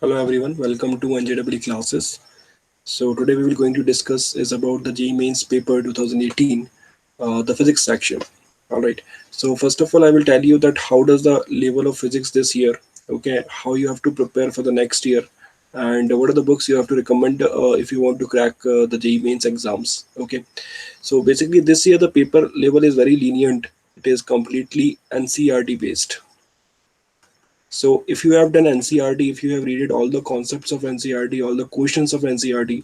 Hello everyone, welcome to NJEE classes. So today we will going to discuss is about the JEE Mains paper 2018, the physics section. All right. So first of all, I will tell you that how does the level of physics this year, okay, how you have to prepare for the next year, and what are the books you have to recommend if you want to crack the JEE Mains exams. Okay. So basically this year the paper level is very lenient. It is completely NCERT based. So if you have done NCERT, if you have read all the concepts of NCERT, all the questions of NCERT,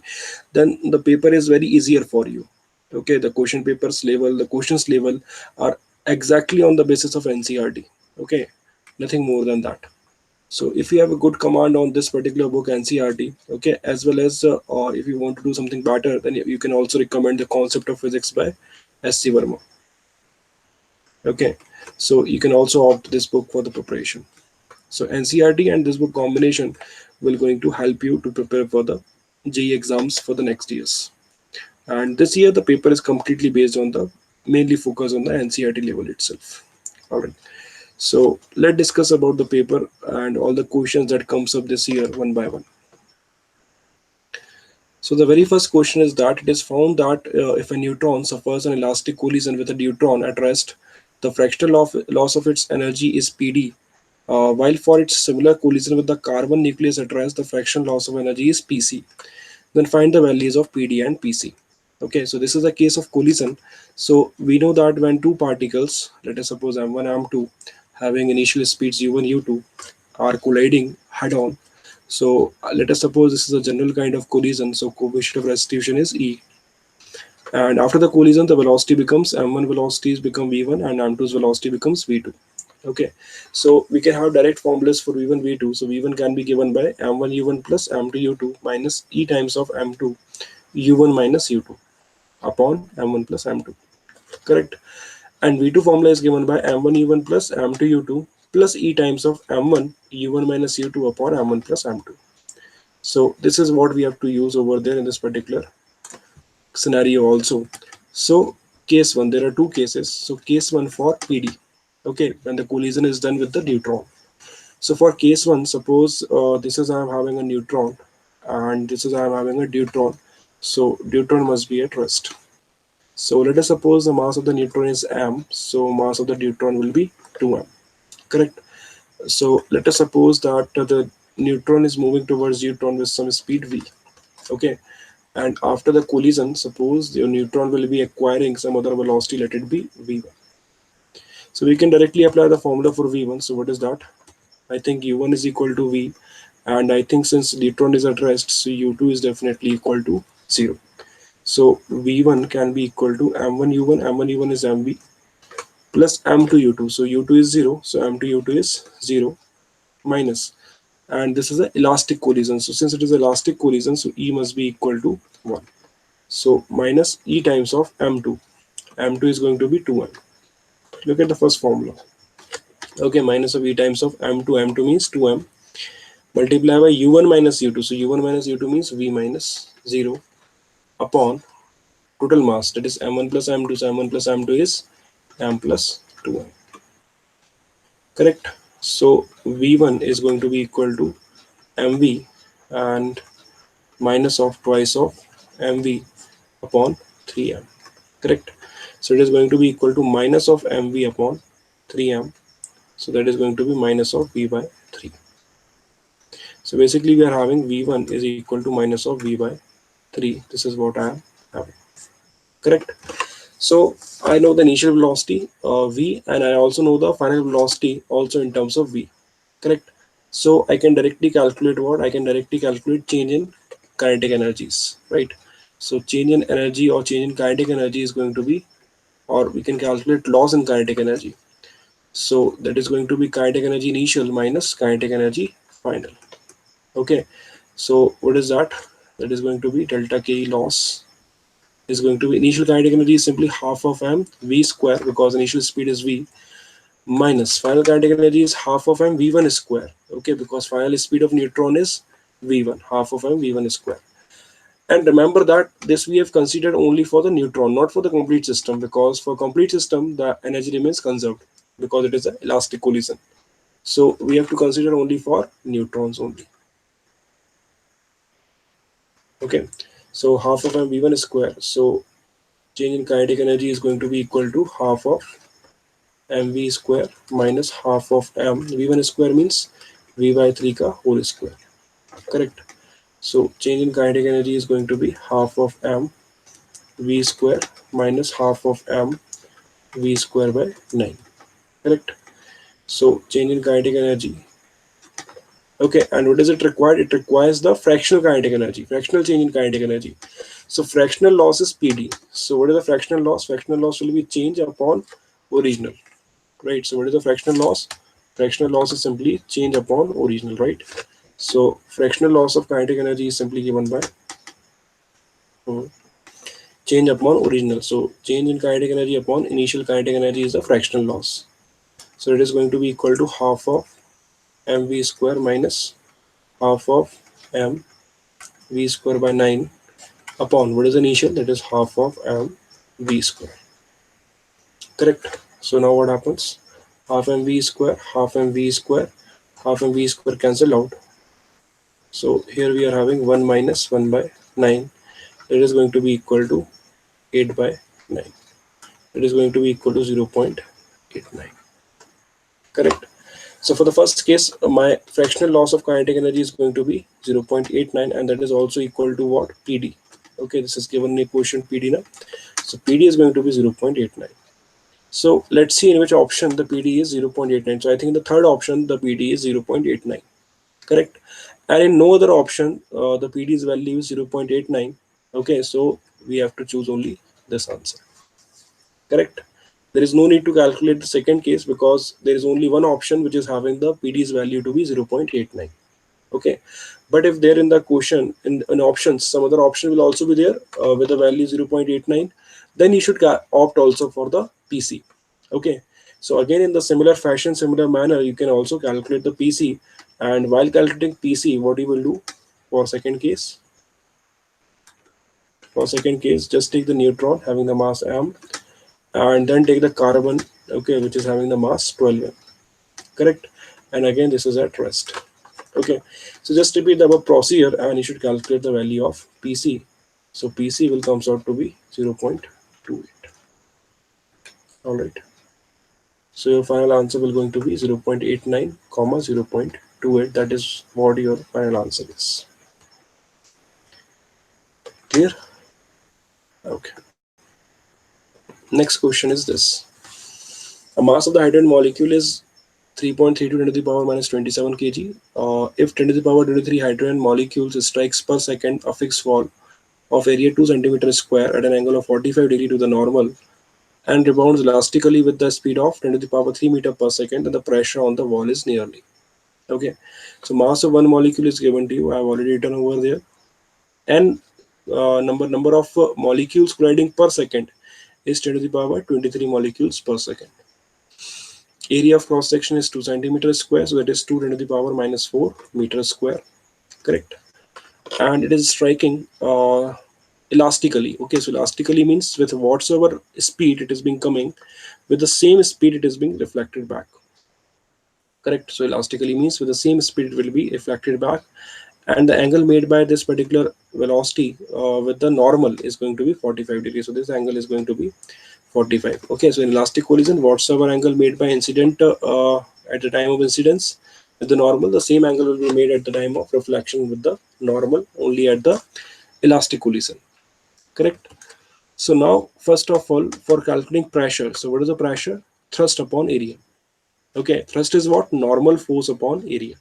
then the paper is very easier for you. Okay, the question papers level, the questions level are exactly on the basis of NCERT. Okay, nothing more than that. So if you have a good command on this particular book NCERT, okay, as well as or if you want to do something better, then you can also recommend the concept of physics by S.C. Verma. Okay, so you can also opt this book for the preparation. So NCERT and this book combination will going to help you to prepare for the JEE exams for the next years. And this year the paper is completely based on the mainly focus on the NCERT level itself. All right. So let's discuss about the paper and all the questions that comes up this year one by one. So the very first question is that it is found that if a neutron suffers an elastic collision with a deuteron at rest, the fractional loss of its energy is PD. While for its similar collision with the carbon nucleus at rest, the fraction loss of energy is Pc. Then find the values of Pd and Pc. Okay, so this is a case of collision. So we know that when two particles, let us suppose m1, m2, having initial speeds u1, u2, are colliding head-on. So let us suppose this is a general kind of collision. So coefficient of restitution is E. And after the collision, the velocity becomes m1 velocities become v1 and m2's velocity becomes v2. Okay, so we can have direct formulas for v1 v2. So v1 can be given by m1 u1 plus m2 u2 minus e times of m2 u1 minus u2 upon m1 plus m2. Correct. And v2 formula is given by m1 u1 plus m2 u2 plus e times of m1 u1 minus u2 upon m1 plus m2. So this is what we have to use over there in this particular scenario also. So case 1, there are two cases. So case 1 for PD, okay, when the collision is done with the neutron. So for case 1, suppose this is I am having a neutron and this is I am having a deuteron. So deuteron must be at rest. So let us suppose the mass of the neutron is m, so mass of the deuteron will be 2m. Correct. So let us suppose that the neutron is moving towards deuteron with some speed v. Okay, and after the collision, suppose your neutron will be acquiring some other velocity, let it be v1. So we can directly apply the formula for v1. So what is that? I think u1 is equal to v, and I think since neutron is at rest, so u2 is definitely equal to 0. So v1 can be equal to m1 u1, m1 u1 is mv plus m2 u2. So u2 is 0, so m2 u2 is 0 minus, and this is an elastic collision. So since it is elastic collision, so E must be equal to 1. So minus E times of m2. M2 is going to be 2m. Look at the first formula. Okay, minus of E times of m2. M2 means 2m. Multiply by u1 minus u2. So u1 minus u2 means v minus 0 upon total mass, that is m1 plus m2. So m1 plus m2 is m plus 2m. Correct. So v1 is going to be equal to mv and minus of twice of mv upon 3m. Correct. So it is going to be equal to minus of mv upon 3m. So that is going to be minus of v by 3. So basically we are having v1 is equal to minus of v by 3. This is what I am having. Correct. So I know the initial velocity v, and I also know the final velocity also in terms of v. Correct. So I can directly calculate what? I can directly calculate change in kinetic energies, right? So change in energy or change in kinetic energy is going to be, or we can calculate loss in kinetic energy. So that is going to be kinetic energy initial minus kinetic energy final. Okay. So what is that? That is going to be delta K loss is going to be initial kinetic energy is simply half of m v square because initial speed is v minus final kinetic energy is half of m v1 square. Okay, because final speed of neutron is v1, half of m v1 square. And remember that this we have considered only for the neutron, not for the complete system, because for complete system the energy remains conserved because it is an elastic collision. So we have to consider only for neutrons only. Okay, so half of mv1 square. So change in kinetic energy is going to be equal to half of mv square minus half of m v1 square means v by 3 ka whole square. Correct. So change in kinetic energy is going to be half of m v square minus half of m v square by 9. Correct. So change in kinetic energy. Okay, and what does it require? It requires the fractional kinetic energy, fractional change in kinetic energy. So fractional loss is PD. So what is the fractional loss? Fractional loss will be change upon original, right? So what is the fractional loss? Fractional loss is simply change upon original, right? So fractional loss of kinetic energy is simply given by hmm, change upon original. So change in kinetic energy upon initial kinetic energy is the fractional loss. So it is going to be equal to half of mv square minus half of m v square by 9 upon what is the initial, that is half of m v square. Correct. So now what happens? Half mv square, half mv square, half mv square cancel out. So here we are having 1 minus 1 by 9. It is going to be equal to 8 by 9. It is going to be equal to 0.89. Correct. So for the first case, my fractional loss of kinetic energy is going to be 0.89, and that is also equal to what? PD. Okay, this is given in equation PD now. So PD is going to be 0.89. So let's see in which option the PD is 0.89. So I think in the third option the PD is 0.89. Correct. And in no other option the PD's value is 0.89. Okay, so we have to choose only this answer. Correct. There is no need to calculate the second case because there is only one option which is having the PD's value to be 0.89. Okay, but if there in the question in options some other option will also be there with the value 0.89, then you should opt also for the PC. Okay, so again in the similar fashion, similar manner, you can also calculate the PC. And while calculating PC, what you will do for second case? For second case, just take the neutron having the mass m, and then take the carbon, okay, which is having the mass 12m. Correct. And again this is at rest. Okay, so just repeat the above procedure and you should calculate the value of PC. So PC will comes out to be 0.28. All right, so your final answer will going to be 0.89 comma 0.28. That is what your final answer is. Clear? Okay, next question is this. A mass of the hydrogen molecule is 3.32 10 to the power minus 27 kg. If 10 to the power 23 hydrogen molecules strikes per second a fixed wall of area 2 centimeter square at an angle of 45 degree to the normal and rebounds elastically with the speed of 10 to the power 3 meter per second, and the pressure on the wall is nearly. Okay, so mass of one molecule is given to you. I have already written over there. And number of molecules colliding per second is 10 to the power 23 molecules per second. Area of cross section is 2 centimeters square, so that is 2 10 to the power minus 4 meters square. Correct. And it is striking elastically. Okay, so elastically means with whatsoever speed it is being coming, with the same speed it is being reflected back. Correct. So elastically means with the same speed it will be reflected back, and the angle made by this particular velocity with the normal is going to be 45 degrees. So this angle is going to be 45. Okay, so in elastic collision, whatsoever angle made by incident at the time of incidence with the normal, the same angle will be made at the time of reflection with the normal, only at the elastic collision. Correct. So now first of all, for calculating pressure, so what is the pressure? Thrust upon area. Okay, thrust is what? Normal force upon area.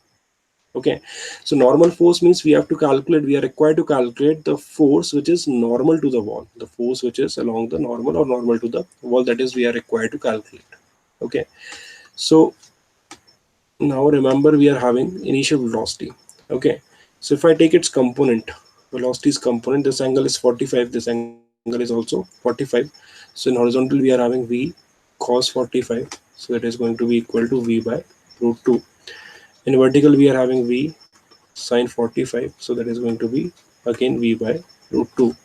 Okay, so normal force means we have to calculate, we are required to calculate the force which is normal to the wall, the force which is along the normal or normal to the wall, that is we are required to calculate. Okay, so now remember we are having initial velocity. Okay, so if I take its component, velocity's component, this angle is 45, this angle is also 45. So in horizontal we are having v cos 45, so that is going to be equal to v by root 2. In vertical we are having v sine 45, so that is going to be again v by root 2.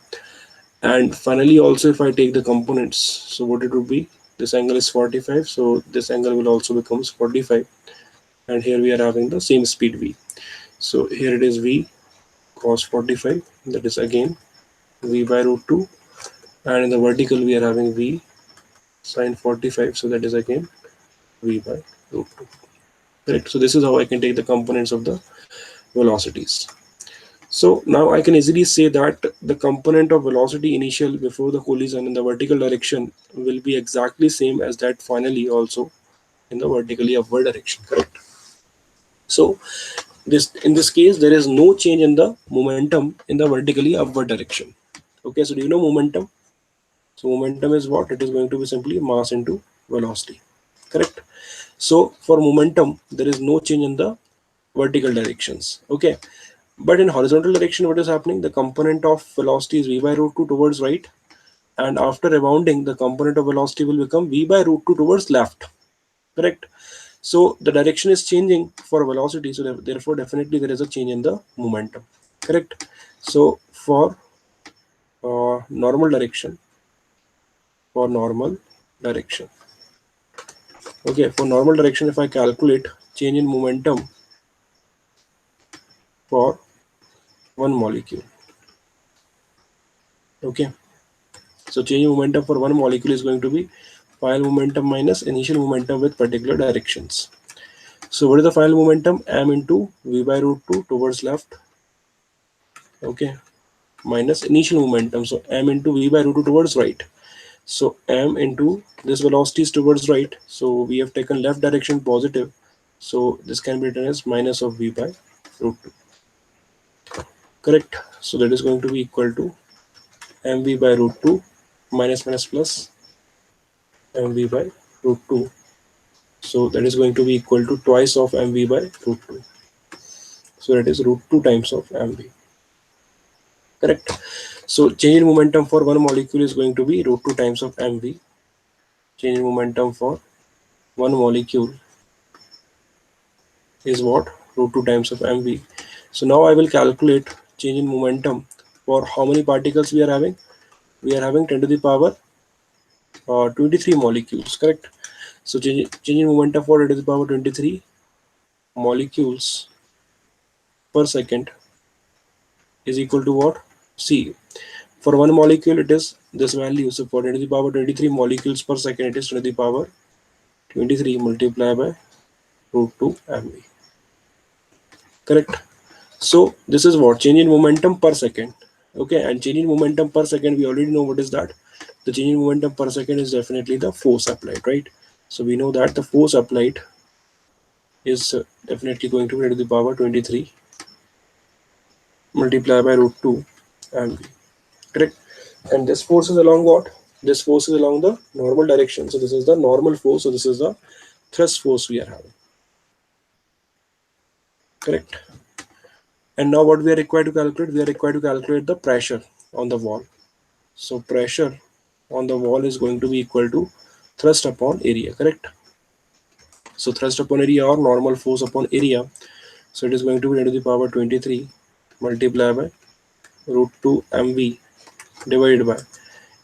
And finally also if I take the components, so what it would be, this angle is 45, so this angle will also becomes 45, and here we are having the same speed v. So here it is v cos 45, that is again v by root 2, and in the vertical we are having v sine 45, so that is again v by root 2. Correct. So this is how I can take the components of the velocities. So now I can easily say that the component of velocity initial before the collision in the vertical direction will be exactly same as that finally also in the vertically upward direction. Correct. So this, in this case, there is no change in the momentum in the vertically upward direction. Okay, so do you know momentum? So momentum is what? It is going to be simply mass into velocity. Correct. So for momentum, there is no change in the vertical directions. Okay, but in horizontal direction, what is happening? The component of velocity is v by root 2 towards right, and after rebounding, the component of velocity will become v by root 2 towards left. Correct. So the direction is changing for velocity, so therefore definitely there is a change in the momentum. Correct. So for normal direction, for normal direction, okay, for normal direction, if I calculate change in momentum for one molecule, okay, so change in momentum for one molecule is going to be final momentum minus initial momentum with particular directions. So what is the final momentum? M into v by root 2 towards left, okay, minus initial momentum, so m into v by root 2 towards right. So m into this velocity is towards right, so we have taken left direction positive, so this can be written as minus of v by root 2. Correct. So that is going to be equal to mv by root 2 minus minus plus mv by root 2. So that is going to be equal to twice of mv by root 2. So that is root 2 times of mv. Correct. So change in momentum for one molecule is going to be root 2 times of mv. Change in momentum for one molecule is what? Root 2 times of mv. So now I will calculate change in momentum for how many particles we are having. We are having 10 to the power 23 molecules. Correct. So change in momentum for 10 to the power 23 molecules per second is equal to what? See, for one molecule it is this value. So for 10 to the power 23 molecules per second, it is 10 to the power 23 multiplied by root 2 mv. Correct. So this is what? Change in momentum per second. Okay, and change in momentum per second, we already know what is that. The change in momentum per second is definitely the force applied, right? So we know that the force applied is definitely going to be 10 to the power 23 multiplied by root 2 mv. Correct. And this force is along what? This force is along the normal direction. So this is the normal force. So this is the thrust force we are having. Correct. And now what we are required to calculate? We are required to calculate the pressure on the wall. So pressure on the wall is going to be equal to thrust upon area. Correct. So thrust upon area or normal force upon area. So it is going to be 10 to the power 23 multiplied by root 2 mv divided by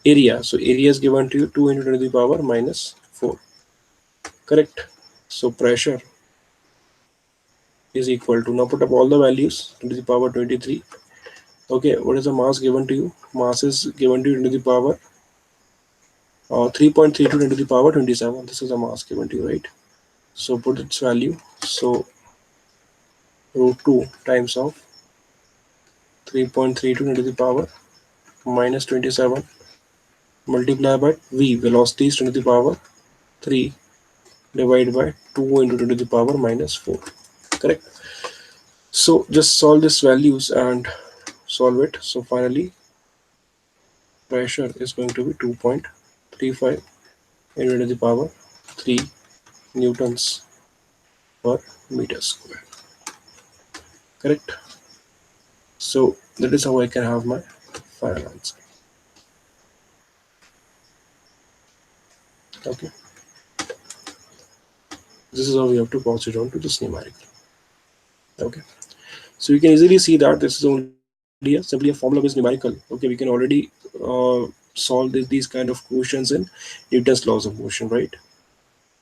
area. So area is given to you 2 into 10 to the power minus 4. Correct. So pressure is equal to, now put up all the values, 10 to the power 23. Okay, what is the mass given to you? Mass is given to you 10 to the power 3.32 10 to the power 27. This is the mass given to you, right? So put its value. So root 2 times of 3.32 10 to the power minus 27 multiplied by v, velocity is 10 to the power 3 divided by 2 into 10 to the power minus 4. Correct. So just solve these values and solve it. So finally pressure is going to be 2.35 into 10 to the power 3 newtons per meter square. Correct. So that is how I can have my final answer. Okay. This is how we have to pass it on to this numerical. Okay. So you can easily see that this is only simply a formula based numerical. Okay, we can already solve these kind of questions in Newton's laws of motion, right?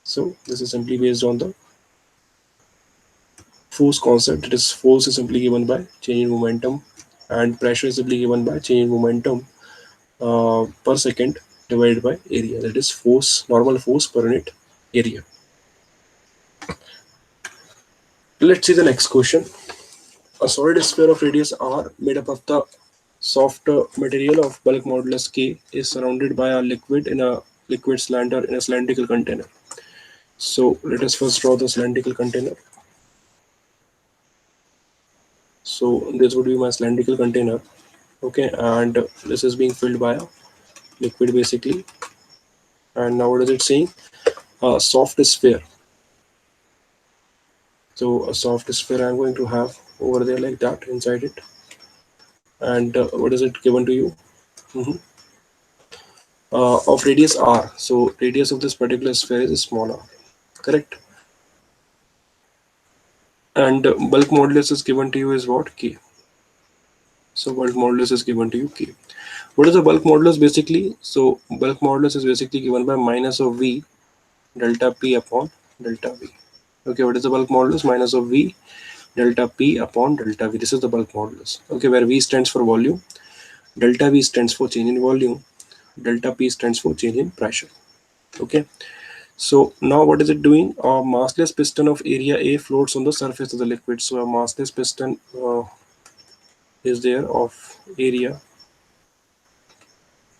So this is simply based on the force concept. It is force is simply given by change in momentum and pressure is simply given by change in momentum per second divided by area, that is force, normal force per unit area. Let's see the next question. A solid sphere of radius r made up of the soft material of bulk modulus k is surrounded by a liquid in a liquid cylinder in a cylindrical container. So let us first draw the cylindrical container. So this would be my cylindrical container. Okay, and this is being filled by a liquid basically. And now what is it saying? A soft sphere. So a soft sphere I'm going to have over there like that inside it. And what is it given to you? Mhm. Of radius r. So radius of this particular sphere is small r. Correct. And bulk modulus is given to you is what? K. So bulk modulus is given to you K. What is the bulk modulus basically? So bulk modulus is basically given by minus of V delta P upon delta V. Okay, what is the bulk modulus? Minus of V delta P upon delta V. This is the bulk modulus. Okay, where V stands for volume, delta V stands for change in volume, delta P stands for change in pressure. Okay, so now what is it doing? A massless piston of area A floats on the surface of the liquid. So a massless piston is there of area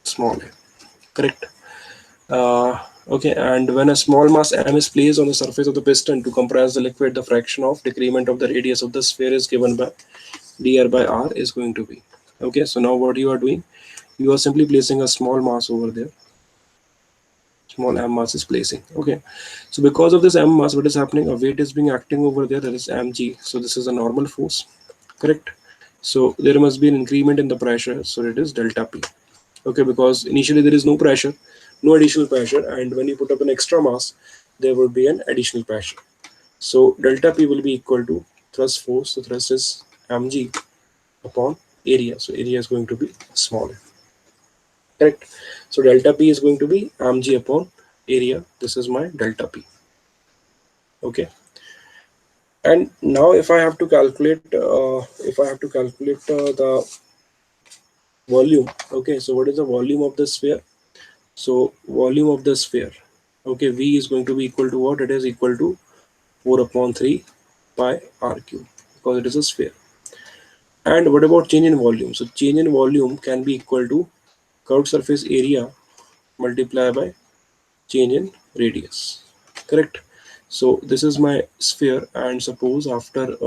small a. Correct. Okay, and when a small mass m is placed on the surface of the piston to compress the liquid, the fraction of decrement of the radius of the sphere is given by dr by r is going to be. Okay, so now what you are doing? You are simply placing a small mass over there. Small m mass is placing. Okay, so because of this m mass, what is happening? A weight is being acting over there, that is mg. So this is a normal force. Correct. So there must be an increment in the pressure, so it is delta p. Okay, because initially there is no pressure, no additional pressure, and when you put up an extra mass, there would be an additional pressure. So delta p will be equal to thrust force. So thrust is mg upon area. So area is going to be smaller. Correct. So delta p is going to be mg upon area. This is my delta p. Okay. And now if I have to calculate, the volume. Okay. So what is the volume of the sphere? So volume of the sphere. Okay. V is going to be equal to what? It is equal to 4 upon 3 pi r cube because it is a sphere. And what about change in volume? So change in volume can be equal to curved surface area multiplied by change in radius. Correct. So this is my sphere, and suppose after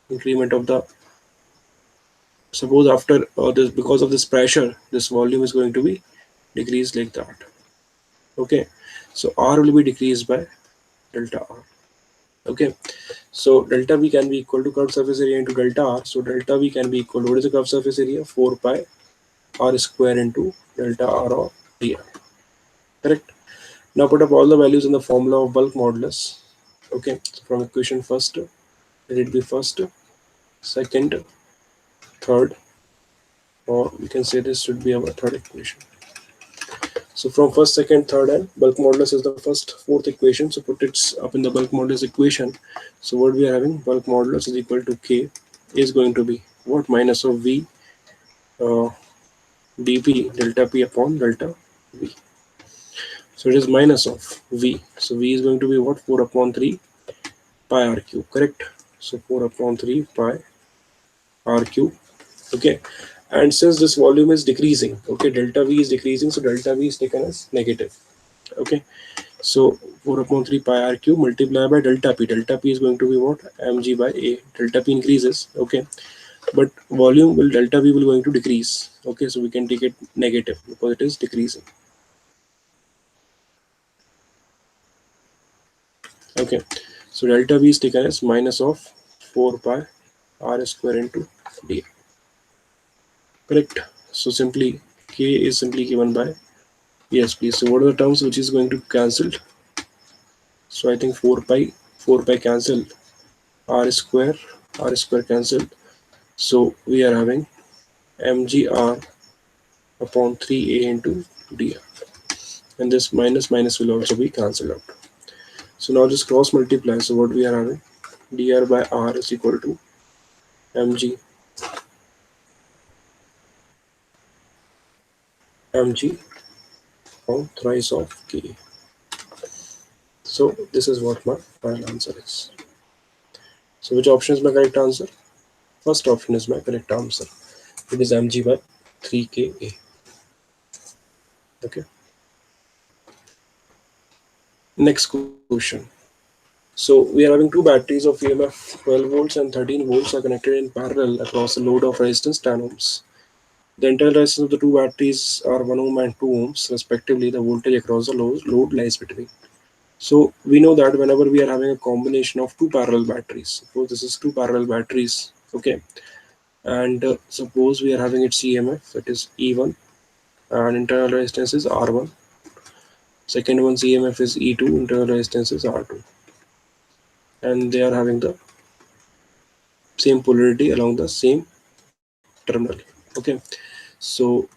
increment of the suppose after this, because of this pressure, this volume is going to be decreased like that. Okay, so r will be decreased by delta r. Okay, so delta v can be equal to curved surface area into delta r. So delta v can be equal to, what is the curved surface area? 4 pi r square into delta r of dr. Correct. Now put up all the values in the formula of bulk modulus. Okay, so from equation first, let it be first, second, third, or we can say this should be our third equation. So from first, second, third, and bulk modulus is the first, fourth equation. So put it up in the bulk modulus equation. So what we are having, bulk modulus is equal to K is going to be what? Minus of V uh, dP delta P upon delta V. So it is minus of V. So V is going to be what? 4 upon 3 pi r cube. Correct. So 4 upon 3 pi r cube. Okay, and since this volume is decreasing, okay, delta V is decreasing, so delta V is taken as negative. Okay, so 4 upon 3 pi r cube multiplied by delta P. Delta P is going to be what? Mg by A. Delta P increases. Okay, but volume will, delta V will going to decrease. Okay, so we can take it negative because it is decreasing. Okay, so delta V is taken as minus of 4 pi r square into d. Correct. So simply K is simply given by, yes please. So what are the terms which is going to cancelled? So I think 4 pi cancelled, r square cancelled. So we are having mgr upon 3a into dr, and this minus minus will also be cancelled out. So now just cross multiply. So what we are having, dr by r is equal to mg mg upon thrice of k. So this is what my final answer is. So which option is my correct answer? First option is my correct answer. It is mg by 3ka. Okay. Next question. So we are having two batteries of EMF 12 volts and 13 volts are connected in parallel across a load of resistance 10 ohms. The internal resistance of the two batteries are 1 ohm and 2 ohms respectively. The voltage across the load lies between. So we know that whenever we are having a combination of two parallel batteries, suppose this is two parallel batteries, okay, and suppose we are having its EMF that is E1 and internal resistance is R1. Second one's EMF is E2, internal resistance is R2, and they are having the same polarity along the same terminal. Okay, so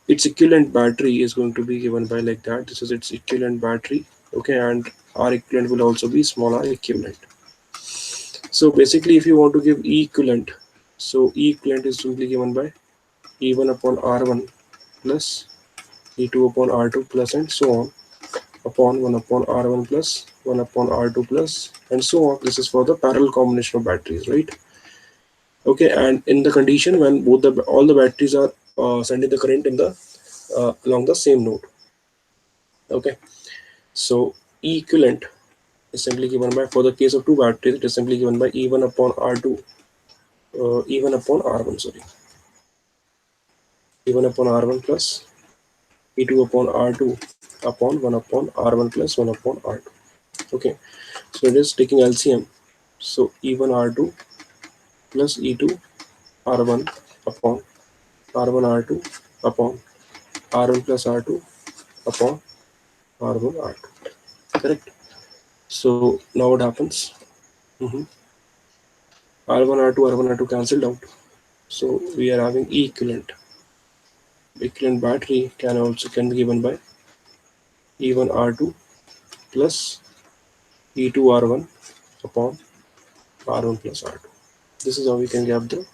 its equivalent battery is going to be given by like that. This is its equivalent battery. Okay, and R equivalent will also be small r equivalent. So basically, if you want to give E equivalent, so E equivalent is simply given by E1 upon R1 plus E2 upon R2 plus and so on upon 1 upon R1 plus 1 upon R2 plus and so on. This is for the parallel combination of batteries, right? Okay, and in the condition when both the all the batteries are sending the current in the along the same node. Okay, so E equivalent is simply given by, for the case of two batteries, it is simply given by E1 upon R2, E1 upon R1, sorry, E1 upon R1 plus E2 upon R2 upon 1 upon R1 plus 1 upon R2. Okay, so it is taking LCM. So E1 R2 plus E2 R1 upon R1 R2 upon R1 plus R2 upon R1 R2. Correct. So now what happens? Mhm. R1 R2 R1 R2 cancelled out. So we are having E equivalent. Equivalent battery can be given by E1 R2 plus E2 R1 upon R1 plus R2. This is how we can get the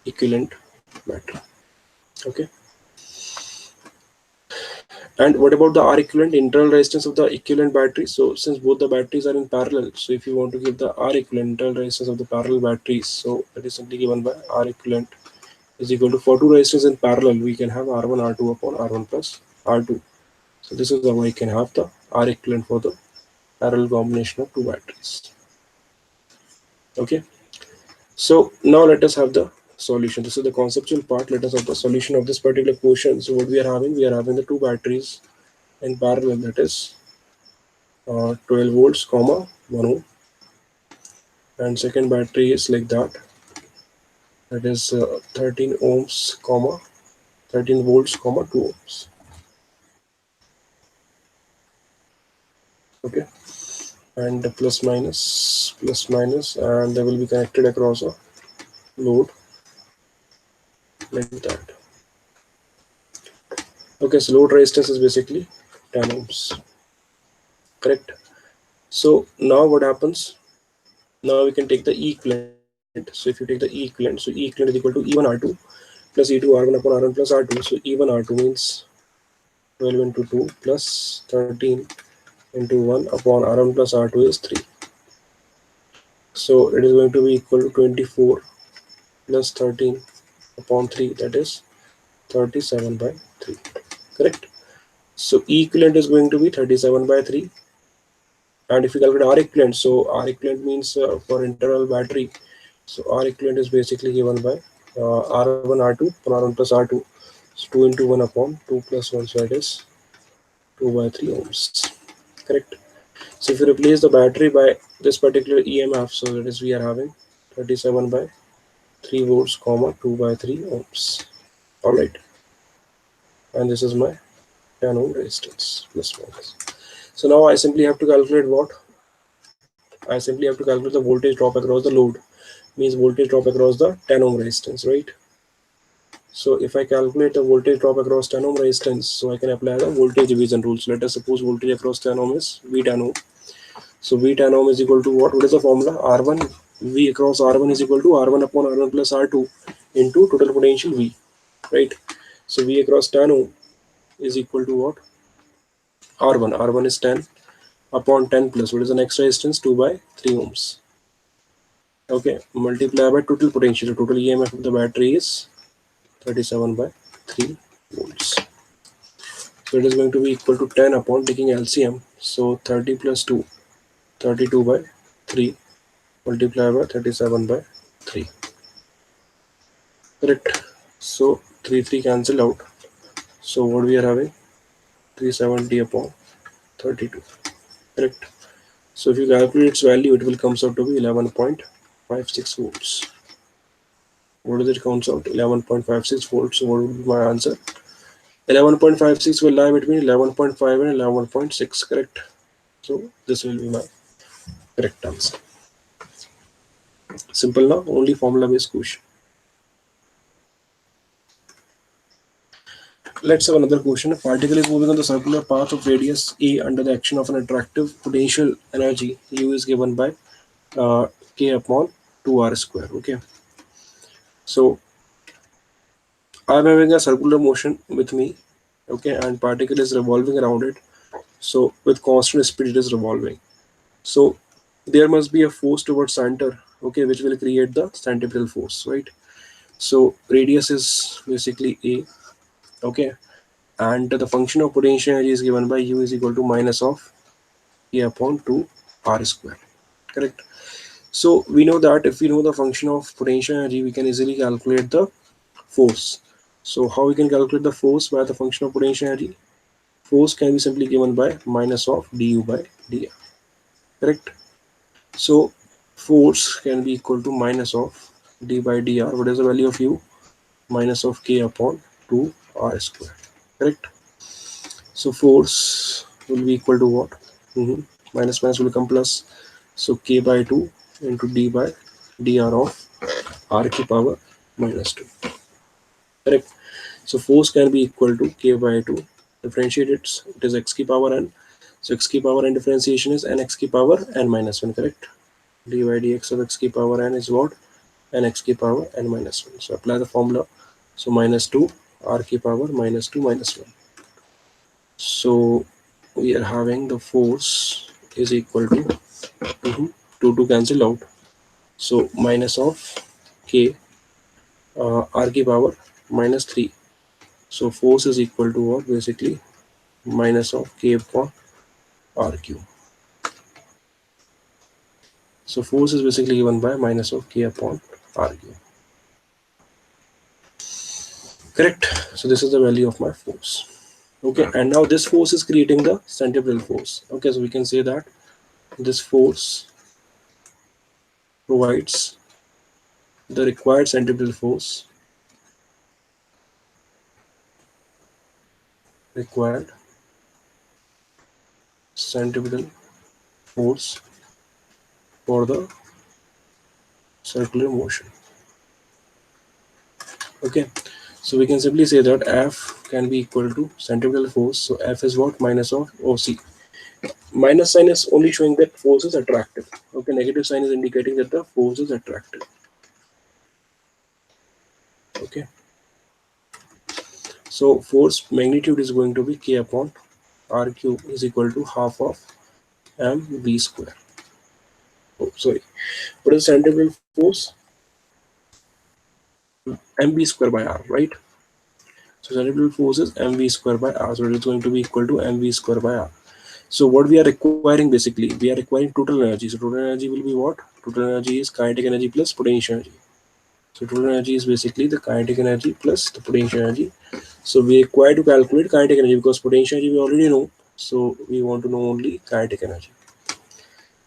equivalent battery. Okay. And what about the R equivalent, internal resistance of the equivalent battery? So since both the batteries are in parallel, so if you want to give the R equivalent, internal resistance of the parallel batteries, so that is simply given by R equivalent is equal to, for two resistors in parallel, we can have R1 R2 upon R1 plus R2. So this is how I can have the R equivalent for the parallel combination of two batteries. Okay. So now let us have the solution. This is the conceptual part. Let us have the solution of this particular question. So what we are having the two batteries in parallel, that is 12 volts comma 1 ohm, and second battery is like that is 13 ohms comma 13 volts comma 2 ohms. Okay, and plus minus, and they will be connected across a load like that. Okay, so load resistance is basically 10 ohms. Correct. So now what happens? Now we can take the equivalent. So if you take the equivalent, so equivalent is equal to E1 R2 plus E2 R1 upon R1 plus R2. So E1 R2 means 12 into 2 plus 13 into 1 upon R1 plus R2 is 3. So it is going to be equal to 24 plus 13 upon 3, that is 37 by 3. Correct. So E equivalent is going to be 37 by 3. And if you calculate R equivalent, so R equivalent means for internal battery. So R equivalent is basically given by R1 R2 upon R1 plus R2. So 2 into 1 upon 2 plus 1, so it is 2 by 3 ohms. Correct. So if you replace the battery by this particular EMF, so that is we are having 37 by 3 volts comma 2 by 3 ohms. All right, and this is my 10 ohm resistance plus minus. So now I simply have to calculate what? I simply have to calculate the voltage drop across the load, means voltage drop across the 10 ohm resistance, right? So if I calculate the voltage drop across 10 ohm resistance, so I can apply the voltage division rule. So let us suppose voltage across 10 ohm is V 10 ohm. So V 10 ohm is equal to what? What is the formula? R1, V across R1 is equal to R1 upon R1 plus R2 into total potential V, right? So V across 10 ohm is equal to what? R1. R1 is 10 upon 10 plus what is the next resistance? 2 by 3 ohms. Okay, multiply by total potential. The total EMF of the battery is 37 by 3 volts. So it is going to be equal to 10 upon taking LCM. So 30 plus 2, 32 by 3 multiply by 37 by 3. Correct. So 3 cancel out. So what we are having? 370 upon 32. Correct. So if you calculate its value, it will comes out to be 11.56 volts. What does it comes out? 11.56 volts. So what would be my answer? 11.56 will lie between 11.5 and 11.6. Correct. So this will be my correct answer. Simple now. Only formula based question. Let's have another question. A particle is moving on the circular path of radius A under the action of an attractive potential energy U is given by K upon 2R square. Okay. So I'm having a circular motion with me. Okay. And particle is revolving around it. So with constant speed it is revolving. So there must be a force towards center. Okay. Which will create the centripetal force. Right. So radius is basically A. Okay. And the function of potential energy is given by U is equal to minus of K upon 2 R square. Correct. So we know that if we know the function of potential energy, we can easily calculate the force. So how we can calculate the force by the function of potential energy? Force can be simply given by minus of du by dr. Correct. So force can be equal to minus of d by dr. What is the value of u? Minus of K upon 2 R square. Correct. So force will be equal to what? Minus minus will become plus. So K by 2 into d by dr of r की power minus 2. Correct. So force can be equal to K by 2. Differentiate it is x की power n. So x की power n differentiation is n x की power n minus 1. Correct. d by dx of x की power n is what? n x की power n minus 1. So apply the formula. So minus 2 r की power minus 2 minus 1. So we are having the force is equal to 2 to cancel out. So minus of K r की power minus 3. So force is equal to what? Basically minus of K upon r cube. So force is basically given by minus of K upon r cube. Correct. So this is the value of my force. Okay, and now this force is creating the centripetal force. Okay, so we can say that this force provides the required centripetal force required centripetal force for the circular motion. Okay, so we can simply say that F can be equal to centripetal force. So F is what? Minus of OC. Minus sign is only showing that force is attractive. Okay, negative sign is indicating that the force is attractive. Okay, so force magnitude is going to be K upon R cube is equal to half of mv square. Oh, sorry, what is centripetal force? mv square by r, right? So centripetal force is mv square by r, so it is going to be equal to mv square by r. So what we are requiring basically, we are requiring total energy. So total energy will be what? Total energy is kinetic energy plus potential energy. So total energy is basically the kinetic energy plus the potential energy. So we require to calculate kinetic energy because potential energy we already know. So we want to know only kinetic energy.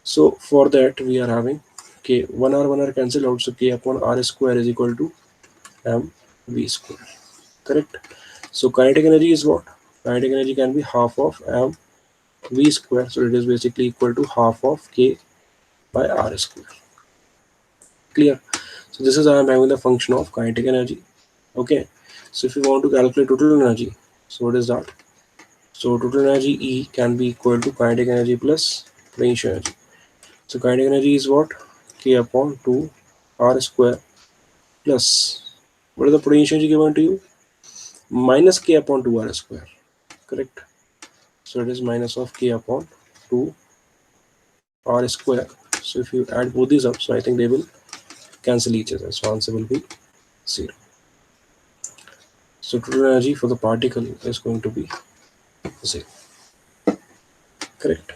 So for that we are having K 1r cancel out. So K upon r square is equal to mv square. Correct. So kinetic energy is what? Kinetic energy can be half of mv square. So it is basically equal to half of K by r square. Clear? So this is how I am having the function of kinetic energy. Okay. So if you want to calculate total energy, so what is that? So total energy E can be equal to kinetic energy plus potential energy. So kinetic energy is what? K upon 2 r square plus what is the potential energy given to you? Minus K upon 2 r square. correct? So it is minus of k upon 2 r square. So if you add both these up, so I think they will cancel each other. So answer will be 0. So total energy for the particle is going to be 0. Correct.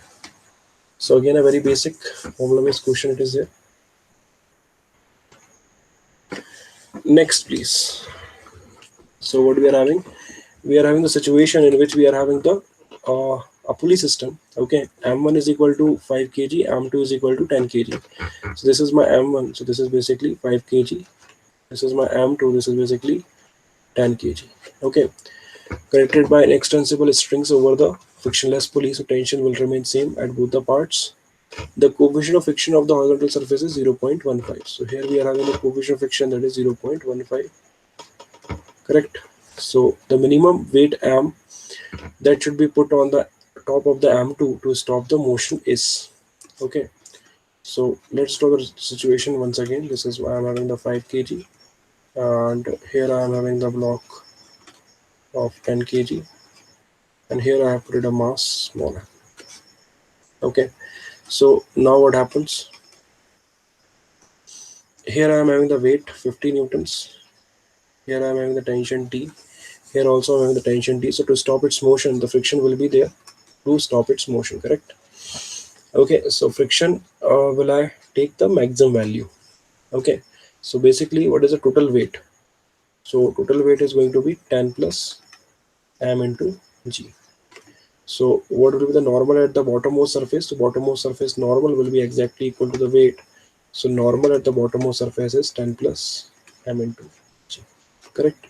So again, a very basic formula-based question it is there. Next, please. So what we are having? We are having the situation in which we are having the a pulley system. Okay, m1 is equal to 5 kg, m2 is equal to 10 kg. So this is my m1. So this is basically 5 kg. This is my m2. This is basically 10 kg. Okay, connected by inextensible strings over the frictionless pulley, so tension will remain same at both the parts. The coefficient of friction of the horizontal surface is 0.15. So here we are having the coefficient of friction that is 0.15. Correct. So the minimum weight m that should be put on the top of the m2 to stop the motion is. Okay. So let's draw the situation once again. This is why I'm having the 5 kg, and here I am having the block of 10 kg, and here I have put it a mass smaller. Okay. So now what happens? Here I am having the weight 50 newtons. Here I am having the tension T. Here also I am having the tension T. So to stop its motion, the friction will be there to stop its motion, correct? Okay, so friction will I take the maximum value. Okay, so basically what is the total weight? So total weight is going to be 10 plus m into g. So what will be the normal at the bottommost surface? The bottommost surface normal will be exactly equal to the weight. So normal at the bottommost surface is 10 plus m into g, correct?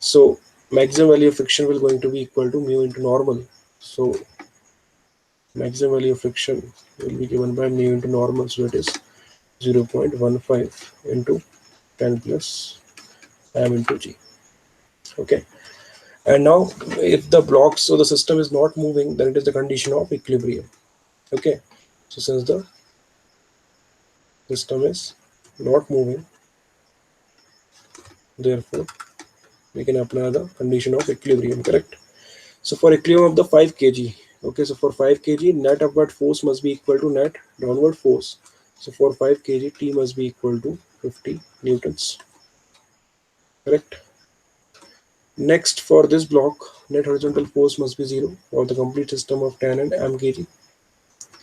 So maximum value of friction will going to be equal to mu into normal. So maximum value of friction will be given by mu into normal. So it is 0.15 into 10 plus m into g. Okay. And now if the blocks or the system is not moving, then it is the condition of equilibrium. Okay. So since the system is not moving, therefore we can apply the condition of equilibrium, correct? So for equilibrium of the 5 kg, okay, so for 5 kg, net upward force must be equal to net downward force. So for 5 kg, T must be equal to 50 newtons, correct? Next, for this block, net horizontal force must be 0 for the complete system of 10 and m kg,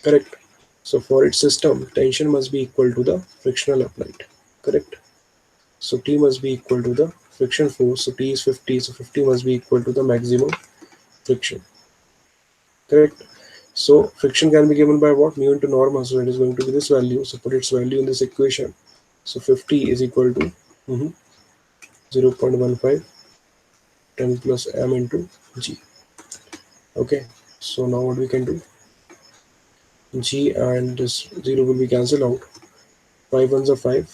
correct? So for its system, tension must be equal to the frictional applied, correct? So T must be equal to the friction force. So T is 50, so 50 must be equal to the maximum friction, correct? So friction can be given by what? Mu into normal. So it is going to be this value. So put its value in this equation. So 50 is equal to 0.15 10 plus m into g. Okay. So now what we can do? G and this 0 will be cancelled out. 5 ones are 5,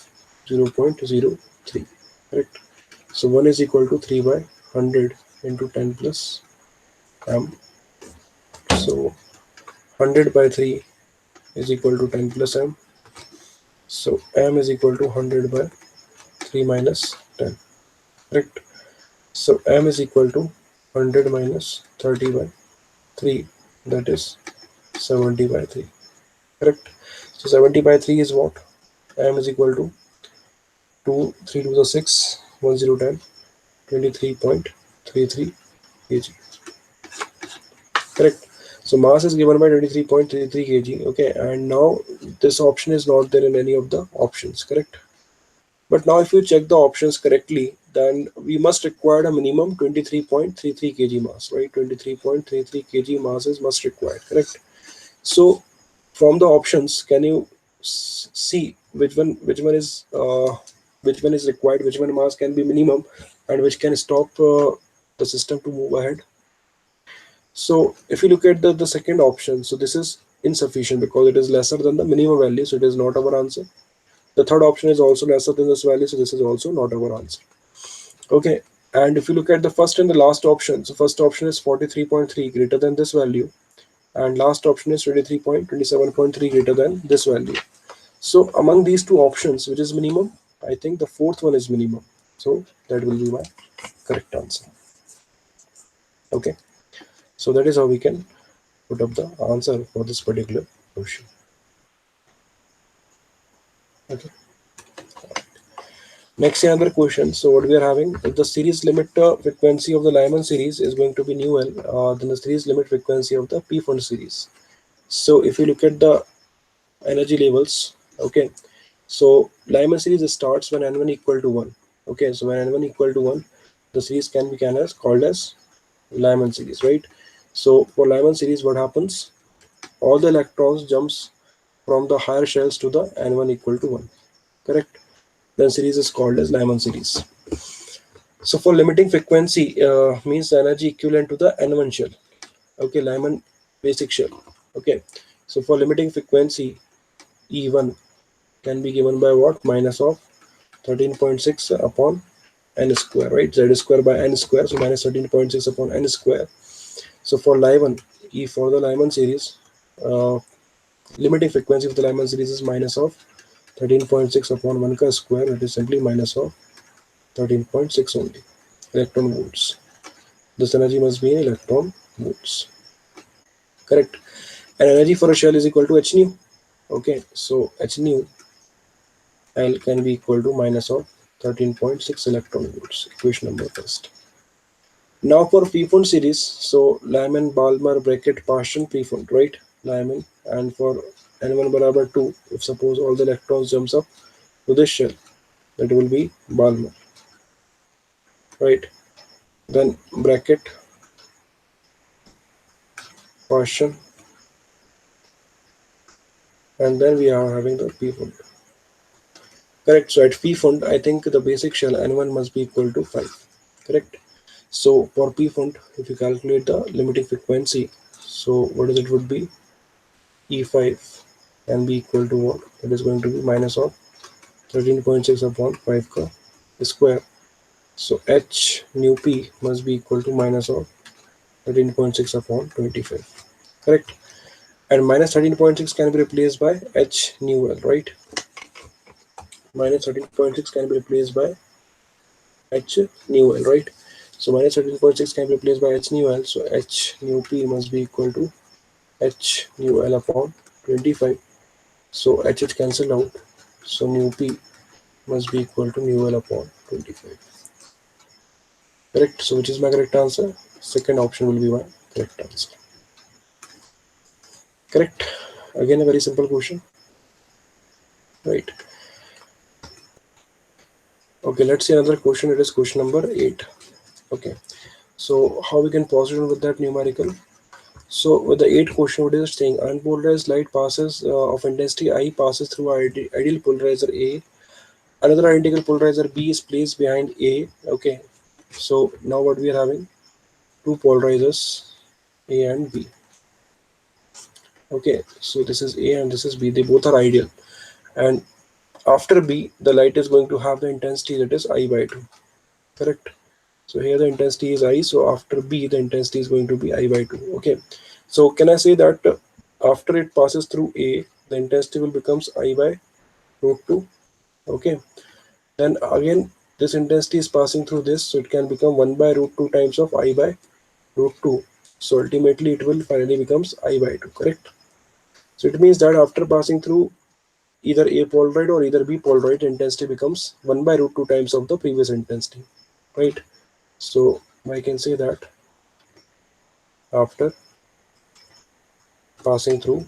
0.03. Correct. So 1 is equal to 3 by 100 into 10 plus m. So 100 by 3 is equal to 10 plus m. So m is equal to 100 by 3 minus 10, correct? So m is equal to 100 minus 30 by 3, that is 70 by 3, correct? So 70 by 3 is what? M is equal to 2, 3 to the 6, 1010, 23.33 kg, correct? So mass is given by 23.33 kg, okay, and now this option is not there in any of the options, correct? But now if you check the options correctly, then we must require a minimum 23.33 kg mass, right? 23.33 kg mass is must required, correct? So from the options, can you see which one is required, which one mass can be minimum, and which can stop the system to move ahead? So if you look at the second option, so this is insufficient because it is lesser than the minimum value, so it is not our answer. The third option is also lesser than this value, so this is also not our answer. Okay, and if you look at the first and the last option, so first option is 43.3 greater than this value, and last option is 27.3 greater than this value. So among these two options, which is minimum? I think the fourth one is minimum. So that will be my correct answer. Okay. So that is how we can put up the answer for this particular question. Okay. Next, another question. So what we are having, if the series limit frequency of the Lyman series is going to be nu L, then the series limit frequency of the P fund series. So if you look at the energy levels, okay, so Lyman series starts when n1 equal to 1. Okay, so when n1 equal to 1, the series can be called as Lyman series, right? So for Lyman series, what happens? All the electrons jumps from the higher shells to the n1 equal to 1, correct? Then series is called as Lyman series. So for limiting frequency means the energy equivalent to the n1 shell. Okay, Lyman basic shell. Okay, so for limiting frequency, E1 can be given by what? Minus of 13.6 upon n square, right? Z square by n square, so minus 13.6 upon n square. So for Lyman, for the Lyman series, uh, limiting frequency of the Lyman series is minus of 13.6 upon 1 ka square. It is simply minus of 13.6 only electron volts. This energy must be in electron volts, correct? And energy for a shell is equal to h nu. Okay, so h nu L can be equal to minus of 13.6 electron volts. Equation number first. Now for prefund series, so Lyman, Balmer, bracket, Paschen, prefund, right? Lyman, and for n1 barabar 2, if suppose all the electrons jumps up to this shell, that will be Balmer, right? Then bracket, Paschen, and then we are having the prefund. Correct. So at prefund, I think the basic shell n1 must be equal to 5. Correct. So for prefund, if you calculate the limiting frequency, so what is it would be? E5 can be equal to what? It is going to be minus of 13.6 upon 5 ka square. So h nu p must be equal to minus of 13.6 upon 25. Correct. And minus 13.6 can be replaced by h nu l, right? Minus 13.6 can be replaced by h nu l, right? So minus 13.6 can be replaced by h nu l. So h nu p must be equal to h nu l upon 25. So h cancel out. So nu p must be equal to nu l upon 25. Correct. So which is my correct answer? Second option will be my correct answer. Correct. Again, a very simple question. Right. Okay, let's see another question. It is question number 8. Okay. So how we can proceed on with that numerical? So with the 8th question, what is it saying? Unpolarized light passes of intensity I passes through ideal polarizer A. Another identical polarizer B is placed behind A. Okay. So now what we are having? Two polarizers, A and B. Okay. So this is A and this is B. They both are ideal. And after B, the light is going to have the intensity that is I by 2. Correct. So here the intensity is I. So after B, the intensity is going to be I by 2. Okay. So can I say that after it passes through A, the intensity will becomes I by root 2. Okay. Then again, this intensity is passing through this. So it can become 1 by root 2 times of I by root 2. So ultimately it will finally becomes I by 2. Correct. So it means that after passing through either A polaroid or either B polaroid, intensity becomes 1 by root 2 times of the previous intensity. Right. So I can say that after passing through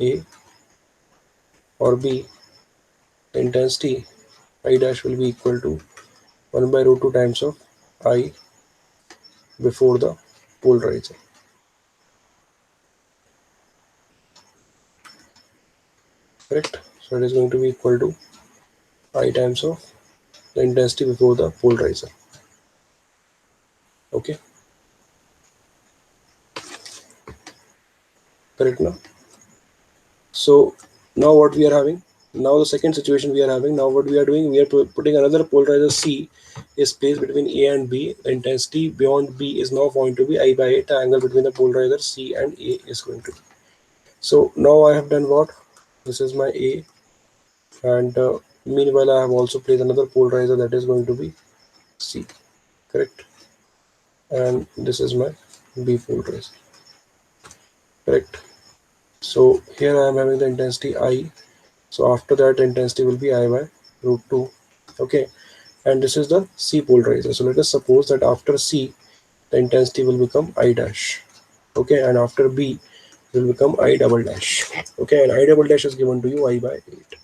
A or B, the intensity I dash will be equal to 1 by root 2 times of I before the polarizer. Correct? So it is going to be equal to I times of the intensity before the polarizer. Okay? Correct now? So now what we are having? Now the second situation we are having. Now what we are doing? We are putting another polarizer C is placed between A and B. The intensity beyond B is now going to be I by 8. The angle between the polarizer C and A is going to be. So now I have done what? This is my A, and meanwhile I have also placed another polarizer that is going to be C. Correct? and this is my B polarizer. Correct. So here I am having the intensity I. So after that, the intensity will be I by root 2. Okay. And this is the C polarizer. So let us suppose that after C, the intensity will become I dash. Okay. And after B, it will become I double dash. Okay. And I double dash is given to you I by 8.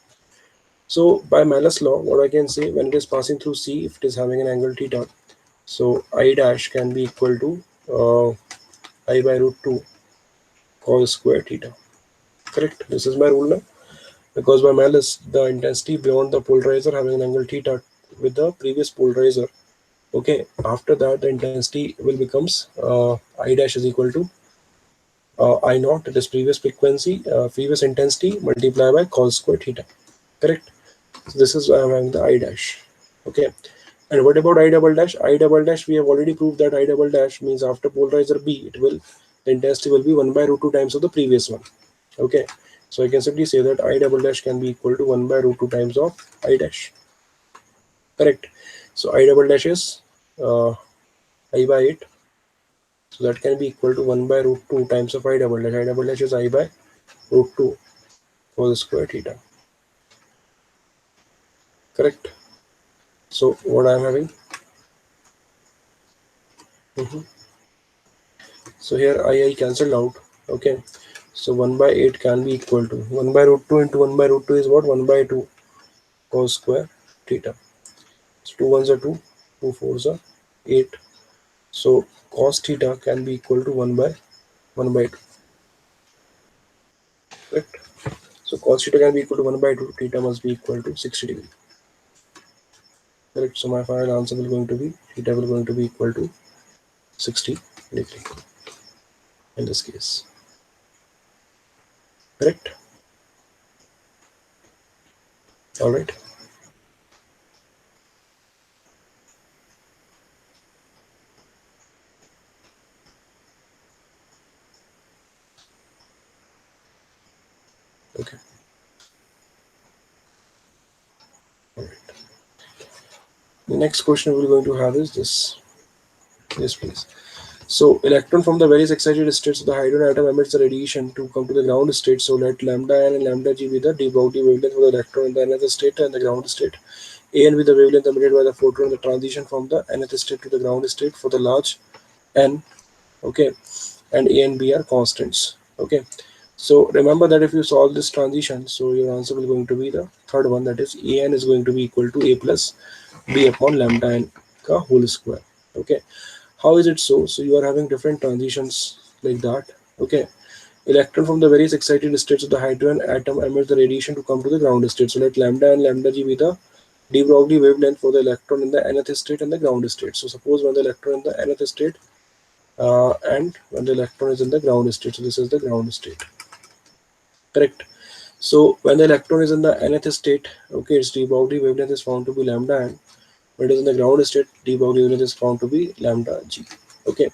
So by Malus law, what I can say, when it is passing through C, if it is having an angle theta, so I dash can be equal to I by root 2 cos square theta. Correct. This is my rule now. Because by Malus, the intensity beyond the polarizer having an angle theta with the previous polarizer. Okay. After that, the intensity will becomes I dash is equal to I naught, that is previous frequency, previous intensity multiplied by cos square theta. Correct. So this is I'm having the I dash. Okay. And what about I double dash? I double dash, we have already proved that I double dash means after polarizer B, the intensity will be 1 by root 2 times of the previous one. Okay. So I can simply say that I double dash can be equal to 1 by root 2 times of I dash. Correct. So I double dash is I by 8. So that can be equal to 1 by root 2 times of I double dash. I double dash is I by root 2 whole square theta. Correct. So what I am having? Mhm. So here I cancelled out. Okay. So 1 by 8 can be equal to 1 by root 2 into 1 by root 2 is what? 1 by 2 cos square theta. So 2 ones are 2, 2 fours are 8. So cos theta can be equal to 1 by 2. Correct. So cos theta can be equal to 1 by 2. Theta must be equal to 60 degree. Correct. So my final answer will going to be theta will going to be equal to 60 degree in this case. Correct. All right. Okay. All right. The next question we're going to have is this. Yes, please. So electron from the various excited states of the hydrogen atom emits a radiation to come to the ground state. So let lambda n and lambda g be the de Broglie wavelength for the electron in the nth state and the ground state. A n be the wavelength emitted by the photon in the transition from the nth state to the ground state for the large n. Okay, and A and B are constants. Okay, so remember that if you solve this transition, so your answer will going to be the third one, that is A n is going to be equal to A plus B upon lambda n ka whole square. Okay, how is it so? So you are having different transitions like that. Okay, electron from the various excited states of the hydrogen atom emits the radiation to come to the ground state. So let lambda and lambda g be the de Broglie wavelength for the electron in the nth state and the ground state. So suppose when the electron in the nth state and when the electron is in the ground state. So this is the ground state. Correct. So when the electron is in the nth state, okay, its de Broglie wavelength is found to be lambda n. When it is in the ground state, de Broglie wavelength is found to be lambda g. Okay.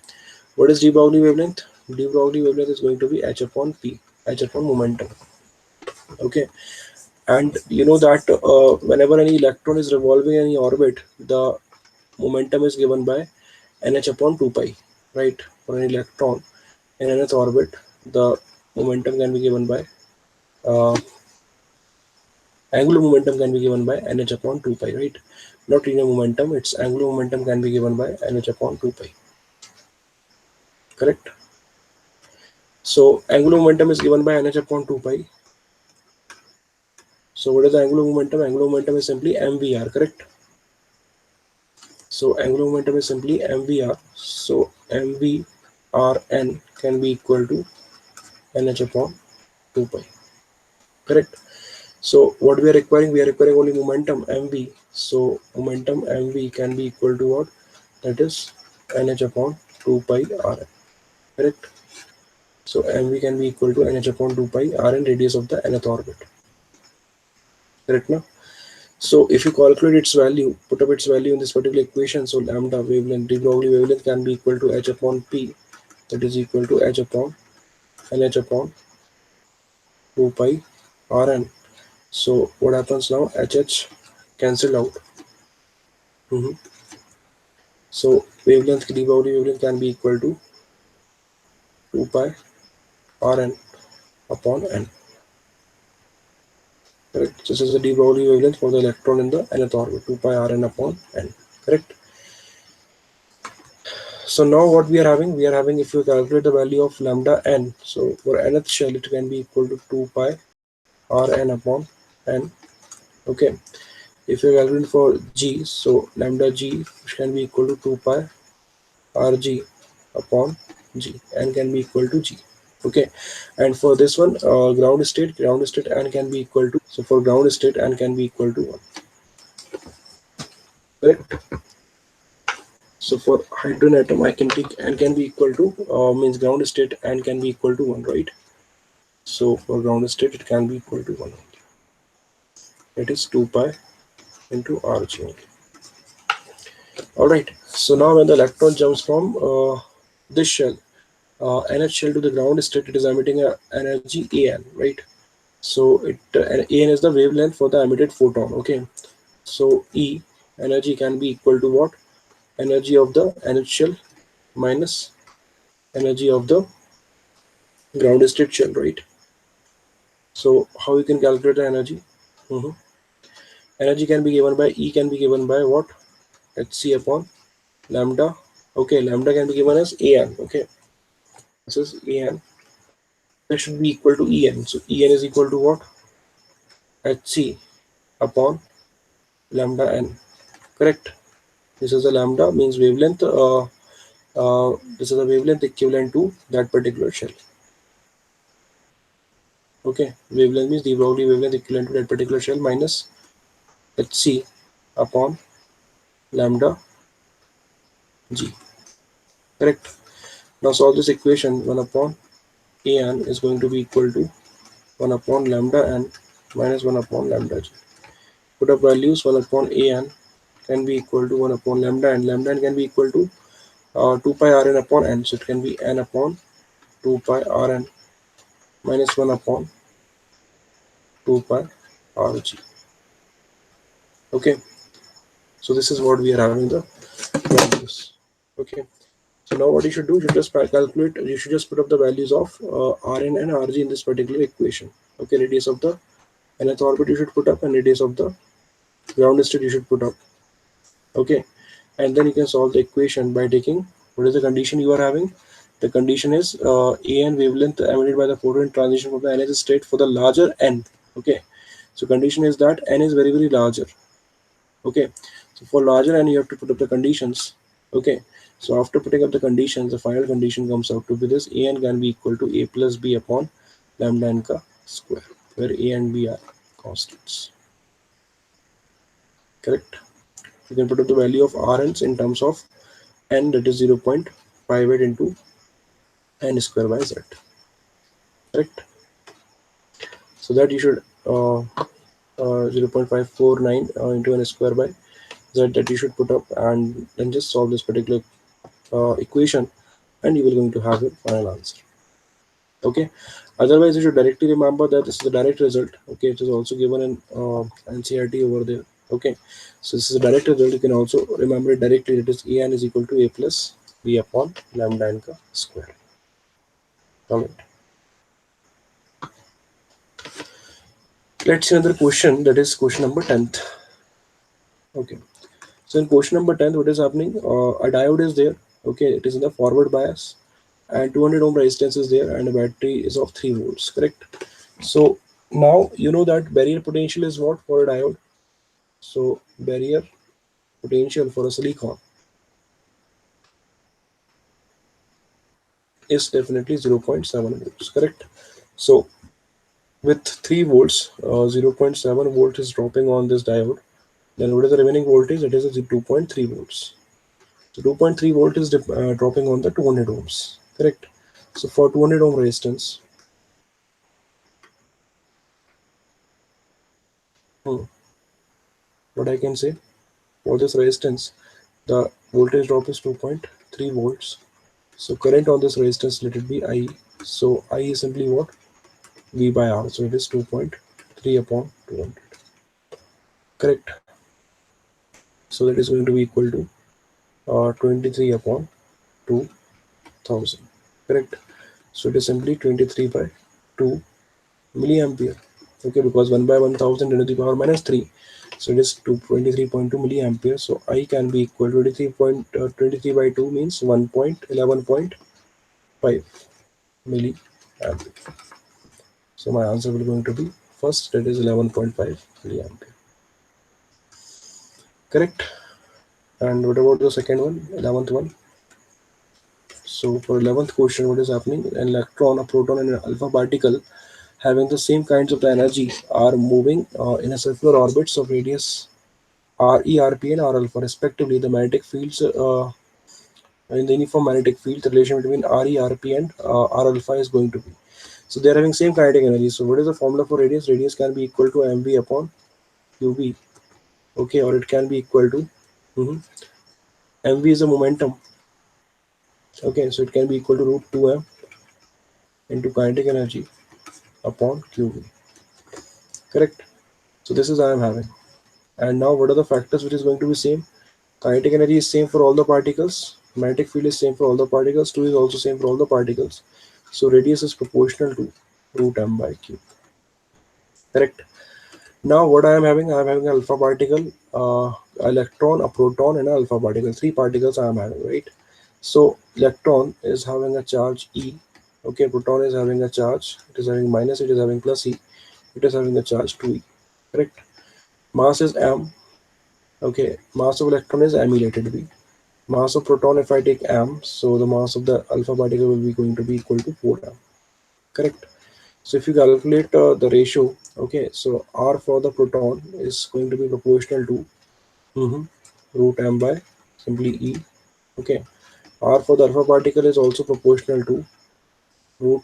What is de Broglie wavelength? De Broglie wavelength is going to be h upon p, h upon momentum. Okay. And you know that whenever any electron is revolving in any orbit, the momentum is given by nh upon 2 pi, right? For an electron in nth orbit, the momentum can be given by uh, angular momentum can be given by nh upon 2 pi, right? Not linear momentum, its angular momentum can be given by nh upon 2 pi. Correct. So angular momentum is given by nh upon 2 pi. So what is the angular momentum? Angular momentum is simply mvr. Correct. So angular momentum is simply mvr. So mvrn can be equal to nh upon 2 pi. Correct. So what we are requiring? We are requiring only momentum mv. So momentum mv can be equal to what? That is nh upon 2 pi rn. Correct. So mv can be equal to nh upon 2 pi rn, radius of the nth orbit. Correct now. So if you calculate its value, put up its value in this particular equation. So lambda wavelength, de Broglie wavelength can be equal to h upon p, that is equal to h upon nh upon 2 pi rn. So what happens now? HH cancel out. Mhm. So wavelength, de Broglie wavelength can be equal to 2 pi Rn upon n. Correct. This is the de Broglie wavelength for the electron in the nth orbit, 2 pi Rn upon n. Correct. So now what we are having? We are having, if you calculate the value of lambda n, so for nth shell it can be equal to 2 pi Rn upon n. Okay. If you calculate for g, so lambda g can be equal to 2 pi Rg upon g, n can be equal to g. Okay, and for this one, ground state n can be equal to, so for ground state n can be equal to 1. Correct. So for hydrogen atom I can take n can be equal to, means ground state n can be equal to 1, right? So for ground state it can be equal to 1. It is 2 pi into Rg only. All right. So now when the electron jumps from this shell, NH shell to the ground state, it is emitting a energy AN, right? So it AN is the wavelength for the emitted photon. Okay. So E energy can be equal to what? Energy of the NH shell minus energy of the ground state shell, right? So how you can calculate the energy? Mhm. Energy can be given by E can be given by what? Hc upon lambda. Okay, lambda can be given as AN. Okay, this is AN. That should be equal to En. So En is equal to what? Hc upon lambda n. Correct. This is the lambda means wavelength. This is the wavelength equivalent to that particular shell. Okay, wavelength means the Broglie wavelength equivalent to that particular shell minus Hc upon lambda g. Correct. Now solve this equation. 1 upon An is going to be equal to 1 upon lambda n minus 1 upon lambda g. Put up values. 1 upon An can be equal to 1 upon lambda, and lambda n can be equal to 2 pi Rn upon n. So it can be n upon 2 pi Rn minus 1 upon 2 pi Rg. Okay, so this is what we are having the values. Okay, so now what you should do, you should just calculate, you should just put up the values of Rn and Rg in this particular equation. Okay, radius of the nth orbit you should put up, and radius of the ground state you should put up. Okay, and then you can solve the equation by taking, what is the condition you are having? The condition is An wavelength emitted by the photon transition from the nth state for the larger n. Okay, so condition is that n is very very larger. Okay, so for larger n you have to put up the conditions. Okay, so after putting up the conditions, the final condition comes out to be this: An can be equal to A plus B upon lambda n ka square, where A and B are constants. Correct. You can put up the value of Rn's in terms of n, that is 0.58 into n square by z. Correct. So that you should 0.549 into n square by z, that you should put up, and then just solve this particular equation, and you will going to have a final answer. Okay, otherwise you should directly remember that this is the direct result. Okay, it is also given in NCRT over there. Okay, so this is a direct result. You can also remember it directly. That is An is equal to A plus B upon lambda n ka square. All right. Let's see another question, that is question number 10th. Okay, so in question number 10th, what is happening? A diode is there. Okay, it is in the forward bias, and 200 ohm resistance is there, and a battery is of 3 volts. Correct. So now you know that barrier potential is what for a diode. So barrier potential for a silicon is definitely 0.7 volts. Correct. So with 3 volts, 0.7 volt is dropping on this diode. Then what is the remaining voltage? It is a 2.3 volts. So 2.3 volt is dropping on the 200 ohms. Correct. So for 200 ohm resistance, hmm, what I can say, for this resistance, the voltage drop is 2.3 volts. So current on this resistance, let it be I. So I is simply what? V by R. So it is 2.3 upon 200. Correct. So that is going to be equal to 23 upon 2000. Correct. So it is simply 23 by 2 milliampere. Okay, because 1 by 1000 into the power minus 3. So it is 23.2 milliampere. So I can be equal to 23 by 2 means 1.11.5 milliampere. So my answer will going to be first, that is 11.5 milliampere. Correct. And what about the second one, 11th one? So for 11th question, what is happening? An electron, a proton, and an alpha particle having the same kinds of the energy are moving in a circular orbits of radius RE, RP, and R alpha respectively. The magnetic fields in the uniform magnetic field, the relation between RE, RP, and R alpha is going to be. So they are having same kinetic energy. So what is the formula for radius? Radius can be equal to mv upon qb. Okay, or it can be equal to mhm, mv is a momentum. Okay, so it can be equal to root 2m into kinetic energy upon qv. Correct. So this is I am having. And now what are the factors which is going to be same? Kinetic energy is same for all the particles. Magnetic field is same for all the particles. 2 is also same for all the particles. So radius is proportional to root m by q. Correct. Now what I am having? I am having an alpha particle, electron, a proton, and an alpha particle. Three particles I am having, right? So electron is having a charge E. Okay, proton is having a charge. It is having minus. It is having plus E. It is having a charge 2E. Correct. Mass is m. Okay, mass of electron is m related B. Mass of proton, if I take m, so the mass of the alpha particle will be going to be equal to 4m. Correct. So if you calculate the ratio, okay, so R for the proton is going to be proportional to root m by simply E. Okay. R for the alpha particle is also proportional to root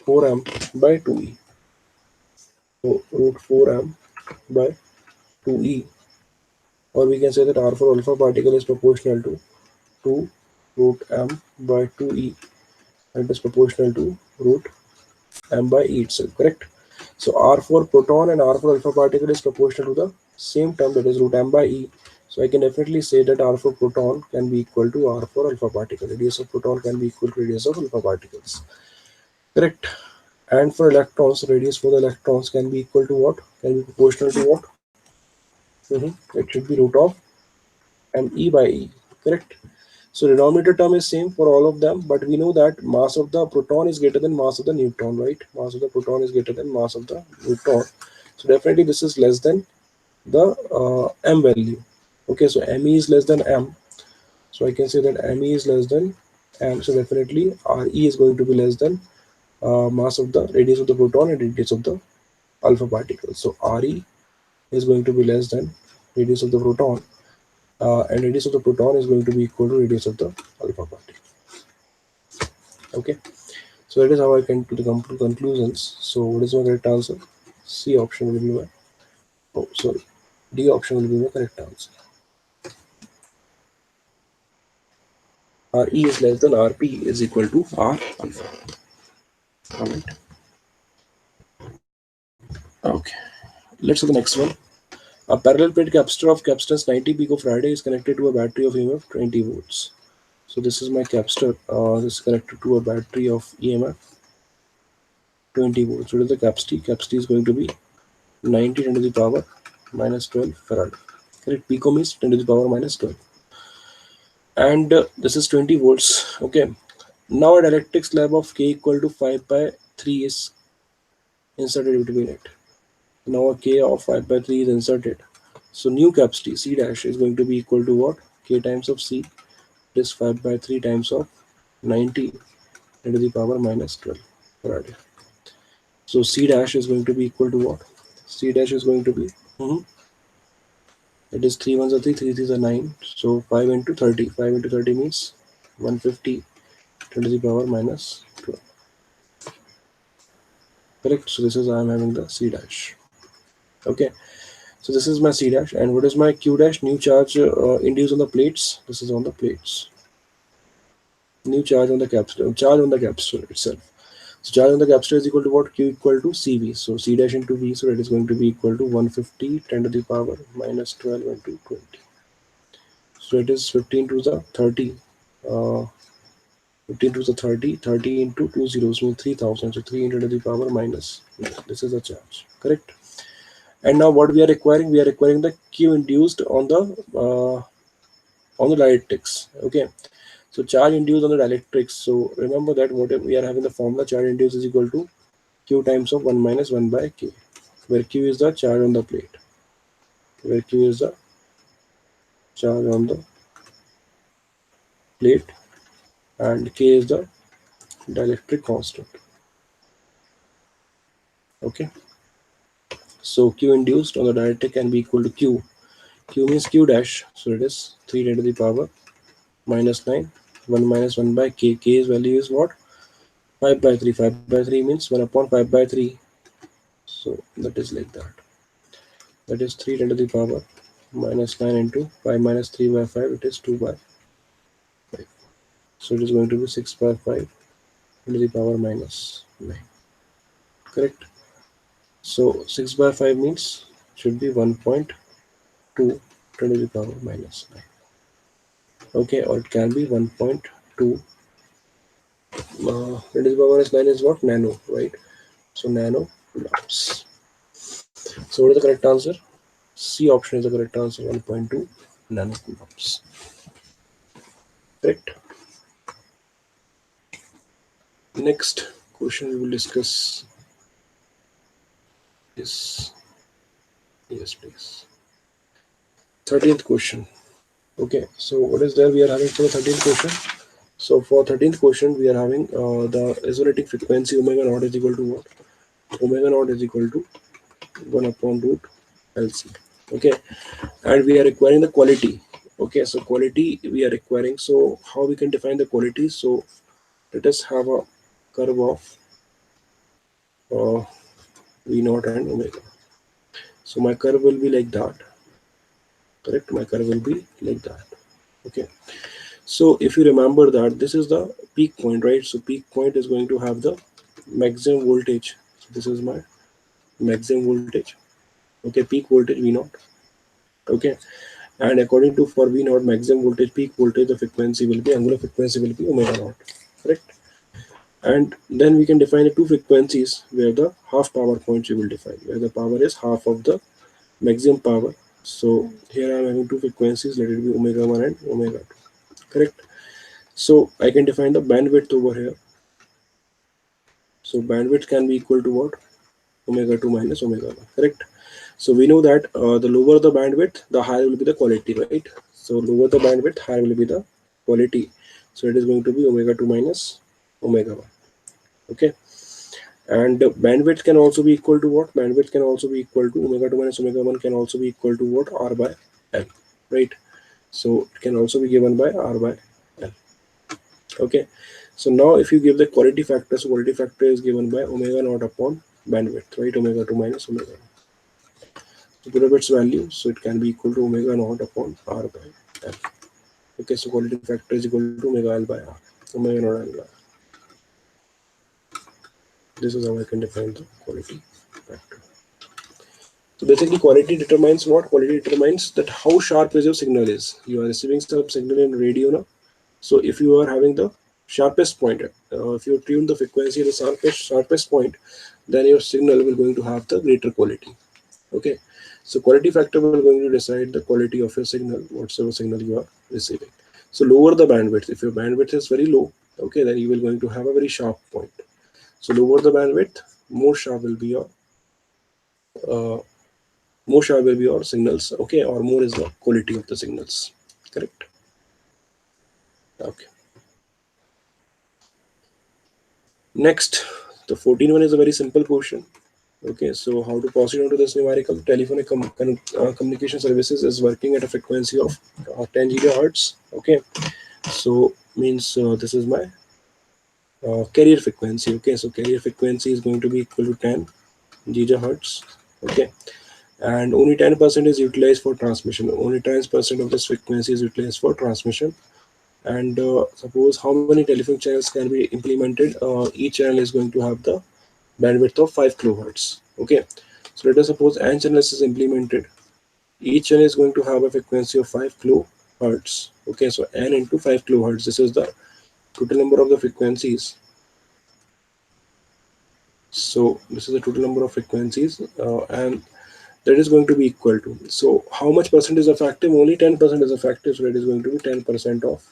4m by 2e. So root 4m by 2e, or we can say that R for alpha particle is proportional to 2 root m by 2e, and it is proportional to root m by e itself. Correct. So R for proton and R for alpha particle is proportional to the same term, that is root m by e. So I can definitely say that R for proton can be equal to R for alpha particle. Radius of proton can be equal to radius of alpha particles. Correct. And for electrons, radius for the electrons can be equal to what? Can be proportional to what? It should be root of me by e. Correct. So denominator term is same for all of them, but we know that mass of the proton is greater than mass of the neutron, right? Mass of the proton is greater than mass of the neutron. So definitely this is less than the m value. Okay, so me is less than m. So I can say that me is less than m. So definitely re is going to be less than mass of the radius of the proton and radius of the alpha particle. So re is going to be less than radius of the proton, and radius of the proton is going to be equal to radius of the alpha particle. Okay, so that is how I can to the conclusions. So what is my correct answer? C option will be my, oh sorry, D option will be my correct answer. Re is less than Rp is equal to R alpha. Alright. Okay. Let's do the next one. A parallel plate capacitor of capacitance 90 picofarad is connected to a battery of EMF 20 volts. So this is my capacitor. This is connected to a battery of EMF 20 volts. What is the capacity? Capacity is going to be 90 10 to the power minus 12 farad. Correct. Pico means 10 to the power minus 12. And this is 20 volts. Okay. Now a dielectric slab of K equal to 5 by 3 is inserted between it. Now a K of 5 by 3 is inserted. So new capacity C dash is going to be equal to what? K times of C. It is 5 by 3 times of 90 10 to the power minus 12 farad. So C dash is going to be equal to what? C dash is going to be, it is 3 ones are 3, 3 threes are 9. So 5 into 30. 5 into 30 means 150 10 to the power minus 12. Correct. So this is I am having the C dash. Okay. So this is my C dash. And what is my Q dash? New charge induced on the plates. This is on the plates. New charge on the capacitor. Charge on the capacitor itself. So charge on the capacitor is equal to what? Q equal to CV. So C dash into V. So it is going to be equal to 150 10 to the power minus 12 into 20. So it is 15 to the 30. Uh, 15 to the 30, 30 into 2 zeros means 3000. So 3 into the power minus 9. This is the charge. Correct. And now what we are requiring? We are requiring the Q induced on the dielectrics. Okay. So charge induced on the dielectrics. So remember that what we are having the formula charge induced is equal to Q times of 1 minus 1 by K, where Q is the charge on the plate, where Q is the charge on the plate, and K is the dielectric constant. Okay. So Q induced on the dielectric can be equal to Q. Q means Q dash. So it is 3 10 to the power minus 9. 1 minus 1 by K. K's value is what? 5 by 3. 5 by 3 means 1 upon 5 by 3. So that is like that. That is 3 10 to the power minus 9 into 5 minus 3 by 5. It is 2 by 5. So it is going to be 6 by 5 to the power minus 9. Correct. So 6 by 5 means should be 1.2 to the power minus 9. Okay, or it can be 1.2 10 to the power minus 9 is what? Nano, right? So nano coulombs. So what is the correct answer? C option is the correct answer, 1.2 nano coulombs. Correct. Next question we will discuss is, yes please, 13th question. Okay, so what is there we are having for the 13th question? So for 13th question we are having the resonating frequency omega naught is equal to what? Omega naught is equal to 1 upon root LC. Okay, and we are requiring the quality. Okay, so quality we are requiring. So how we can define the quality? So let us have a curve of V naught and omega. So my curve will be like that. Correct, my curve will be like that. Okay, so if you remember that this is the peak point, right? So peak point is going to have the maximum voltage. So this is my maximum voltage. Okay, peak voltage V naught. Okay, and according to for V naught maximum voltage, peak voltage, the frequency will be, angular frequency will be omega naught. Correct. And then we can define the two frequencies where the half power points we will define, where the power is half of the maximum power. So here I am having two frequencies, let it be omega 1 and omega 2. Correct. So I can define the bandwidth over here. So bandwidth can be equal to what? Omega 2 minus omega 1. Correct. So we know that the lower the bandwidth, the higher will be the quality, right? So lower the bandwidth, higher will be the quality. So it is going to be omega 2 minus omega 1. Okay. And bandwidth can also be equal to what? Bandwidth can also be equal to omega 2 minus omega 1 can also be equal to what? R by L, right? So it can also be given by R by L. Okay. So now if you give the quality factor, so quality factor is given by omega naught upon bandwidth, right? Omega 2 minus omega 1. So put up its value, so it can be equal to omega naught upon R by L. Okay, so quality factor is equal to omega L by R. Omega naught L by R. This is how I can define the quality factor. So basically quality determines what? Quality determines that how sharp is your signal is. You are receiving some signal in radio now. So if you are having the sharpest point, if you tune the frequency at the sharpest point, then your signal will going to have the greater quality. Okay, so quality factor will going to decide the quality of your signal, whatsoever signal you are receiving. So lower the bandwidth. If your bandwidth is very low, okay, then you will going to have a very sharp point. So lower the bandwidth, more sharp will be your uh, more sharp will be your signals. Okay, or more is the quality of the signals. Correct. Okay. Next, the 14th one is a very simple question. Okay, so how to proceed on to this numerical? Telephonic communication services is working at a frequency of 10 gigahertz. Okay, so means this is my carrier frequency. Okay, so carrier frequency is going to be equal to 10 gigahertz. Okay, and only 10% is utilized for transmission. Only 10% of this frequency is utilized for transmission. And suppose how many telephone channels can be implemented? Each channel is going to have the bandwidth of 5 kilohertz. Okay, so let us suppose n channels is implemented. Each channel is going to have a frequency of 5 kilo hertz. Okay, so n into 5 kilohertz. This is the total number of the frequencies. So this is the total number of frequencies, and that is going to be equal to. So how much percent is effective? Only 10% is effective. So it is going to be 10% of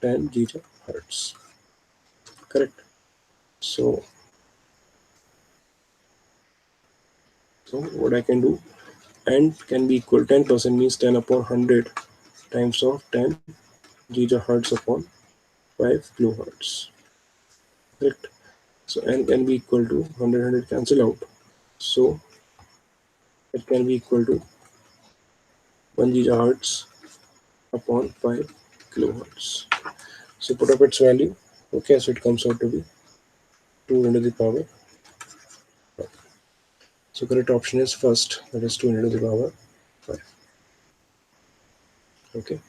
10 gigahertz. Correct. So so what I can do, n can be equal 10% means 10 upon 100 times of 10 gigahertz upon 5 kilohertz. Correct. So n can be equal to 100 cancel out. So it can be equal to 1 gigahertz upon 5 kilohertz. So put up its value. Okay, so it comes out to be 2 into the power. So correct option is first, that is 2 into the power 5. Okay.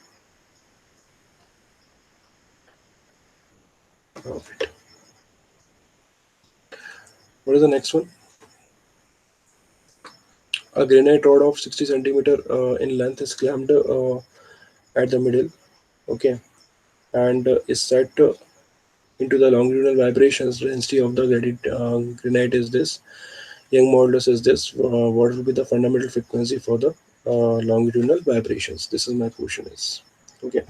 Alright. What is the next one? A granite rod of 60 centimeter in length is clamped at the middle. Okay, and is set into the longitudinal vibrations. The density of the granite is this. Young modulus is this. What will be the fundamental frequency for the longitudinal vibrations? This is my question is. Okay.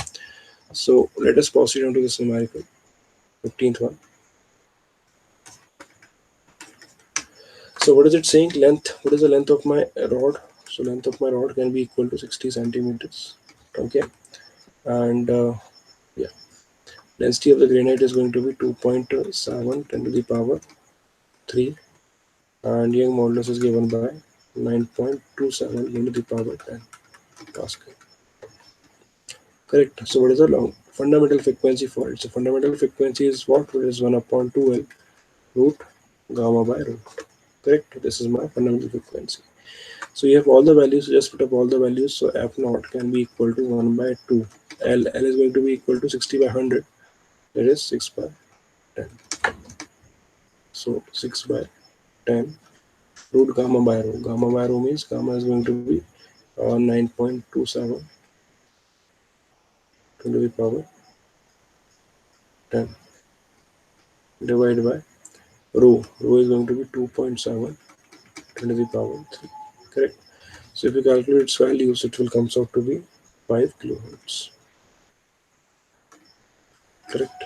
So let us proceed on to this numerical. 15th one. So what is it saying? Length. What is the length of my rod? So length of my rod can be equal to 60 centimeters. Okay. And yeah, density of the granite is going to be 2.7 10 to the power 3. And Young modulus is given by 9.27 into the power 10 Pascal. Correct. So what is the long fundamental frequency for it? So fundamental frequency is what? It is 1 upon 2L root gamma by root. Correct. This is my fundamental frequency. So you have all the values. Just put up all the values. So F naught can be equal to 1 by 2. L is going to be equal to 60 by 100. That is 6 by 10. So 6 by 10 root gamma by rho. Gamma by rho means gamma is going to be 9.27 to the power 10 divided by rho. Rho is going to be 2.7 to the power 3. Correct. So if you calculate its values, it will comes out to be 5 kilohertz. Correct.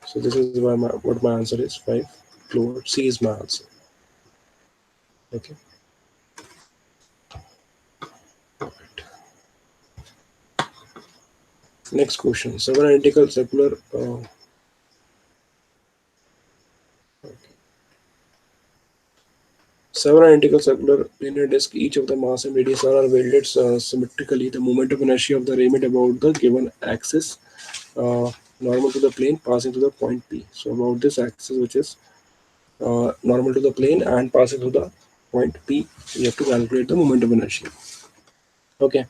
So this is why what my answer is 5 kilohertz. C is my answer. Okay. Right. Next question. Seven identical circular. Seven identical circular linear disks, each of the mass and radius are welded symmetrically. The moment of inertia of the remit about the given axis, normal to the plane, passing to the point P. So about this axis, which is normal to the plane and passing to the point P, we have to calculate the moment of inertia. Okay.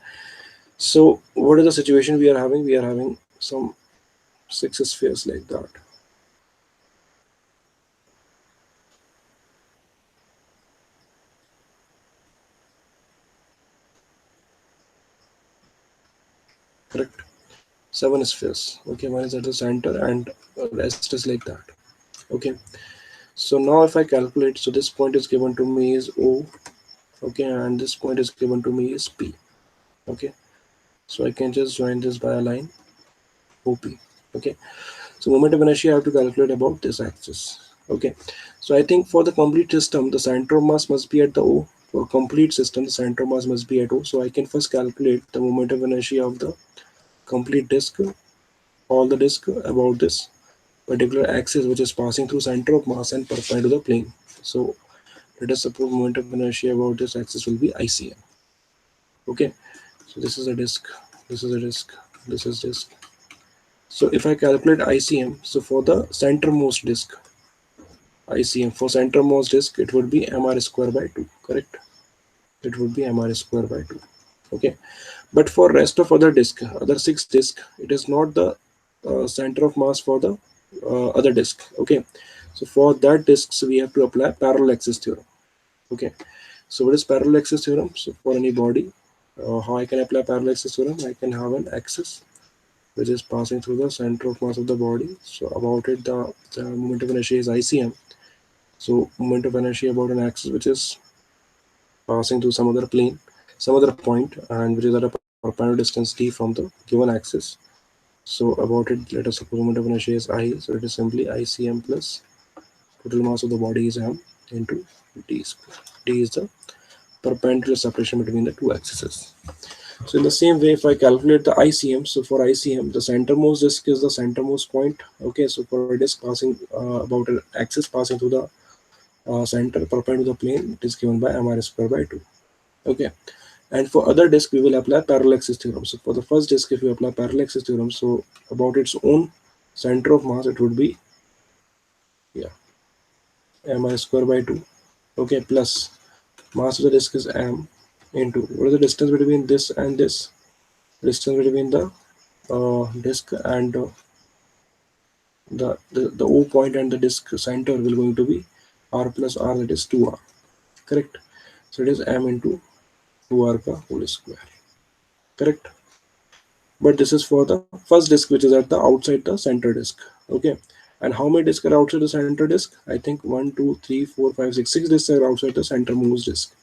So what is the situation we are having? We are having some six spheres like that. Correct. Seven spheres. Okay, one is at the center and rest is like that. Okay. So now if I calculate, so this point is given to me is O. Okay, and this point is given to me is P. Okay. So I can just join this by a line OP. Okay. So moment of inertia I have to calculate about this axis. Okay. So I think for the complete system, the center of mass must be at the O. For complete system, the center of mass must be at O. So I can first calculate the moment of inertia of the complete disk, all the disk about this particular axis which is passing through center of mass and perpendicular to the plane. So let us suppose moment of inertia about this axis will be ICM. Okay. So this is a disk, this is a disk, this is disk. So if I calculate ICM, so for the centermost disk, ICM for centermost disk, it would be mr square by 2. Correct. It would be mr square by 2. Okay. But for rest of other disk, other six disk, it is not the center of mass for the other disk. Okay. So for that disks, we have to apply parallel axis theorem. Okay. So what is parallel axis theorem? So for any body, How I can apply parallax theorem? I can have an axis which is passing through the center of mass of the body. So about it, the moment of inertia is ICM. So moment of inertia about an axis which is passing through some other plane, some other point, and which is at a perpendicular distance d from the given axis. So about it, let us suppose moment of inertia is I. So it is simply ICM plus total mass of the body is m into d square. D is the perpendicular separation between the two axes. So in the same way, if I calculate the ICM, so for ICM, the centermost disk is the centermost point. Okay, so for a disk passing about an axis passing through the center perpendicular to the plane, it is given by mr square by 2. Okay, and for other disk, we will apply parallax theorem. So for the first disk, if we apply parallax theorem, so about its own center of mass, it would be, yeah, mr square by 2. Okay, plus mass of the disk is m into, what is the distance between this and this? Distance between the disk and the O point and the disk center will going to be r plus r, that is 2r. Correct. So it is m into 2r ka whole square. Correct. But this is for the first disk which is at the outside the center disk. Okay. And how many disks are outside the center disk? I think 1, 2, 3, 4, 5, 6. 6 disks are outside the centermost disk.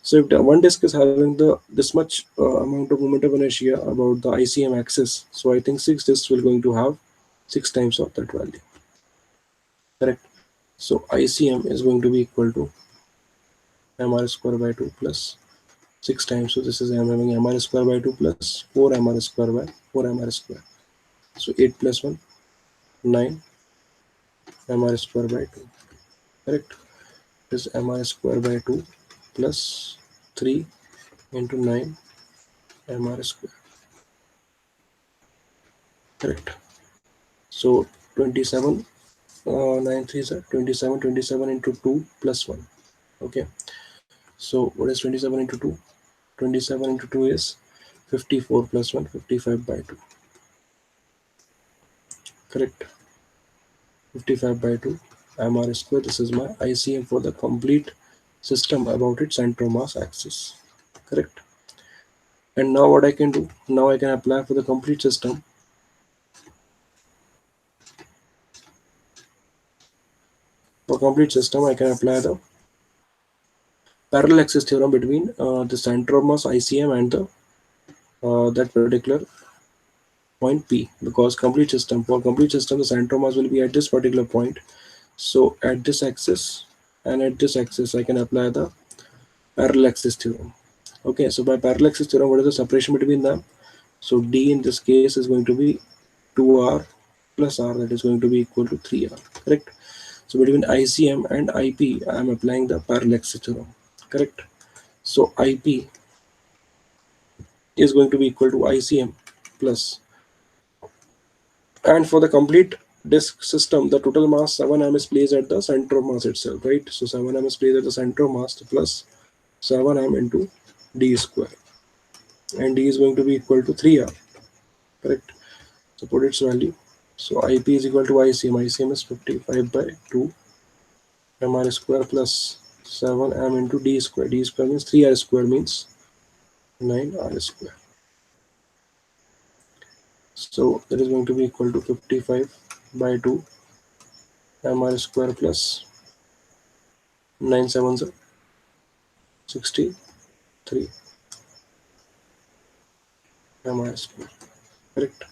So if the one disk is having the this much amount of moment of inertia about the ICM axis, so I think 6 disks will going to have 6 times of that value. Correct. So ICM is going to be equal to mr square by 2 plus 6 times. So this is I'm having mr square by 2 plus 4 mr square by 4 mr square. So 8 plus 1, 9 mr square by 2. Correct. This is mr square by 2 plus 3 into 9 mr square. Correct. So 27, 9 3s are 27, 27 into 2 plus 1. Okay. So what is 27 into 2? 27 into 2 is 54 plus 1, 55 by 2. Correct. 55 by 2 mr square. This is my ICM for the complete system about its center mass axis. Correct. And now what I can do? Now I can apply for the complete system. For complete system, I can apply the parallel axis theorem between the center of mass ICM and the that particular point P, because complete system, for complete system, the center of mass will be at this particular point. So at this axis and at this axis, I can apply the parallel axis theorem. Okay, so by parallel axis theorem, what is the separation between them? So D in this case is going to be 2r plus r, that is going to be equal to 3r. Correct. So between ICM and IP, I am applying the parallel axis theorem. Correct. So IP is going to be equal to ICM plus, and for the complete disk system, the total mass 7m is placed at the center of mass itself, right? So 7m is placed at the center of mass plus 7m into d square, and d is going to be equal to 3r. Correct. So put its value. So IP is equal to ICM. ICM is 55 by 2 mr square plus 7m into d square. D square means 3r square means 9r square. So that is going to be equal to 55 by 2 mr square plus 9 sevens are 63 mr square. Correct.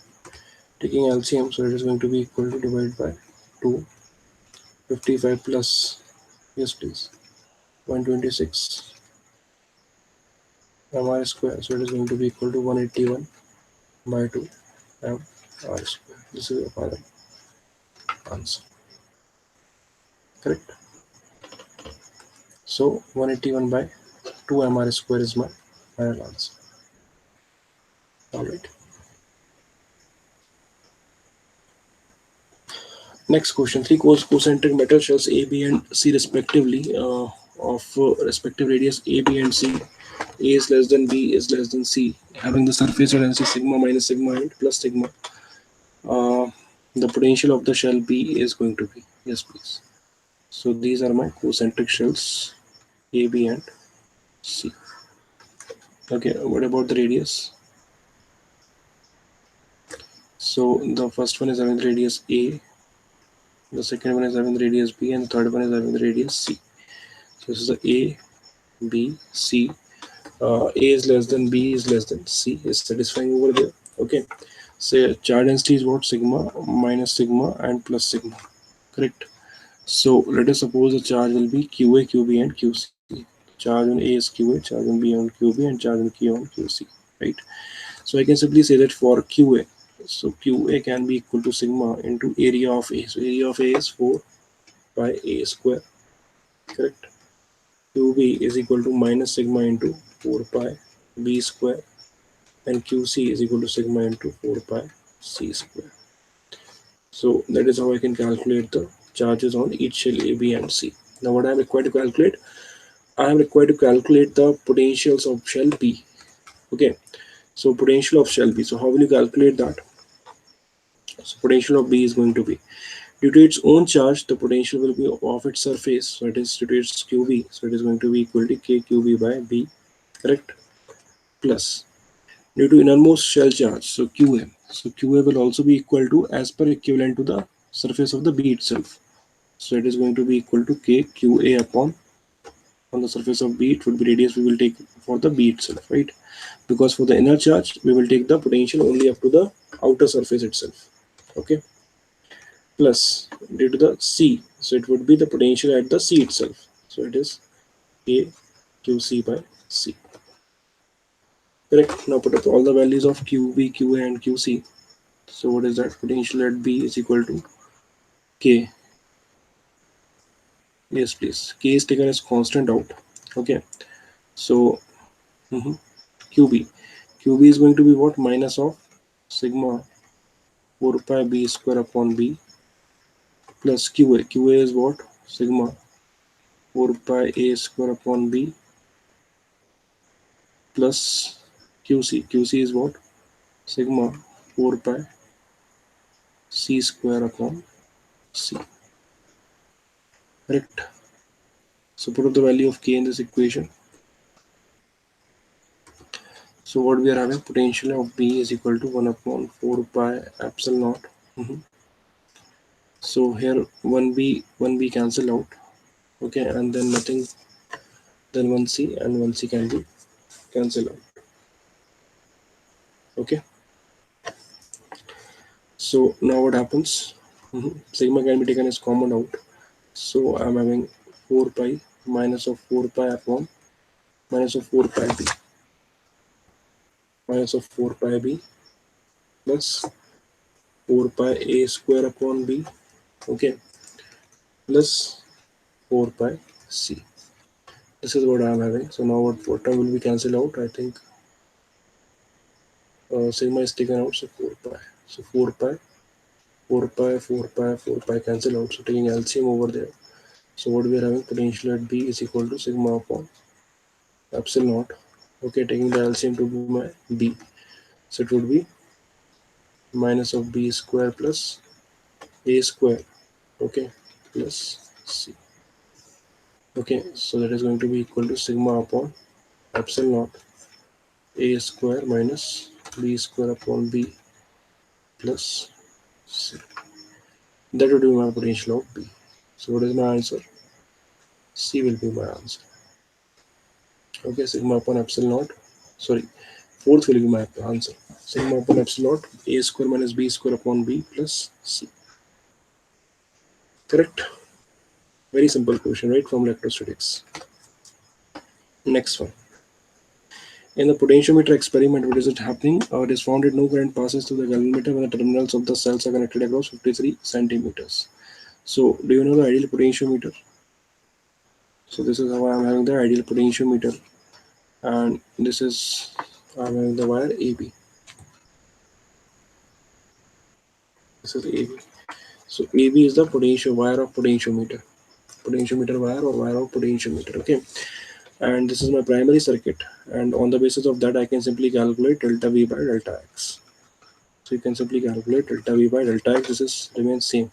Taking LCM, so it is going to be equal to divided by 2. 55 plus, yes please, 126 mr square. So it is going to be equal to 181 by 2 mr square. This is the final answer. Correct. So 181 by 2 mr square is my final answer. Alright. Next question. Three concentric metal shells A, B, and C respectively of respective radius A, B, and C. A is less than B is less than C, having the surface density sigma minus sigma and plus sigma. The potential of the shell B is going to be, yes please. So these are my concentric shells A, B, and C. Okay, what about the radius? So the first one is having the radius A, the second one is having the radius B, and the third one is having the radius C. So this is the A, B, C. A is less than B is less than C is satisfying over there. Okay. So charge density is what? Sigma minus sigma and plus sigma. Correct. So let us suppose the charge will be QA, QB, and QC. Charge on A is QA, charge on B on QB, and charge on Q on QC. Right. So I can simply say that for QA, so QA can be equal to sigma into area of A. So area of A is 4 by A square. Correct. QB is equal to minus sigma into 4 pi B square, and QC is equal to sigma into 4 pi C square. So that is how I can calculate the charges on each shell A, B, and C. Now what I am required to calculate? I am required to calculate the potentials of shell B. Okay, so potential of shell B. So how will you calculate that? So potential of B is going to be, due to its own charge, the potential will be of its surface. So it is due to its QB. So it is going to be equal to KQB by B. Correct? Plus due to innermost shell charge, so QA. So QA will also be equal to, as per equivalent to the surface of the B itself. So it is going to be equal to KQA upon, on the surface of B, it would be radius we will take for the B itself, right? Because for the inner charge, we will take the potential only up to the outer surface itself. Okay. Plus due to the C, so it would be the potential at the C itself. So it is KQC by C. Correct. Now put up all the values of QB, QA, and QC. So what is that? Potential at B is equal to K. Yes, please. K is taken as constant out. Okay. So QB. QB is going to be what? Minus of sigma 4 pi B square upon B plus QA. QA is what? Sigma 4 pi A square upon B plus QC. QC is what? Sigma 4 pi C square upon C. Correct. So put up the value of K in this equation. So what we are having, potential of B is equal to 1 upon 4 pi epsilon naught. So here 1B cancel out. Okay, and then nothing, then 1C and 1C can be cancelled out. Okay, so now what happens? Sigma can be taken as common out. So I'm having 4 pi minus of 4 pi upon minus of 4 pi B minus of 4 pi B plus 4 pi A square upon B. Okay, plus 4 pi C. This is what I'm having. So now what term will be cancelled out? I think sigma is taken out. So 4 pi. So 4 pi, 4 pi, 4 pi, 4 pi cancel out. So taking LCM over there. So what we are having, potential at B is equal to sigma upon epsilon naught. Okay, taking the LCM to be my B. So it would be minus of B square plus A square. Okay, plus C. Okay, so that is going to be equal to sigma upon epsilon naught A square minus B square upon B plus C. That would be my potential of B. So what is my answer? C will be my answer. Okay, sigma upon epsilon naught. Sorry, fourth will be my answer. Sigma upon epsilon naught A square minus B square upon B plus C. Correct? Very simple question, right, from electrostatics. Next one. In the potentiometer experiment, what is it happening? It is found that no current passes through the galvanometer when the terminals of the cells are connected across 53 centimeters. So, do you know the ideal potentiometer? So, this is how I am having the ideal potentiometer, and this is I am having the wire AB. This is AB. So, AB is the potential wire of potentiometer wire or wire of potentiometer. Okay, and this is my primary circuit, and on the basis of that, I can simply calculate delta V by delta X. So you can simply calculate delta V by delta X. This is remains same.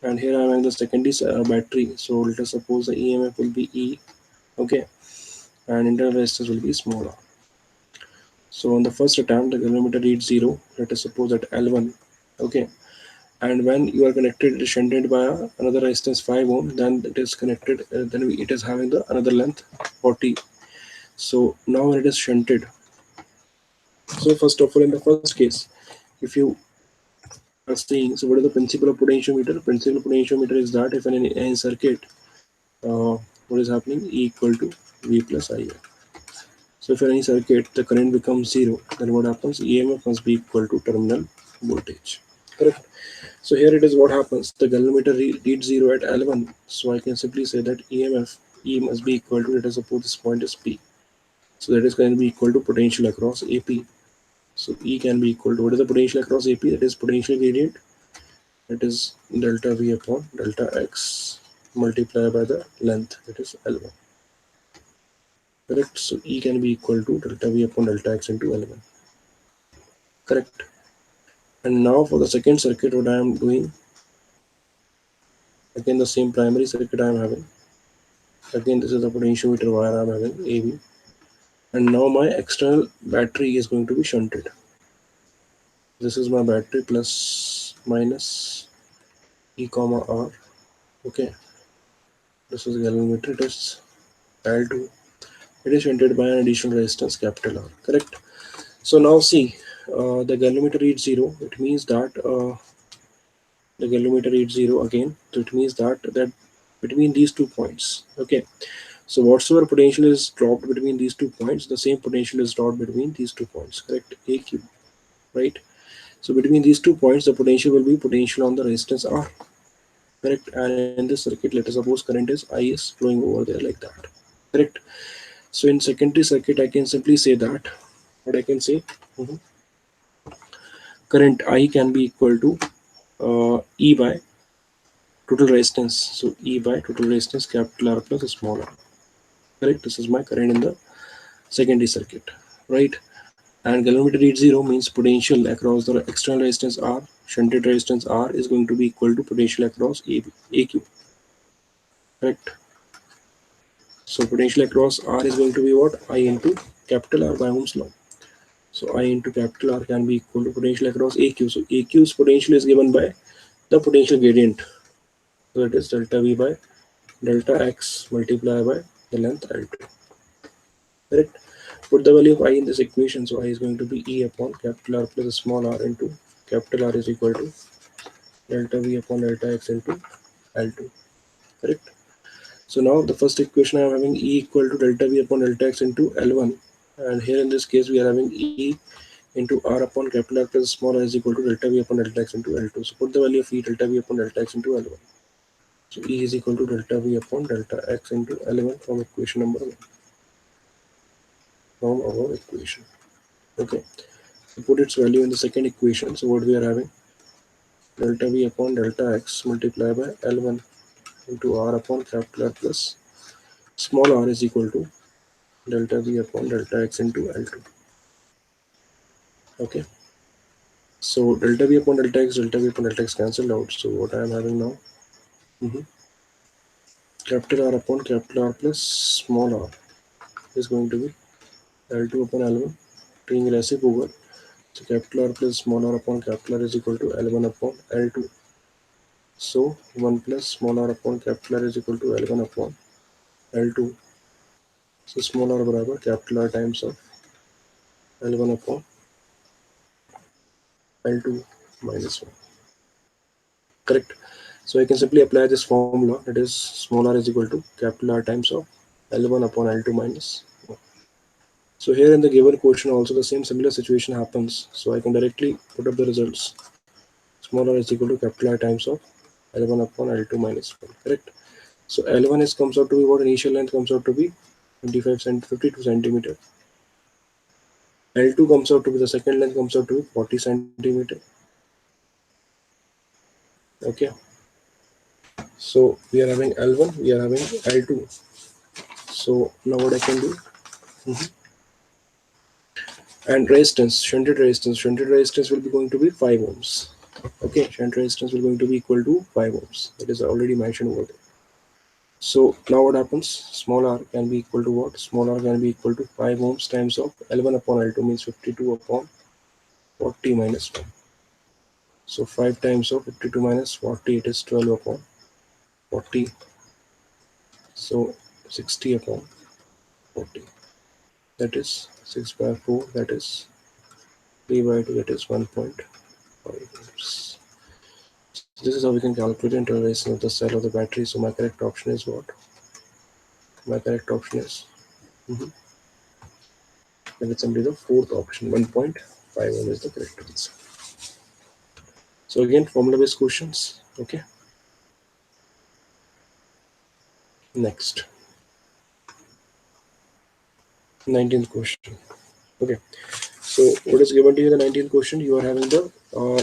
And here I am in the secondary battery. So let us suppose the EMF will be E. Okay. and internal resistance will be small r. So on the first attempt, the galvanometer reads 0. Let us suppose at L1. Okay. And when you are connected, it is shunted by another resistance 5 ohm. Then it is connected. Then it is having the another length 40. So now when it is shunted. So first of all, in the first case, if you are seeing, so what is the principle of potentiometer? Principle of potentiometer is that if in any circuit, what is happening? E equal to V plus I. So if in any circuit the current becomes zero, then what happens? EMF must be equal to terminal voltage. Correct. So here it is what happens. The galvanometer reads zero at L1. So I can simply say that EMF E must be equal to, let us suppose this point is P. So that is going to be equal to potential across AP. So E can be equal to, what is the potential across AP? That is potential gradient. That is delta V upon delta X multiplied by the length. That is L1. Correct. So E can be equal to delta V upon delta X into L1. Correct. And now for the second circuit, what I am doing, again the same primary circuit I am having. Again, this is the potentiometer wire I am having, AB. And now my external battery is going to be shunted. This is my battery plus minus E comma R. Okay. This is galvanometer. It is L2. It is shunted by an additional resistance capital R. Correct. So now see, the galvanometer reads zero. It means that the galvanometer reads zero again. So it means that between these 2 points. Okay. So whatsoever potential is dropped between these 2 points, the same potential is dropped between these 2 points. Correct. AQ. Right. So between these 2 points, the potential will be potential on the resistance R. Correct. And in this circuit, let us suppose current is IS flowing over there like that. Correct. So in secondary circuit, I can simply say that what I can say, mhm, current I can be equal to E by total resistance. So E by total resistance capital R plus small r. Correct. This is my current in the secondary circuit. Right. And galvanometer read 0 means potential across the external resistance R, shunted resistance R is going to be equal to potential across AQ. Correct. So potential across R is going to be what? I into capital R by Ohm's law. So I into capital R can be equal to potential across AQ. So AQ's potential is given by the potential gradient. So it is delta V by delta X multiplied by the length L2. Correct. Put the value of I in this equation. So I is going to be E upon capital R plus small r into capital R is equal to delta V upon delta X into L2. Correct. So now the first equation I am having E equal to delta V upon delta X into L1. And here in this case we are having E into R upon capital R plus small r is equal to delta V upon delta X into L2. So put the value of E delta V upon delta X into L1. So E is equal to delta V upon delta X into L1 from equation number 1. From our equation. Okay. So put its value in the second equation. So what we are having, delta V upon delta X multiplied by L1 into R upon capital R plus small r is equal to delta V upon delta X into L2. Okay. So delta V upon delta V upon delta X cancelled out. So what I am having now, mhm, capital R upon capital R plus small r is going to be L2 upon L1 being reciprocal. So capital R plus small r upon capital R is equal to L1 upon L2. So 1 plus small r upon capital R is equal to L1 upon L2. So small r बराबर capital R times of L1 upon L2 minus 1. Correct. So I can simply apply this formula, that is small r is equal to capital R times of L1 upon L2 minus 1. So here in the given question also the same similar situation happens. So I can directly put up the results. Small r is equal to capital R times of L1 upon L2 minus 1. Correct. So L1 is comes out to be what? Initial length comes out to be 52 centimeter. L2 comes out to be, the second length comes out to be 40 centimeter. Okay. So we are having L1, we are having L2. So now what I can do, mhm, and resistance, shunted resistance will be going to be 5 ohms. Okay, shunted resistance will going to be equal to 5 ohms. That is already mentioned over there. So now what happens? Small r can be equal to what? Small r can be equal to 5 ohms times of L1 upon L2 means 52 upon 40 minus 1. So 5 times of 52 minus 40, it is 12 upon 40. So 60 upon 40. That is 6 by 4. That is 3 by 2. That is 1.5 amps. So this is how we can calculate the internal resistance of the cell of the battery. So my correct option is what? My correct option is then it's simply the fourth option. 1.5 ohm is the correct answer. So again, formula based questions. Okay. Next, 19th question. Okay. So what is given to you in the 19th question? You are having the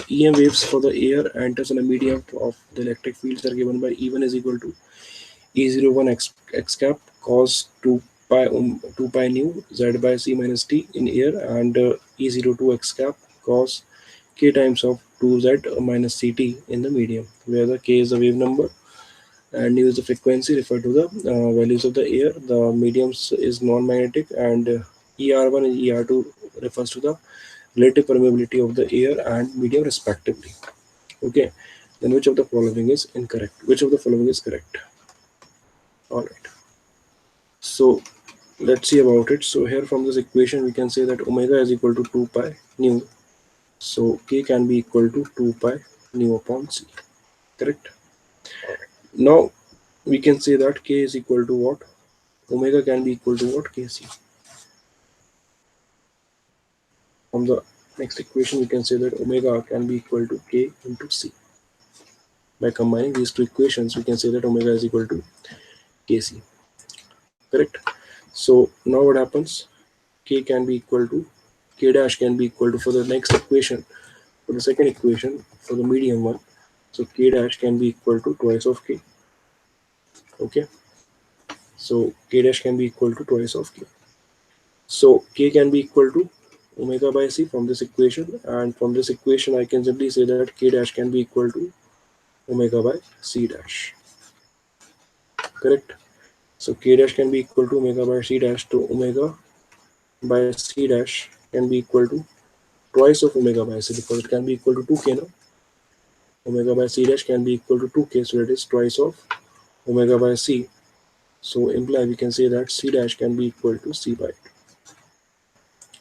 EM waves for the air enters in a medium of the electric fields are given by E1 is equal to E01 x cap cos 2 pi nu z by c minus t in air, and E02 x cap cos k times of 2z minus ct in the medium, where the k is the wave number and nu is the frequency referred to the values of the air. The mediums is non-magnetic, and ER1 and ER2 refers to the relative permeability of the air and medium respectively. Okay, then which of the following is incorrect? Which of the following is correct? All right. So let's see about it. So here from this equation we can say that omega is equal to 2 pi nu. So k can be equal to 2 pi nu upon c. Correct. Now we can say that k is equal to what? Omega can be equal to what? Kc. From the next equation we can say that omega can be equal to k into c. By combining these two equations we can say that omega is equal to kc. Correct. So now what happens? K can be equal to k dash can be equal to, for the next equation, for the second equation, for the medium one, so k dash can be equal to twice of k. Okay, so k dash can be equal to twice of k. So k can be equal to omega by c from this equation, and from this equation I can simply say that k dash can be equal to omega by c dash. Correct. So k dash can be equal to omega by c dash, to omega by c dash can be equal to twice of omega by c, because it can be equal to 2k now. Omega by c dash can be equal to 2k, so it is twice of omega by c. So imply we can say that c dash can be equal to c by 2.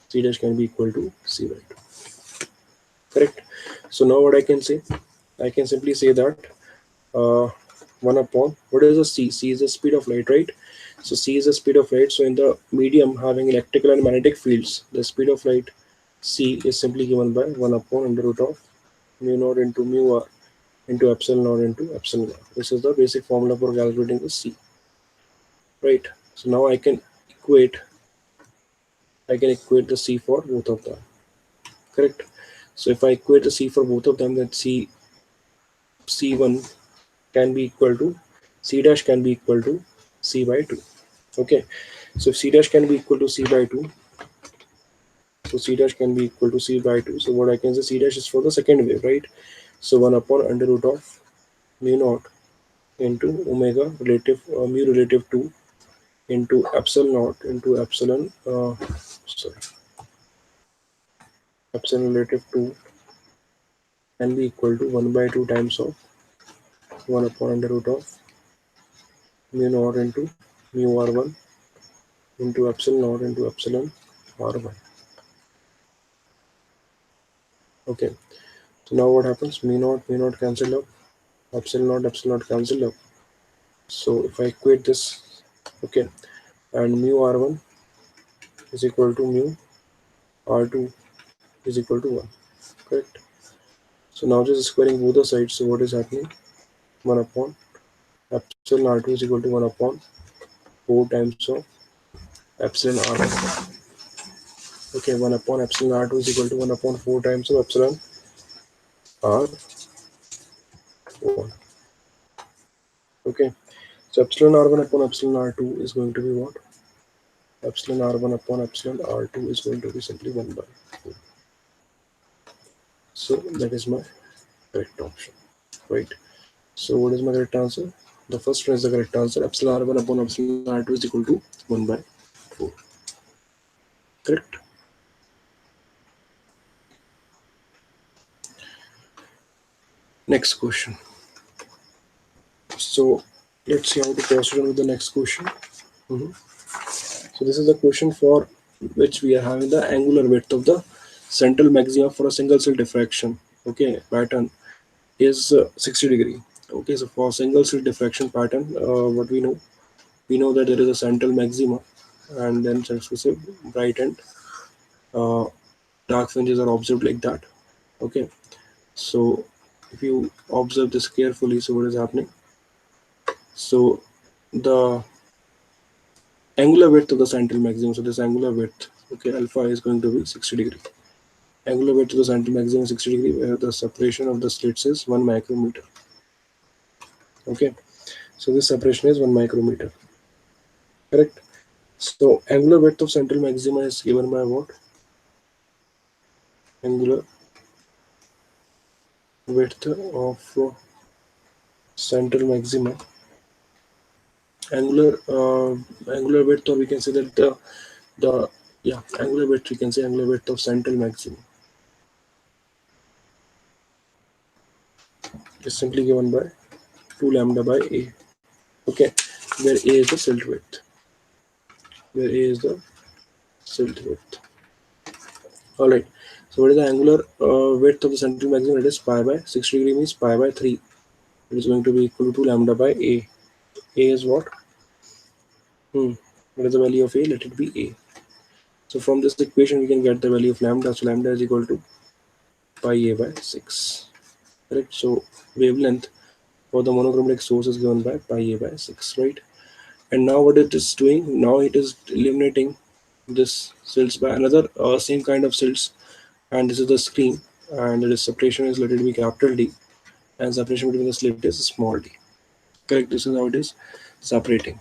C dash can be equal to c by 2. Correct. So now what I can say? I can simply say that uh, 1 upon, what is the c? C is the speed of light, right? So c is the speed of light. So in the medium having electrical and magnetic fields, the speed of light c is simply given by 1 upon under root of mu naught into mu r into epsilon naught into epsilon r. This is the basic formula for calculating the c, right? So now equate I can equate the c for both of them. Correct. So if I equate the c for both of them, then c1 can be equal to c dash can be equal to c by 2. Okay. So if c dash can be equal to c by 2, so c dash can be equal to c by 2. So what I can say, c dash is for the second wave, right? So 1 upon under root of mu naught into omega relative mu relative to into epsilon naught into sorry epsilon relative to can be equal to 1 by 2 times of 1 upon under root of mu naught into mu r1 into epsilon naught into epsilon r1. Okay, so now what happens? Mu naught cancel up, epsilon naught cancel up. So if I equate this, okay, and mu r1 is equal to mu r2 is equal to 1. Correct. So now just squaring both the sides. So what is happening? 1 upon epsilon r2 is equal to 1 upon 4 times of epsilon r1. Okay, 1 upon epsilon r2 is equal to 1 upon 4 times of epsilon r1. Okay, so epsilon r1 upon epsilon r2 is going to be what? Epsilon r1 upon epsilon r2 is going to be simply 1 by 4. So that is my correct option, right? So what is my correct answer? The first one is the correct answer. Epsilon r1 upon epsilon r2 is equal to 1 by 4. Correct. Next question. So let's see how to proceed on with the next question. Mhm. So this is the question for which we are having the angular width of the central maxima for a single cell diffraction. Okay, pattern is 60 degree. Okay, so for single cell diffraction pattern, what we know that there is a central maxima, and then successive bright and uh, dark fringes are observed like that. Okay, so if you observe this carefully, so what is happening? So the angular width of the central maximum, so this angular width, okay, alpha is going to be 60 degree. Angular width to the central maximum is 60 degree, where the separation of the slits is 1 micrometer. Okay, so this separation is 1 micrometer. Correct. So angular width of central maxima is given by what? Angular width of central maxima, angular angular width, or we can say that the yeah, angular width, we can say angular width of central maxima is simply given by 2 lambda by a. Okay, where a is the silt width, where a is the silt width. All right, so what is the angular width of the central maximum? It is pi by 60 degree, means pi by 3. It is going to be equal to lambda by a. A is what? What is the value of a? Let it be a. So from this equation we can get the value of lambda. So lambda is equal to pi a by 6. Correct. So wavelength for the monochromatic source is given by pi a by 6, right? And now what it is doing? Now it is eliminating this silts by another same kind of silts, and this is the screen, and the separation is, let it be capital D, and separation between the slit is small d. Correct. This is how it is separating.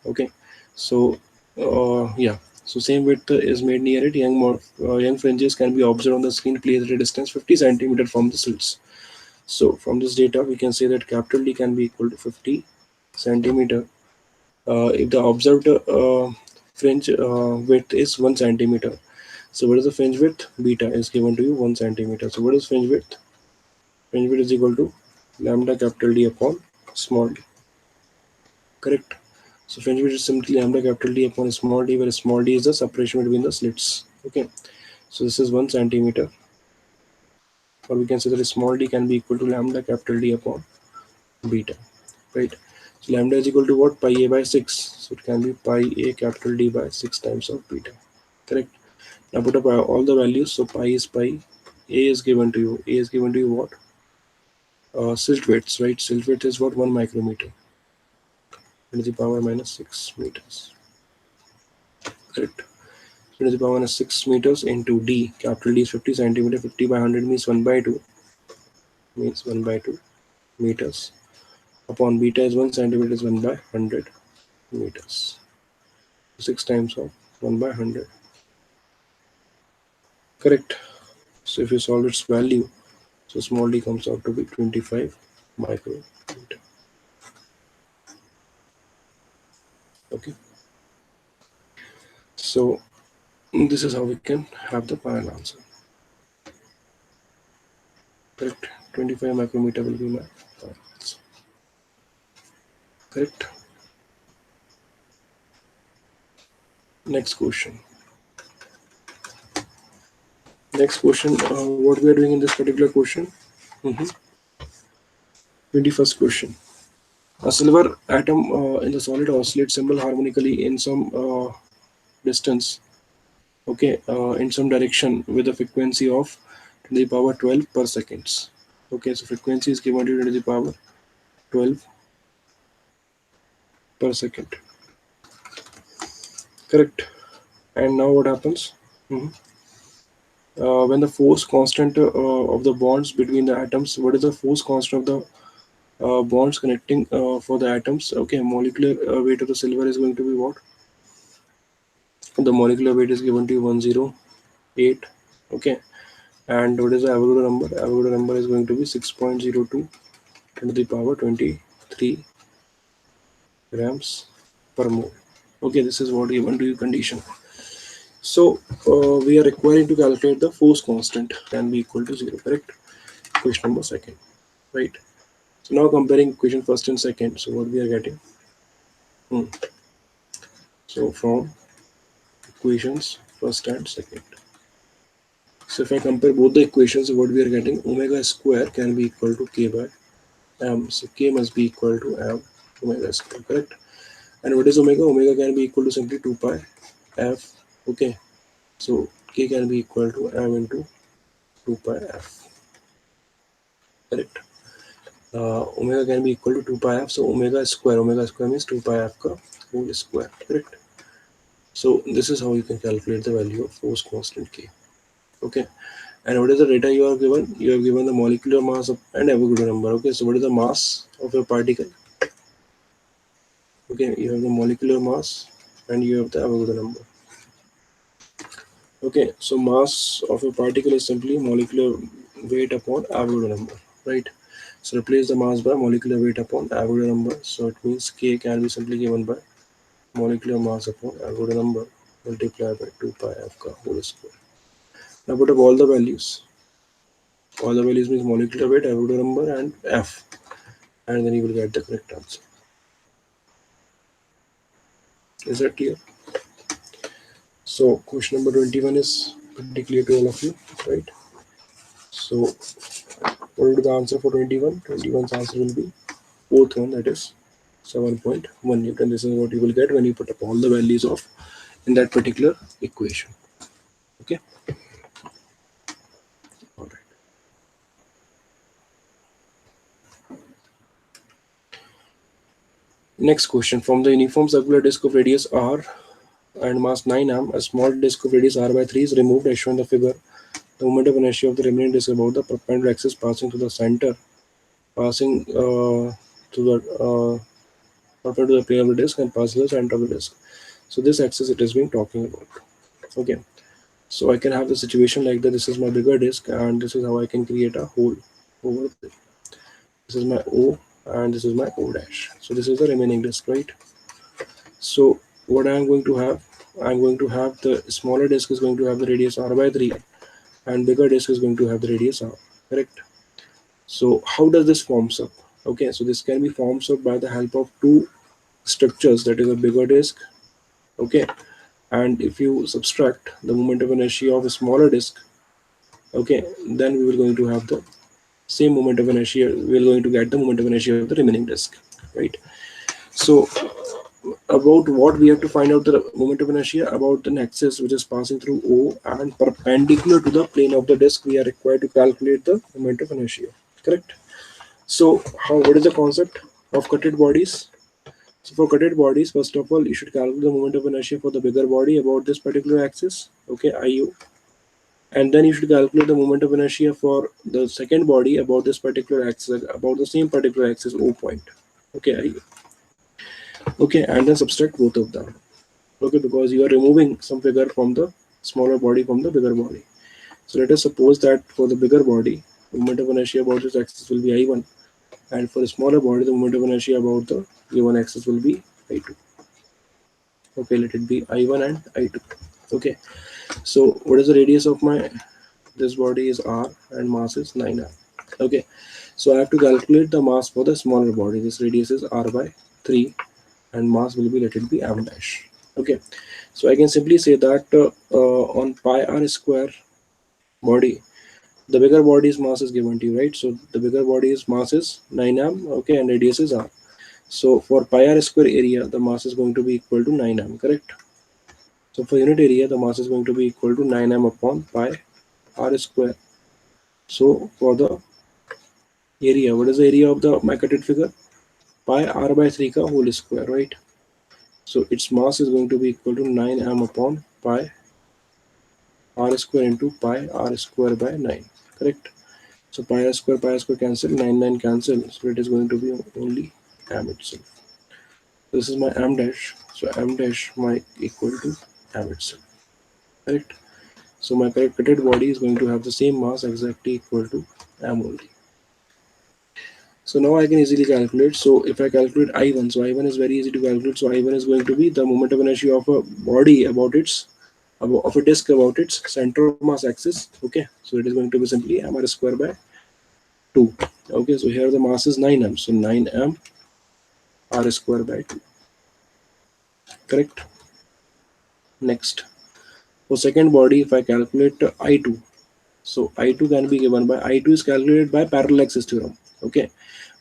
Okay. So yeah. So same width is made near it. Young fringes can be observed on the screen placed at a distance 50 centimeter from the slits. So from this data, we can say that capital D can be equal to 50 centimeter if the observed fringe width is 1 centimeter. So what is the fringe width? Beta is given to you 1 centimeter. So what is fringe width? Fringe width is equal to lambda capital D upon small d. Correct. So fringe width is simply lambda capital D upon small d, where small d is the separation between the slits. Okay. So this is 1 centimeter, or we can say that small d can be equal to lambda capital D upon beta. Right. So lambda is equal to what? Pi a by 6. So it can be pi a capital D by 6 times of beta. Correct. Now put up all the values. So pi is pi. A is given to you. A is given to you what? Silt widths, right? Silt width is what? 1 micrometer. 10 to the power minus 6 meters. Correct. 10 to the power minus 6 meters into D. Capital D is 50 centimeter. 50 by 100 means 1 by 2. Means 1 by 2 meters. Upon beta is 1 centimeter is 1 by 100 meters. 6 times of 1 by 100. Correct. So if you solve its value, so small d comes out to be 25 micrometer. Okay. So this is how we can have the final answer. Correct. 25 micrometer will be my final answer. Correct. Next question. Next question. What we are doing in this particular question? 21st question. A silver atom in the solid oscillates symbol harmonically in some distance, okay, in some direction with a frequency of 10 to the power 12 per seconds. Okay, so frequency is given to 10 to the power 12 per second. Correct. And now what happens? Mhm. When the force constant of the bonds between the atoms, what is the force constant of the bonds connecting for the atoms? Okay, molecular weight of the silver is going to be what? The molecular weight is given to you 108. Okay, and what is the Avogadro number? Avogadro number is going to be 6.02 10 to the power 23 grams per mole. Okay, this is what given to you condition. So we are requiring to calculate the force constant can be equal to 0, correct? Question number second, right? So now comparing equation first and second, so what we are getting? Hmm. So from equations first and second. So if I compare both the equations, what we are getting, omega square can be equal to k by m. So k must be equal to m omega square, correct? And what is omega? Omega can be equal to simply 2 pi f. Okay, so k can be equal to m into 2 pi f, correct? Omega can be equal to 2 pi f. So omega square means 2 pi f ka whole square, correct? So this is how you can calculate the value of force constant k. Okay, and what is the data you are given? You have given the molecular mass of, and Avogadro number. Okay, so what is the mass of a particle? Okay, you have the molecular mass and you have the Avogadro number. Okay, so mass of a particle is simply molecular weight upon Avogadro number, right? So replace the mass by molecular weight upon Avogadro number. So it means K can be simply given by molecular mass upon Avogadro number multiplied by 2 pi f ka whole square. Now put up all the values. All the values means molecular weight, Avogadro number, and f, and then you will get the correct answer. Is that clear? So question number 21 is pretty clear to all of you, right? So what will be the answer for 21? 21's answer will be fourth one, that is 7.1 Newton. This is what you will get when you put up all the values of in that particular equation. Okay. All right. Next question. From the uniform circular disk of radius r and mass 9m, a small disk of radius r by 3 is removed as shown in the figure. The moment of inertia of the remaining disk about the perpendicular axis passing to the center, passing to the perpendicular to the plane of the disk and passing to the center of the disk. So this axis it is being talking about. Okay. So I can have the situation like that. This is my bigger disk, and this is how I can create a hole over there. This is my O, and this is my O dash. So this is the remaining disk, right? So what I am going to have, I'm going to have the smaller disk is going to have the radius r by 3, and bigger disk is going to have the radius r, correct? So how does this forms up? Okay, so this can be forms up by the help of two structures, that is a bigger disk, okay, and if you subtract the moment of inertia of a smaller disk, okay, then we will going to have the same moment of inertia, we are going to get the moment of inertia of the remaining disk, right? So about what we have to find out the moment of inertia about the axis which is passing through O and perpendicular to the plane of the disk, we are required to calculate the moment of inertia, correct? So how, what is the concept of cutted bodies? So for cutted bodies, first of all, you should calculate the moment of inertia for the bigger body about this particular axis, okay, IU, and then you should calculate the moment of inertia for the second body about this particular axis, about the same particular axis O point, okay, IU, okay, and then subtract both of them, okay, because you are removing some figure from the smaller body from the bigger body. So let us suppose that for the bigger body, the moment of inertia about this axis will be I1, and for the smaller body, the moment of inertia about the given axis will be I2. Okay, let it be I1 and I2. Okay, so what is the radius of my this body is r and mass is 9r. Okay, so I have to calculate the mass for the smaller body. This radius is r by 3 and mass will be, let it be m dash. Okay, so I can simply say that on pi r square body, the bigger body's mass is given to you, right? So the bigger body's mass is 9m, okay, and radius is r. So for pi r square area, the mass is going to be equal to 9m, correct? So for unit area, the mass is going to be equal to 9m upon pi r square. So for the area, what is the area of the my cutted figure? Pi r by 3 ka whole square, right? So its mass is going to be equal to 9m upon pi r square into pi r square by 9, correct? So pi r square cancel, 9 cancel. So it is going to be only m itself. This is my m dash. So m dash my equal to m itself, correct? So my correct cutted body is going to have the same mass exactly equal to m only. So now I can easily calculate. So if I calculate I1, so I1 is very easy to calculate. So I1 is going to be the moment of inertia of a body about its of a disk about its center of mass axis. Okay, so it is going to be simply mr square by 2. Okay, so here the mass is 9m, so 9m r square by 2. Correct. Next, for second body, if I calculate I2, so I2 can be given by I2 is calculated by parallel axis theorem. Okay,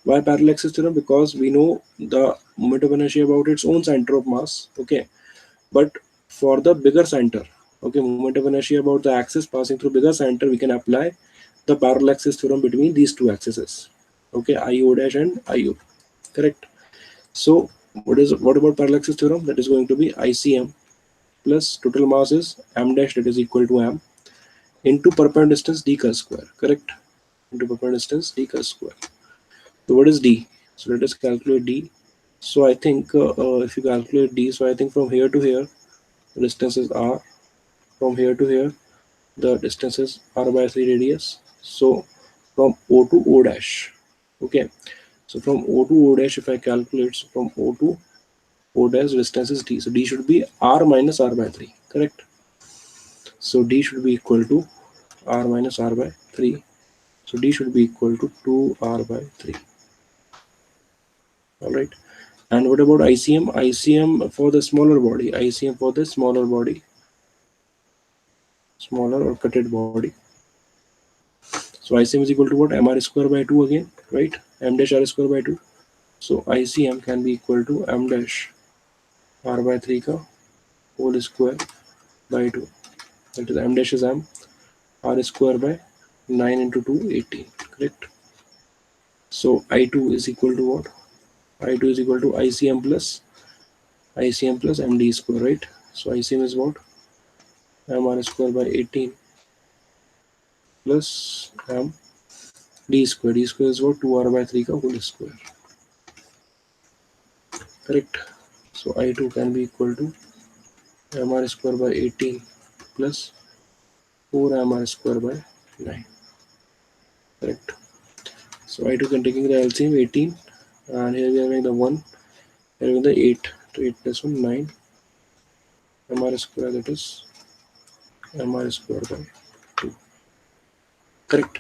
why parallel axis theorem? Because we know the moment of inertia about its own center of mass. Okay, but for the bigger center, okay, moment of inertia about the axis passing through bigger center, we can apply the parallel axis theorem between these two axes. Okay, IO dash and IO. Correct. So what about parallel axis theorem? That is going to be ICM plus total mass is m dash, that is equal to m into perpendicular distance d curl square. Correct. Into perpendicular distance d curl square. So what is d? So let us calculate d. So I think if you calculate d, so I think from here to here the distance is r. From here to here the distance is r by 3 radius. So from O to O dash. Okay. So from O to O dash, if I calculate, so from O to O dash distance is d. So d should be r minus r by 3. Correct. So d should be equal to r minus r by 3. So d should be equal to 2r by 3. All right. And what about ICM? ICM for the smaller body. ICM for the smaller body, smaller or cutted body. So ICM is equal to what? Mr square by 2 again, right? M dash r square by 2. So ICM can be equal to m dash r by 3 ka whole square by 2. That is m dash is m, r square by 9 into 2, 18. Correct. So I2 is equal to what? I2 is equal to ICM plus MD square, right? So ICM is what? Mr square by 18 plus m d square. D square is what? 2r by 3 ka whole square. Correct. So I2 can be equal to mr square by 18 plus 4mr square by 9. Correct. So I2 can taking the LCM 18, and here we are having the 1, here we have the 8. So 8 plus 1, 9 mr square, that is mr square by 2. Correct.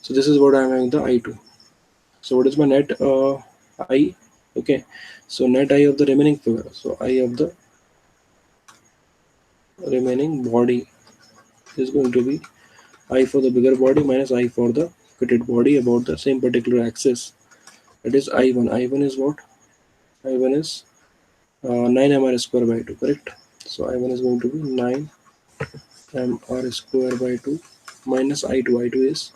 So this is what I am having the I2. So what is my net I? Okay. So net I of the remaining figure. So I of the remaining body is going to be I for the bigger body minus I for the fitted body about the same particular axis. That is I1. I1 is what? I1 is 9 mr square by 2. Correct. So I1 is going to be 9 mr square by 2 minus I2. I2 is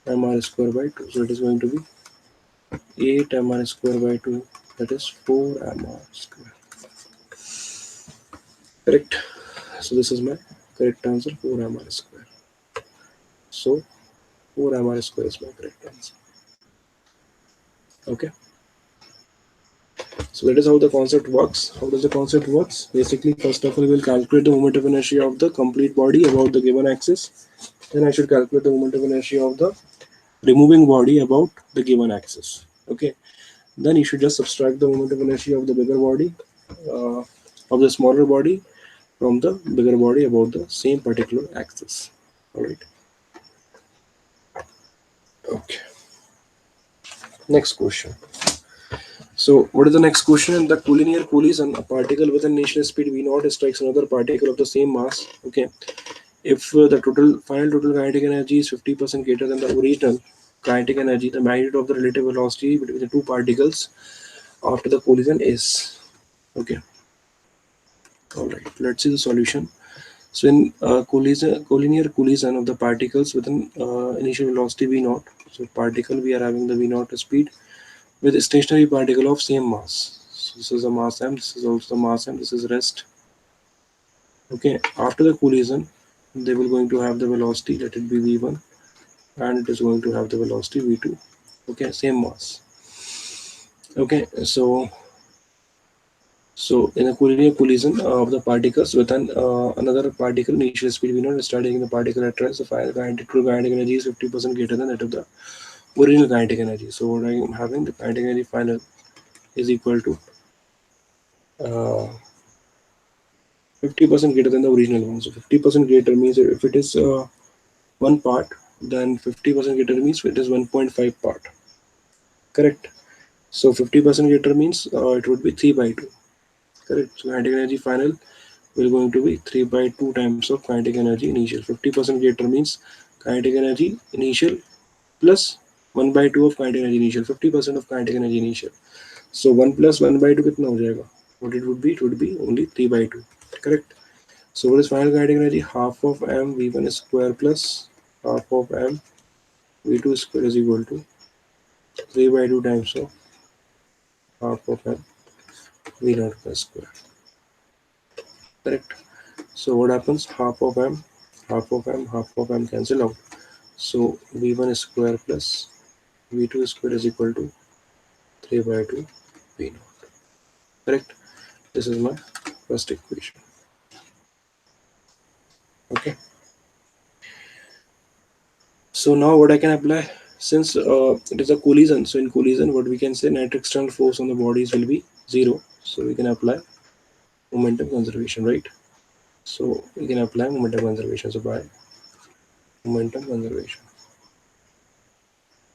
mr square by 2. So it is going to be 8 mr square by 2. That is 4 mr square. Correct. So this is my correct answer, 4 mr square. So 4 mr square is my correct answer. Okay. So that is how the concept works. How does the concept works? Basically, first of all, we will calculate the moment of inertia of the complete body about the given axis. Then I should calculate the moment of inertia of the removing body about the given axis. Okay. Then you should just subtract the moment of inertia of the bigger body, of the smaller body, from the bigger body about the same particular axis. All right. Okay. Next question. So what is the next question? In the collinear collision, a particle with an initial speed v0 strikes another particle of the same mass. Okay. If the final total kinetic energy is 50% greater than the original kinetic energy, the magnitude of the relative velocity between the two particles after the collision is. Okay. All right. Let's see the solution. So in collinear collision of the particles with an initial velocity v0, so particle we are having the v0 speed with a stationary particle of same mass. So this is a mass m, this is also the mass m, this is rest. Okay, after the collision, they will going to have the velocity, let it be v1, and it is going to have the velocity v2. Okay, same mass. Okay, so in a collinear collision of the particles with another particle initial speed v0 starting the particle at rest, the final kinetic energy is 50% greater than that of the original kinetic energy. So what I am having, the kinetic energy final is equal to 50% greater than the original one. So 50% greater means if it is one part, then 50% greater means it is 1.5 part. Correct. So 50% greater means it would be 3 by 2. Correct. So kinetic energy final will going to be 3 by 2 times of kinetic energy initial. 50% greater means kinetic energy initial plus 1 by 2 of kinetic energy initial. 50% of kinetic energy initial. So 1 plus 1 by 2 कितना हो जाएगा? What it would be? It would be only 3 by 2. Correct. So what is final kinetic energy? Half of m v1 square plus half of m v2 square is equal to 3 by 2 times of half of m v0 plus square. Correct. So what happens? Half of m cancel out. So v1 square plus v2 square is equal to 3 by 2 v0. Correct. This is my first equation. Okay. So now what I can apply, since it is a collision, so in collision what we can say, net external force on the bodies will be 0. So we can apply momentum conservation, right? So we can apply momentum conservation. So by momentum conservation,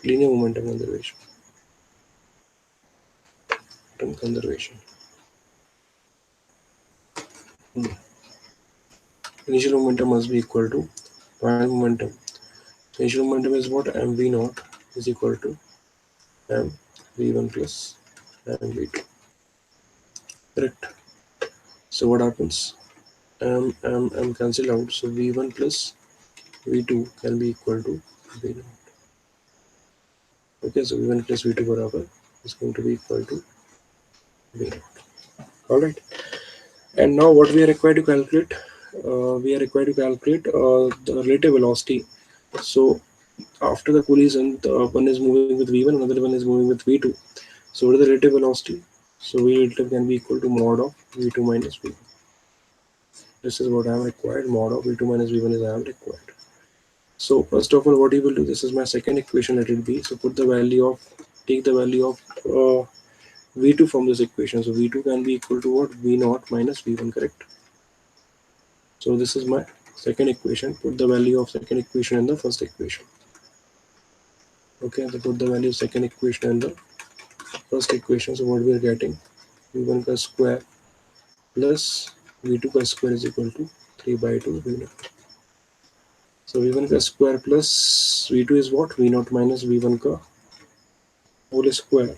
linear momentum conservation, momentum conservation. Hmm. Initial momentum must be equal to final momentum. Initial momentum is what? mv naught is equal to m v1 plus m v2. Correct. So what happens? M cancel out. So v1 plus v2 can be equal to v0. Okay, so v1 plus v2 barabar is going to be equal to v0. All right. And now what we are required to calculate? We are required to calculate the relative velocity. So after the collision, the one is moving with v1, another one is moving with v2. So what is the relative velocity? So v relative can be equal to mod of v2 minus v1. This is what I am required. Mod of v2 minus v1 is I am required. So first of all, what you will do, this is my second equation, let it be. So put the value of, take the value of v2 from this equation. So v2 can be equal to what? v0 minus v1, correct? So this is my second equation. Put the value of second equation in the first equation. Okay, so put the value of second equation in the first equation. So what we are getting, v1 ka square plus v2 ka square is equal to 3 by 2 v0. So v1 ka square plus v2 is what? v0 minus v1 ka whole square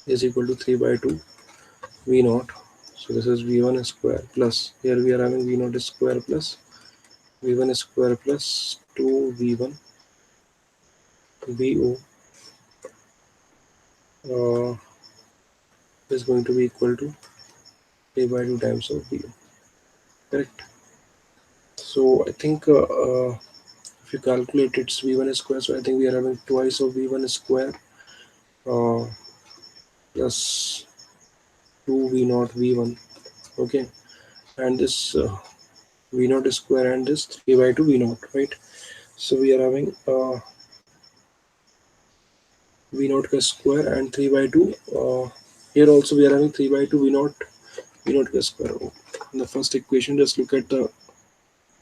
is equal to 3 by 2 v naught. So this is v1 square plus, here we are having v naught square plus v1 square plus 2 v1 vo is going to be equal to 3 by 2 times of vo. Correct. So I think if you calculate it's v1 square, so I think we are having twice of v1 square uh, plus 2 v naught v1. Okay, and this v naught square and this 3 by 2 v naught, right? So we are having v naught ka square and 3 by 2. Here also we are having 3 by 2 v naught ka square. In the first equation, just look at the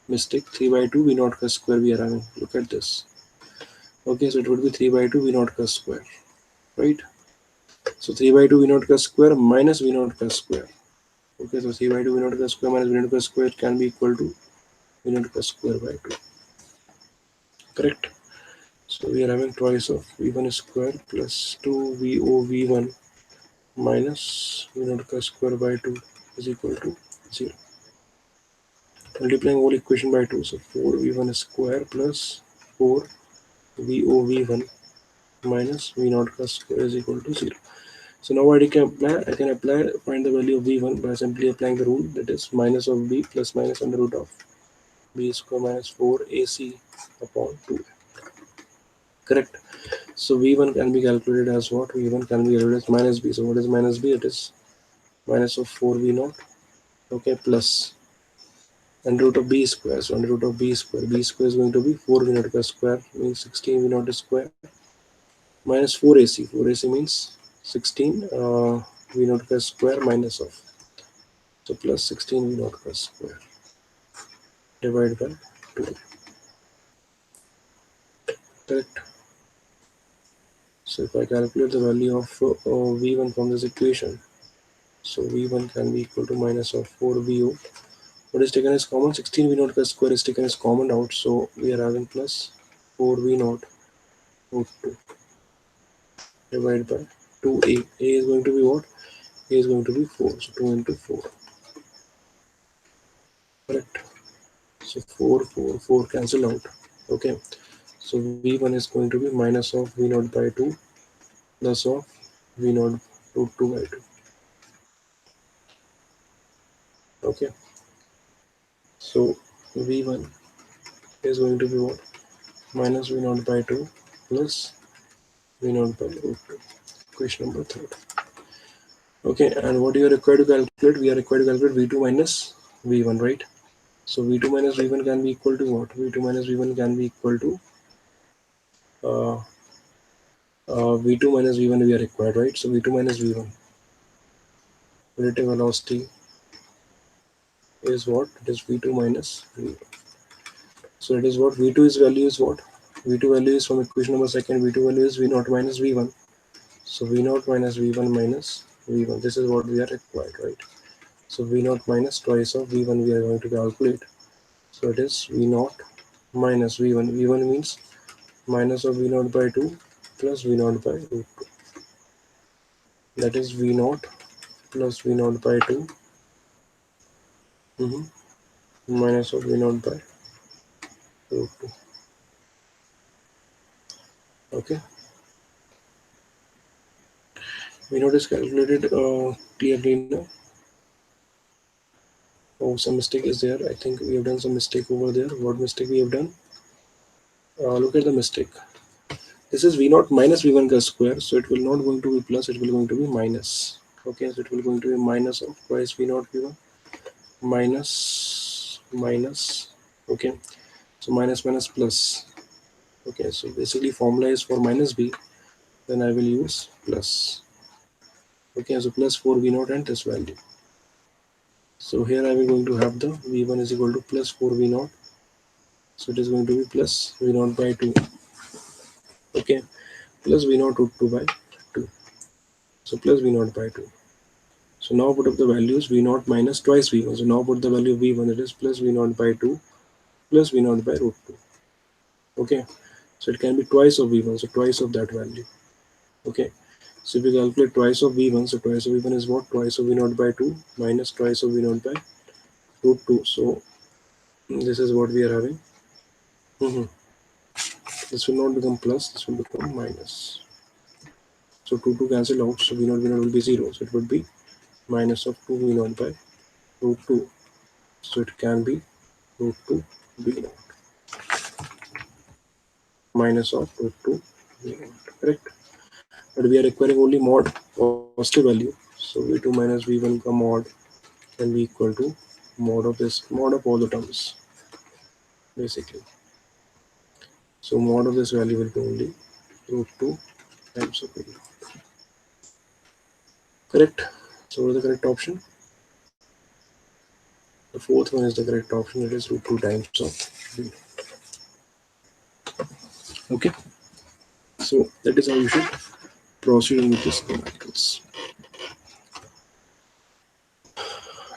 mistake. 3 by 2 v naught ka square we are having. Look at this. Okay, so it would be 3 by 2 v naught ka square, right? So 3 by 2 v naught ka square minus v naught ka square. Okay, so 3 by 2 v naught ka square minus v naught ka square can be equal to v naught ka square by 2. Correct. So we are having twice of v1 square plus 2 vo v1 minus v naught ka square by 2 is equal to 0. Multiplying whole equation by 2, so 4 v1 square plus 4 vo v1 minus v naught ka square is equal to 0. So now what I can apply, find the value of v1 by simply applying the rule, that is minus of b plus minus under root of b square minus 4 ac upon 2. Correct. So v1 can be calculated as what? v1 can be calculated as minus b. So what is minus b? It is minus of 4 v naught, okay, plus under root of b square. So under root of b square is going to be 4 v naught square means 16 v naught square minus 4ac. 4ac means 16 v naught square minus of, so plus 16 v naught square divided by 2. Correct. So if I calculate the value of v1 from this equation, so v1 can be equal to minus of 4vo. What is taken as common? 16 v naught square is taken as common out, so we are having plus 4v naught root 2 divided by 2a. A is going to be what? A is going to be 4, so 2 into 4. Correct. So 4, 4, 4 cancel out. Okay. So v1 is going to be minus of v naught by 2 plus of v naught root 2 by 2. Okay. So v1 is going to be what? Minus v naught by 2 plus v naught by root 2. Question number 3. Okay, and what you are required to calculate? We are required to calculate v2 minus v1, right? So v2 minus v1 can be equal to what? V2 minus v1 can be equal to uh, v2 minus v1 we are required, right? So v2 minus v1 relative velocity is what? It is v2 minus v1. So it is what? v2 is value is what? v2 value is from equation number second. v2 value is v naught minus v1. So v naught minus v1 minus v1. This is what we are required, right? So v naught minus twice of v1 we are going to calculate. So it is v naught minus v1. v1 means minus of v naught by 2 plus v naught by root 2. That is v naught plus v naught by 2 minus of v naught by root 2. Okay. V naught is calculated clearly now. Oh, some mistake is there. I think we have done some mistake over there. What mistake we have done? Look at the mistake. This is v naught minus v1 square, so it will not going to be plus, it will going to be minus. Okay, so it will going to be minus of twice v naught v1 minus minus. Okay, so minus minus plus. Okay, so basically formula is for minus b, then I will use plus. Okay, so plus 4 v naught and this value. So here I will going to have the v1 is equal to plus 4 v naught, so it is going to be plus v naught by 2. Okay, plus v naught root 2 by 2. So plus v naught by 2. So now put up the values v naught minus twice v1. So now put the value of v1, it is plus v naught by 2 plus v naught by root 2. Okay, so it can be twice of v1, so twice of that value. Okay, so if we calculate twice of v1, so twice of v1 is what? Twice of v naught by 2 minus twice of v naught by root 2. So this is what we are having. This will not become plus, this will become minus. So 2 to cancel out, so v naught will be 0. So it would be minus of 2 v naught by root 2. So it can be root 2 v naught minus of root 2 v naught. Correct? But we are requiring only mod positive value. So v2 minus v1 ka mod can be equal to mod of this, mod of all the terms basically. So mod of this value will be only root 2 times of v naught. Correct? So what is the correct option? The fourth one is the correct option. It is root 2 times of v naught. Okay. So that is how you should proceed with this numericals.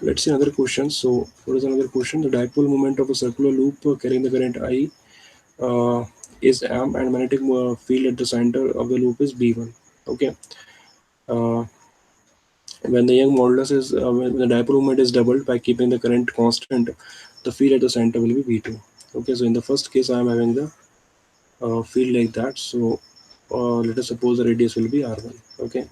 Let's see another question. So what is another question? The dipole moment of a circular loop carrying the current I is M and magnetic field at the center of the loop is B1. Okay. Uh, when the Young modulus is when the dipole moment is doubled by keeping the current constant, the field at the center will be V2. Okay. So in the first case, I am having the field like that. So let us suppose the radius will be R1. Okay.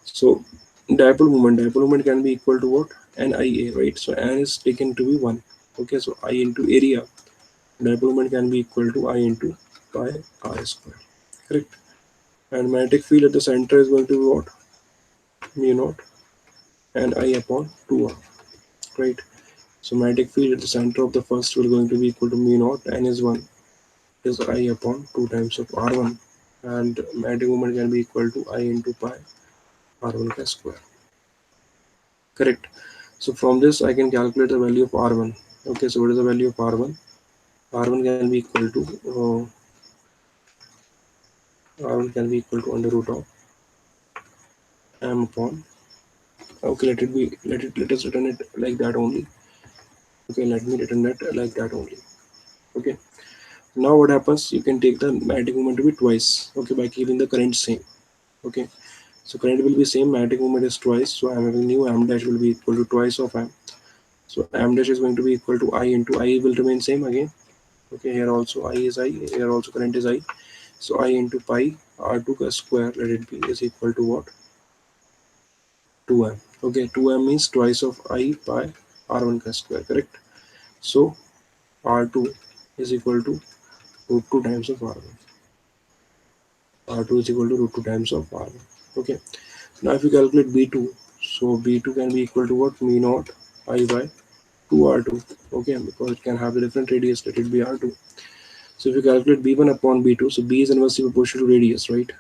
So dipole moment can be equal to what? NIA, right? So N is taken to be 1. Okay, so I into area, dipole moment can be equal to I into pi r square. Correct? And magnetic field at the center is going to be what? Mu naught and I upon 2r. Right? So magnetic field at the center of the first will going to be equal to mu naught, n is 1, is I upon 2 times of r1, and magnetic moment can be equal to I into pi r1 ka square. Correct. So from this I can calculate the value of r1. Okay, so what is the value of r1? R1 can be equal to R1 can be equal to under root of m upon. Okay, let us return it like that only. Okay, let me return that like that only. Okay. Now what happens? You can take the magnetic moment to be twice. Okay, by keeping the current same. Okay. So current will be same. Magnetic moment is twice. So I'm having new m dash will be equal to twice of m. So m dash is going to be equal to I into I will remain same again. Okay, here also I is I. Here also current is I. So I into pi r2 square, let it be, is equal to what? 2m. Okay, 2m means twice of I pi r1 square, correct? So r2 is equal to root 2 times of r1. R2 is equal to root 2 times of r1. Okay, now if you calculate b2, so b2 can be equal to what? Mu naught I by 2r2. Okay, because it can have the different radius, let it be r2. So if you calculate b1 upon b2, so b is inversely proportional to radius, right?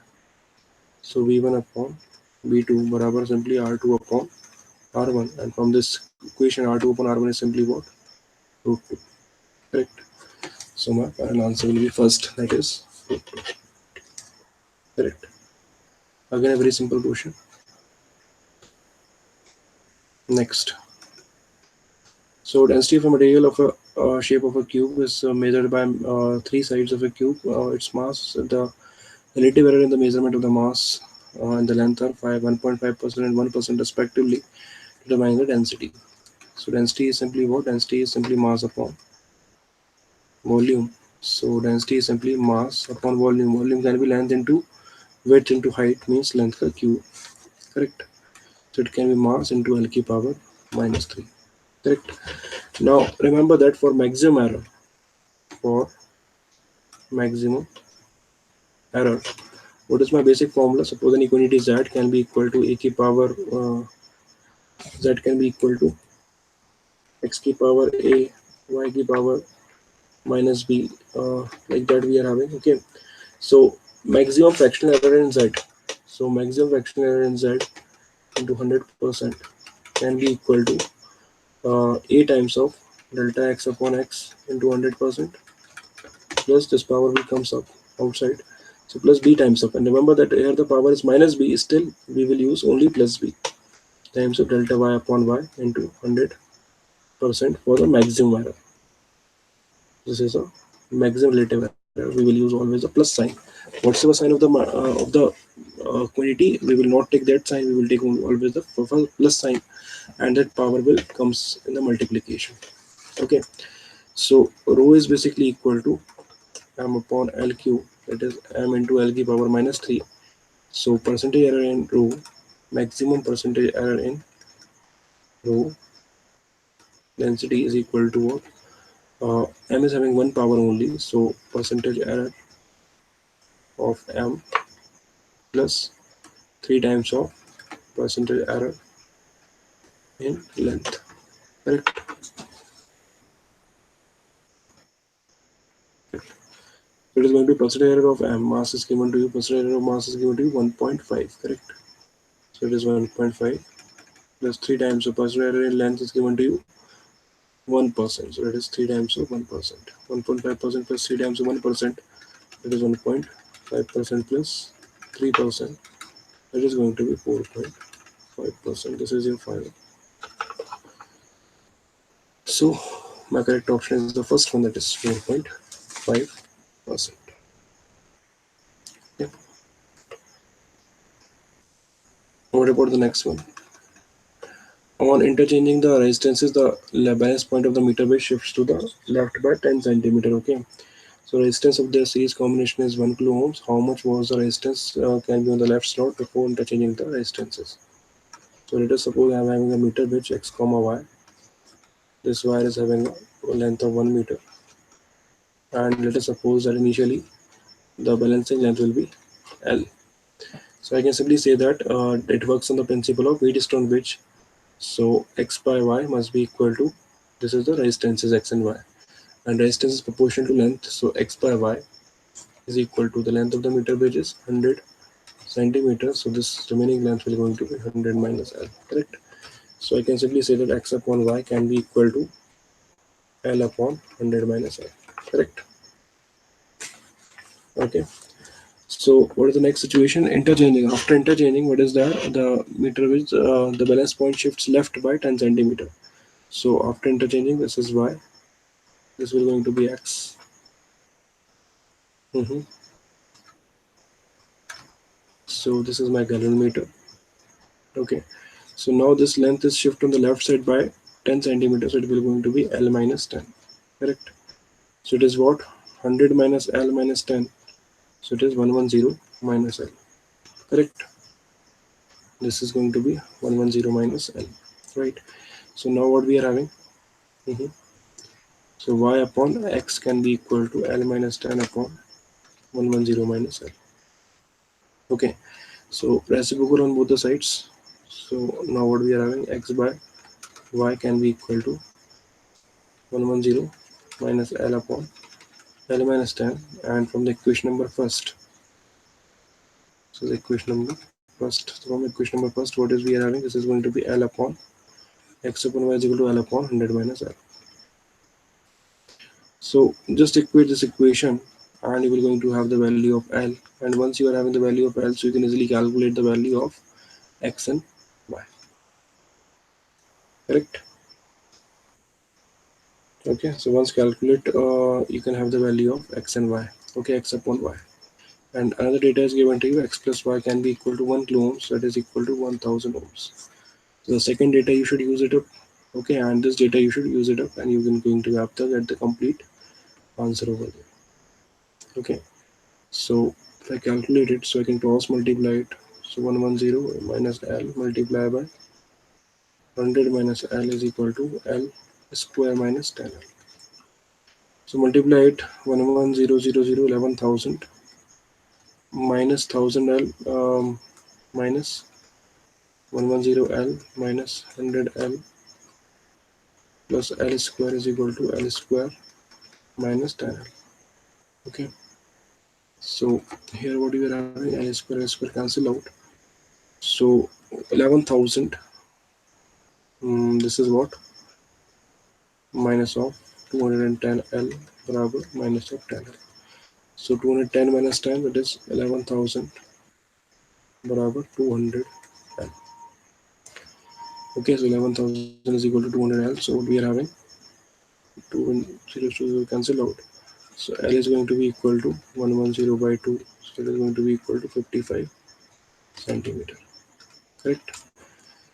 So v1 upon v2 barabar simply r2 upon r1, and from this equation r2 upon r1 is simply what? Root 2. Correct. So my final answer will be first, that is root 2. Correct. Again a very simple question. Next. So density of a material of a shape of a cube is measured by three sides of a cube. Its mass, the relative error in the measurement of the mass and the length are 1.5% and 1% respectively, determining the density. So density is simply what? Density is simply mass upon volume. So density is simply mass upon volume. Volume can be length into width into height, means length ka cube. Correct. So it can be mass into L cube power minus 3. Correct. Now remember that for maximum error, what is my basic formula? Suppose an equality z can be equal to a key power z can be equal to x key power a y key power minus b, like that we are having. Okay, so maximum fractional error in z, so maximum fractional error in z into 100% can be equal to a times of delta x upon x into 100% plus this power will comes up outside, so plus b times up, and remember that here the power is minus b, still we will use only plus b times of delta y upon y into 100% for the maximum error. This is a maximum relative error. We will use always a plus sign. Whatever sign of the quantity, we will not take that sign. We will take always the plus sign, and that power will comes in the multiplication. Okay, so rho is basically equal to m upon l cube. That is m into l cube power minus 3. So percentage error in rho, maximum percentage error in rho density is equal to what? M is having one power only, so percentage error of m plus 3 times of percentage error in length. Correct. So it is going to be percentage error of m. Mass is given to you. Percentage error of mass is given to you 1.5. Correct. So it is 1.5 plus 3 times of percentage error in length is given to you 1%. So that is 3 times of 1%. 1.5% plus 3 times of 1%. That is 1.5% plus 3%. That is going to be 4.5%. This is your final. So my correct option is the first one, that is 4.5%. Yep. What about the next one? On interchanging the resistances, the balance point of the meter base shifts to the left by 10 centimeter. Okay. So resistance of the series combination is 1 kilo ohms. How much was the resistance can be on the left slot before interchanging the resistances? So let us suppose I am having a meter which x comma y. This wire is having a length of 1 meter, and let us suppose that initially the balancing length will be L. So I can simply say that it works on the principle of weight is on which. So x by y must be equal to This is the resistance is x and y, and resistance is proportional to length. So x by y is equal to the length of the meter bridge is 100 centimeters. So this remaining length will going to be 100 minus L. Correct. So I can simply say that x upon y can be equal to L upon 100 minus L. Correct. Okay. So what is the next situation? Interchanging. After interchanging, what is that? The meter with the balance point shifts left by 10 centimeter. So after interchanging, this is y. This will going to be x. Mhm. So this is my gallon meter. Okay. So now this length is shift on the left side by 10 centimeters. So it will going to be L minus 10. Correct. So it is what? 100 minus L minus 10. So it is 110 minus L. Correct. This is going to be 110 minus L. Right. So now what we are having? Mhm. So y upon x can be equal to L minus 10 upon 110 minus L. Okay. So reciprocal on both the sides. So now what we are having? X by y can be equal to 110 minus L upon L minus 10, and from the equation number first. So the equation number first. So from equation number first, what is we are having? This is going to be L upon x upon y is equal to L upon 100 minus L. So just equate this equation and you will going to have the value of L. And once you are having the value of L, so you can easily calculate the value of x and y. Correct? Okay, so once calculate, you can have the value of x and y. Okay, x upon y. And another data is given to you, x plus y can be equal to 1 kilo ohms, that is equal to 1000 ohms. So the second data you should use it up. Okay, and this data you should use it up, and you can going to have to get the complete answer over there. Okay, so if I calculate it, so I can cross multiply it. So 110 minus L multiplied by 100 minus L is equal to L square minus 10L. So multiply it, 11000 11,000 minus 1000 L minus 110 L minus 100 L plus L square is equal to L square minus 10L. Okay, so here what we are having, L square cancel out. So 11,000, this is what? Minus of 210L barabar minus of 10L. So 210 minus 10, that is 11,000 barabar 200L. Okay, so 11,000 is equal to 200L. So what we are having? 2 cancel out. So L is going to be equal to 110 by 2. So it is going to be equal to 55 centimeter. Correct?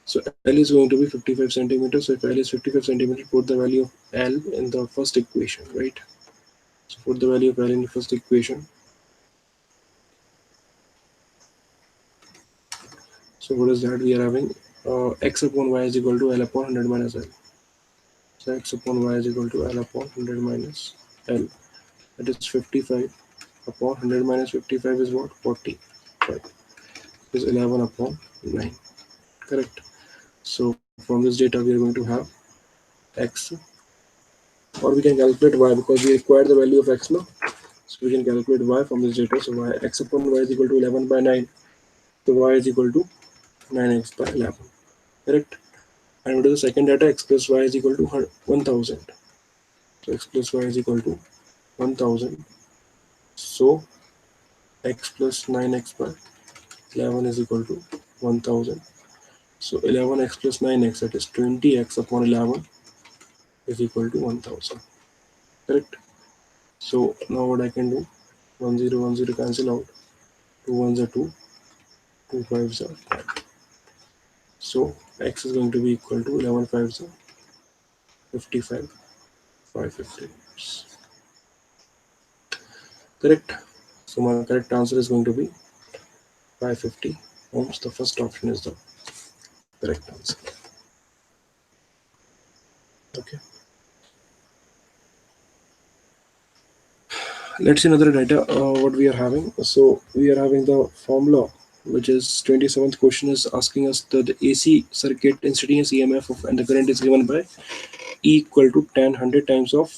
So L is going to be 55 centimeters. So if L is 55 centimeter, put the value of L in the first equation, right? So put the value of L in the first equation. So what is that? We are having x upon y is equal to L upon 100 minus L. So x upon y is equal to L upon 100 minus L. That is 55 upon 100 minus 55 is what? 40. Right. Is 11 upon 9. Correct. So from this data we are going to have x, or we can calculate y because we require the value of x now. So we can calculate y from this data. So y, x upon y is equal to 11 by 9. So y is equal to 9x by 11. Correct. And what is the second data? X plus y is equal to 1000. So x plus y is equal to 1000. So x plus 9x by 11 is equal to 1000. So 11x plus 9x, that is 20x upon 11 is equal to 1000. Correct. So now what I can do? 1010 cancel out. 2 ones are 2. 2 fives are 5. So x is going to be equal to 11 fives are 55. 550. Correct. So my correct answer is going to be 550 ohms. The first option is the correct answer. Okay. Let's see another data. What we are having. So we are having the formula, which is 27th question is asking us the AC circuit instantaneous EMF of, and the current is given by E equal to 10 100 times of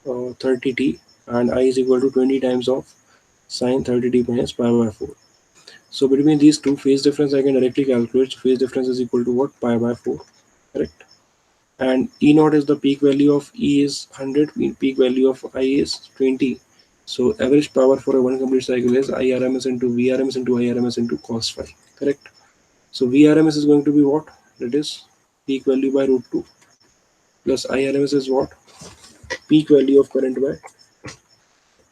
30t, and I is equal to 20 times of sine 30t minus pi by 4. So between these two, phase difference I can directly calculate. So phase difference is equal to what? Pi by 4, correct? And E naught is the peak value of E is 100, peak value of I is 20. So average power for a one complete cycle is IRMS into VRMS into IRMS into cos phi, correct? So VRMS is going to be what? That is peak value by root 2 plus IRMS is what? Peak value of current by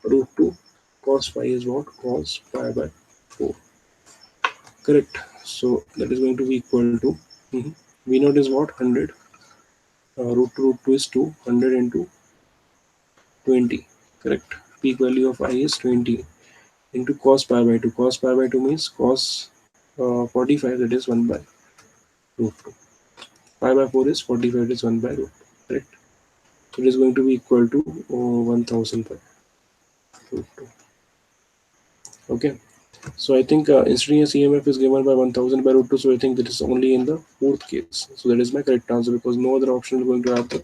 root 2. Cos phi is what? Cos pi by 4, correct? So that is going to be equal to V naught is what? 100. Root 2 is 2. 100 into 20, correct? Peak value of I is 20 into cos pi by 2. Cos pi by 2 means cos 45, that is 1 by root 2. Pi by 4 is 45, that is 1 by root 2, correct? So it is going to be equal to 1000 by root 2. Okay. So I think instantaneous EMF is given by 1000 by root 2. So I think that is only in the fourth case. So that is my correct answer, because no other option is going to have the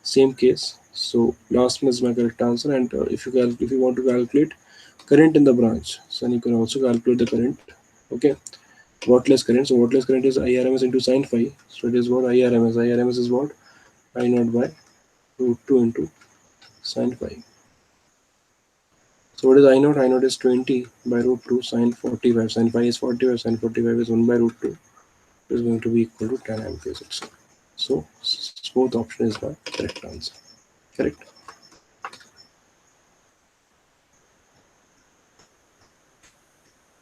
same case. So last one is my correct answer. And if you want to calculate current in the branch, so you can also calculate the current. Okay. Wattless current. So wattless current is IRMS into sine phi. So it is what? IRMS. IRMS is what? I naught by root 2 into sine phi. So what is I naught? I naught is 20 by root 2 sine 45. Sine phi is 45. Sine 45 is 1 by root 2. It is going to be equal to 10 amperes itself. So fourth option is the correct answer. Correct.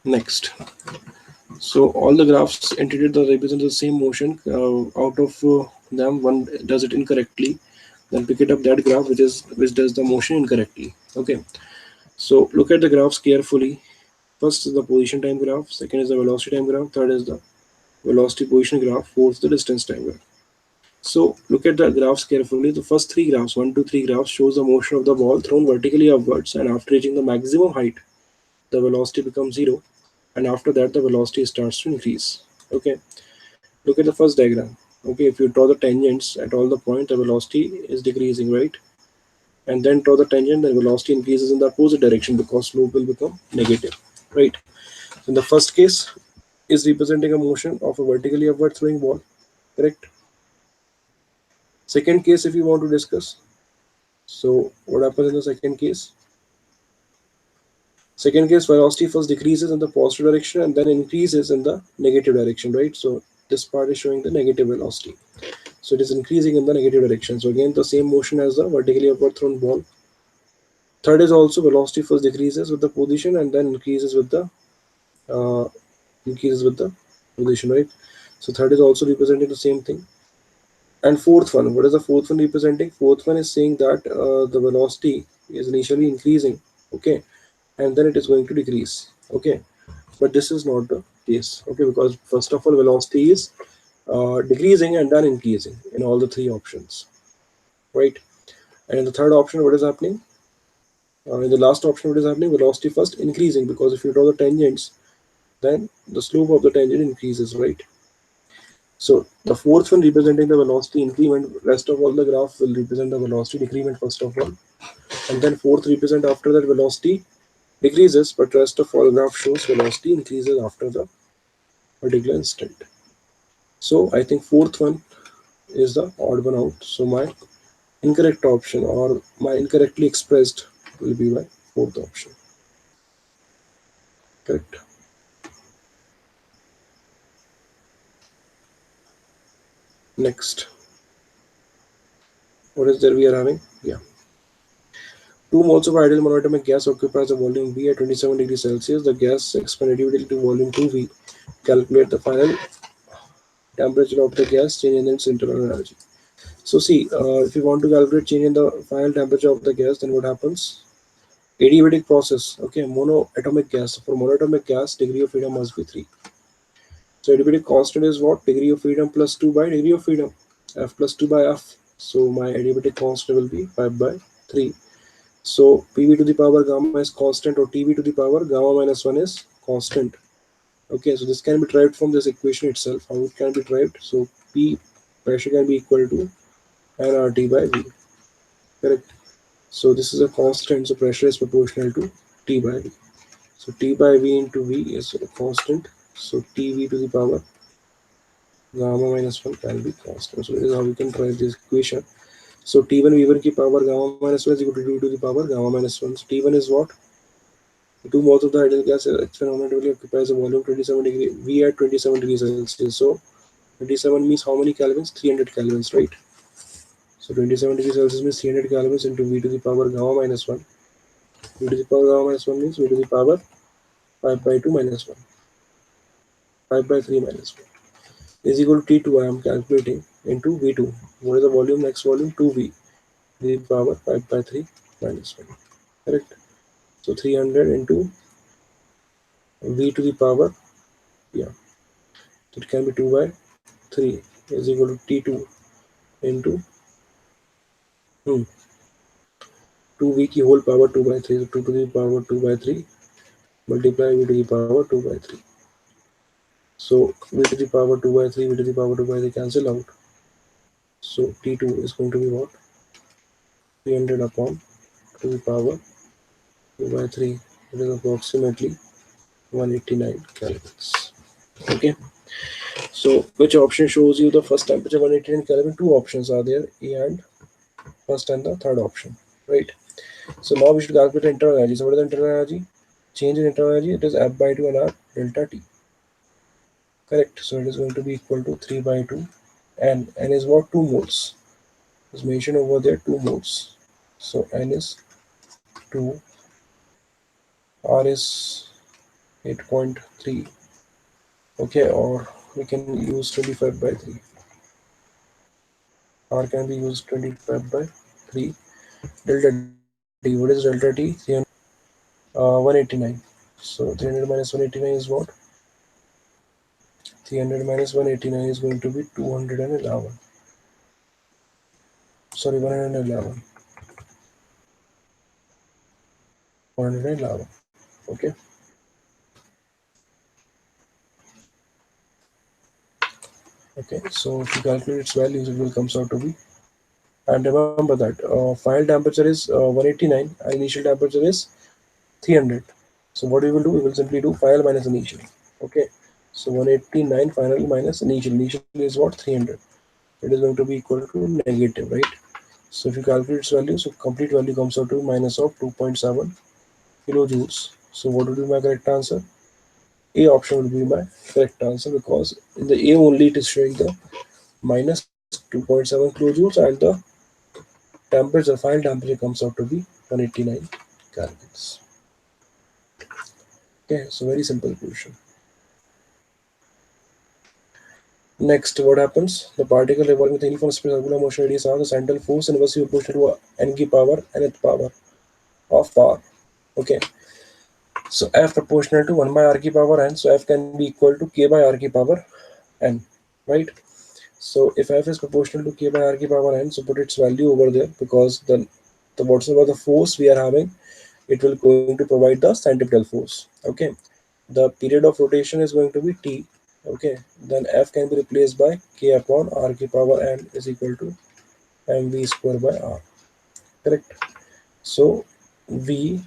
Next. So all the graphs entered that represent the same motion. Out of them, one does it incorrectly. Then pick it up that graph which does the motion incorrectly. Okay. So look at the graphs carefully. First is the position time graph. Second is the velocity time graph. Third is the velocity position graph. Fourth, the distance time graph. So look at the graphs carefully. The first three graphs, 1, 2, 3 graphs, shows the motion of the ball thrown vertically upwards, and after reaching the maximum height, the velocity becomes 0, and after that the velocity starts to increase. Okay, look at the first diagram. Okay, if you draw the tangents at all the points, the velocity is decreasing, right? And then draw the tangent, the velocity increases in the opposite direction because slope will become negative, right? In the first case is representing a motion of a vertically upward throwing ball, correct? Second case, if you want to discuss, so what happens in the second case? Second case, velocity first decreases in the positive direction and then increases in the negative direction, right? So this part is showing the negative velocity. So it is increasing in the negative direction. So again, the same motion as the vertically upward thrown ball. Third is also velocity first decreases with the position and then uh, increases with the position, right? So third is also representing the same thing. And fourth one, what is the fourth one representing? Fourth one is saying that the velocity is initially increasing, okay, and then it is going to decrease, okay. But this is not the case, okay, because first of all, velocity is decreasing and then increasing in all the three options, right? And in the third option, what is happening? In the last option, what is happening? Velocity first increasing, because if you draw the tangents, then the slope of the tangent increases, right? So the fourth one representing the velocity increment, rest of all the graph will represent the velocity decrement first of all, and then fourth represent after that velocity decreases, but rest of all graph shows velocity increases after the particular instant. So I think fourth one is the odd one out. So my incorrect option, or my incorrectly expressed, will be my fourth option. Correct. Next, what is there we are having? Yeah. 2 moles of ideal monatomic gas occupies a volume V at 27 degrees Celsius. The gas expanded to volume 2V. Calculate the final temperature of the gas, change in its internal energy. So see, if you want to calculate change in the final temperature of the gas, then what happens? Adiabatic process. Okay, monoatomic gas. For monoatomic gas, degree of freedom must be 3. So adiabatic constant is what? Degree of freedom plus 2 by degree of freedom. F plus 2 by F. So my adiabatic constant will be 5 by 3. So PV to the power gamma is constant, or TV to the power gamma minus 1 is constant. Okay, so this can be derived from this equation itself. How it can be derived? So P pressure can be equal to and RT by V. Correct. So this is a constant, so pressure is proportional to T by V. So T by V into V is a constant. So TV to the power gamma minus 1 can be constant. So this is how we can write this equation. So T1 V1 की power gamma minus 1 is equal to 2 to the power gamma minus 1. So T1 is what? 2 moles of the ideal gas phenomenon occupies a volume 27 degree V at 27 degrees Celsius. So 27 means how many kelvins? 300 kelvins, right? So 27 degrees Celsius means 300 kelvins into V to the power gamma minus 1. V to the power gamma minus 1 means V to the power 5 by 2 minus 1. 5 by 3 minus 1 is equal to T2. I am calculating into V2. What is the volume? Next volume 2V to the power 5 by 3 minus 1. Correct. So 300 into V to the power, yeah, so it can be 2 by 3 is equal to T2 into 2V की whole power 2 by 3. So 2 to the power 2 by 3 multiply V to the power 2 by 3. So V to the power 2 by 3, V to the power 2 by 3 cancel out. So T2 is going to be what? 300 upon to the power 2 by 3. It is approximately 189 kelvins. Okay. So which option shows you the first temperature 189 Kelvin? Two options are there, A and first and the third option, right? So now we should calculate the internal energy. So what is the internal energy? Change in internal energy, it is F by 2 and R delta T. Correct. So it is going to be equal to 3 by 2 and N is what? 2 moles. Is mentioned over there 2 moles. So N is 2, R is 8.3. Okay, or we can use 25 by 3. R can be used 25 by 3. Delta T. What is delta T? 300 189. So 300 minus 189 is what? 300 minus 189 is going to be 211. Sorry, 111. 111. Okay. Okay. So if you calculate its values, it will comes out to be. And remember that final temperature is 189 and initial temperature is 300. So what we will do? We will simply do final minus initial. Okay. So 189 final minus initial. Initial is what? 300. It is going to be equal to negative, right? So if you calculate its value, so complete value comes out to minus of 2.7 kilojoules. So what would be my correct answer? A option would be my correct answer because in the A only it is showing the minus 2.7 kilojoules and the temperature, final temperature comes out to be 189 Kelvins. Okay, so very simple question. Next, what happens? The particle revolving with uniform speed circular motion radius r, the central force inversely proportional to n की power nth power of power. Okay, so F proportional to 1 by r की power n, so F can be equal to k by r की power n, right? So if F is proportional to k by r की power n, so put its value over there because the whatsoever the force we are having, it will going to provide the centripetal force. Okay, the period of rotation is going to be t. Okay, then F can be replaced by k upon r की power n is equal to mv square by r. Correct. So v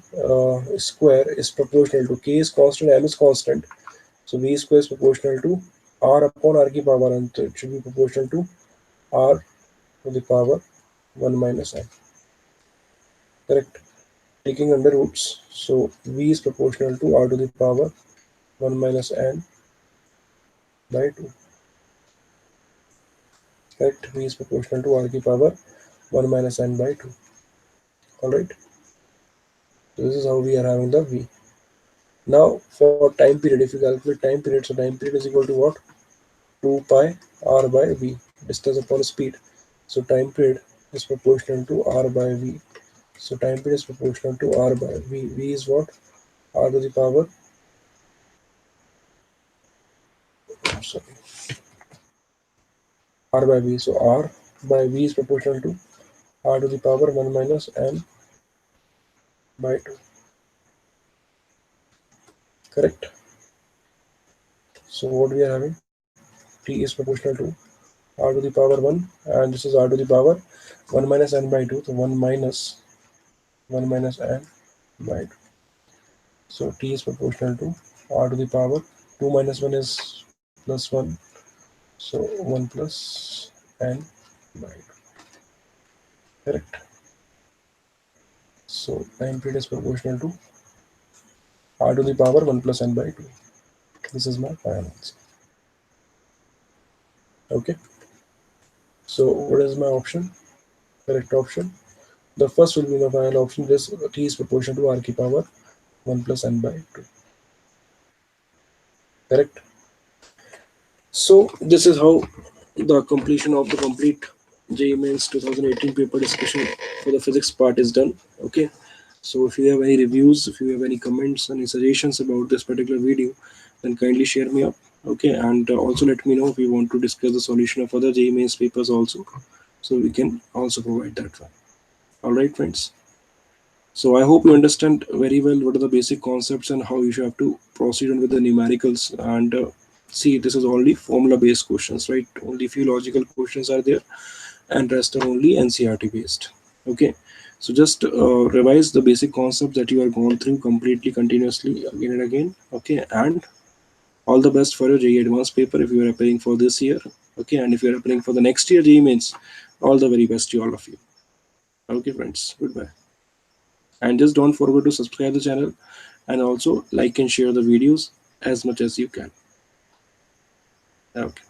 square is proportional to k is constant, m is constant. So v square is proportional to r upon r की power n. So it should be proportional to r to the power 1 minus n. Correct. Taking under roots, so v is proportional to r to the power 1 minus n by 2. Correct. V is proportional to r की power 1 minus n by 2. Alright. So this is how we are having the v. Now for time period, if you calculate time period, so time period is equal to what? 2 pi r by v, distance upon speed. So time period is proportional to r by v. So time period is proportional to r by v. V is what? R to the power, sorry, r by v. So r by v is proportional to r to the power 1 minus n by 2. Correct. So what we are having? T is proportional to r to the power 1, and this is r to the power 1 minus n by 2, so 1 minus n by 2. So t is proportional to r to the power 2 minus 1 is plus 1, so 1 plus n by 2. Correct. So time period is proportional to r to the power 1 plus n by 2. This is my final answer. Okay. So what is my option? Correct option. The first will be my final option. This t is proportional to r ki power 1 plus n by 2. Correct. So this is how the completion of the complete JEE Mains 2018 paper discussion for the physics part is done. Okay. So if you have any reviews, if you have any comments, any suggestions about this particular video, then kindly share me up. Okay, and also let me know if you want to discuss the solution of other JEE Mains papers also, so we can also provide that one. All right, friends. So I hope you understand very well what are the basic concepts and how you should have to proceed on with the numericals. And see, this is only formula-based questions, right? Only few logical questions are there, and rest are only NCRT based. Okay, so just revise the basic concepts that you are gone through completely, continuously, again and again. Okay, and all the best for your JEE advanced paper if you are preparing for this year. Okay, and if you are preparing for the next year JEE Mains, all the very best to all of you. Okay, friends, goodbye. And just don't forget to subscribe the channel, and also like and share the videos as much as you can. Okay.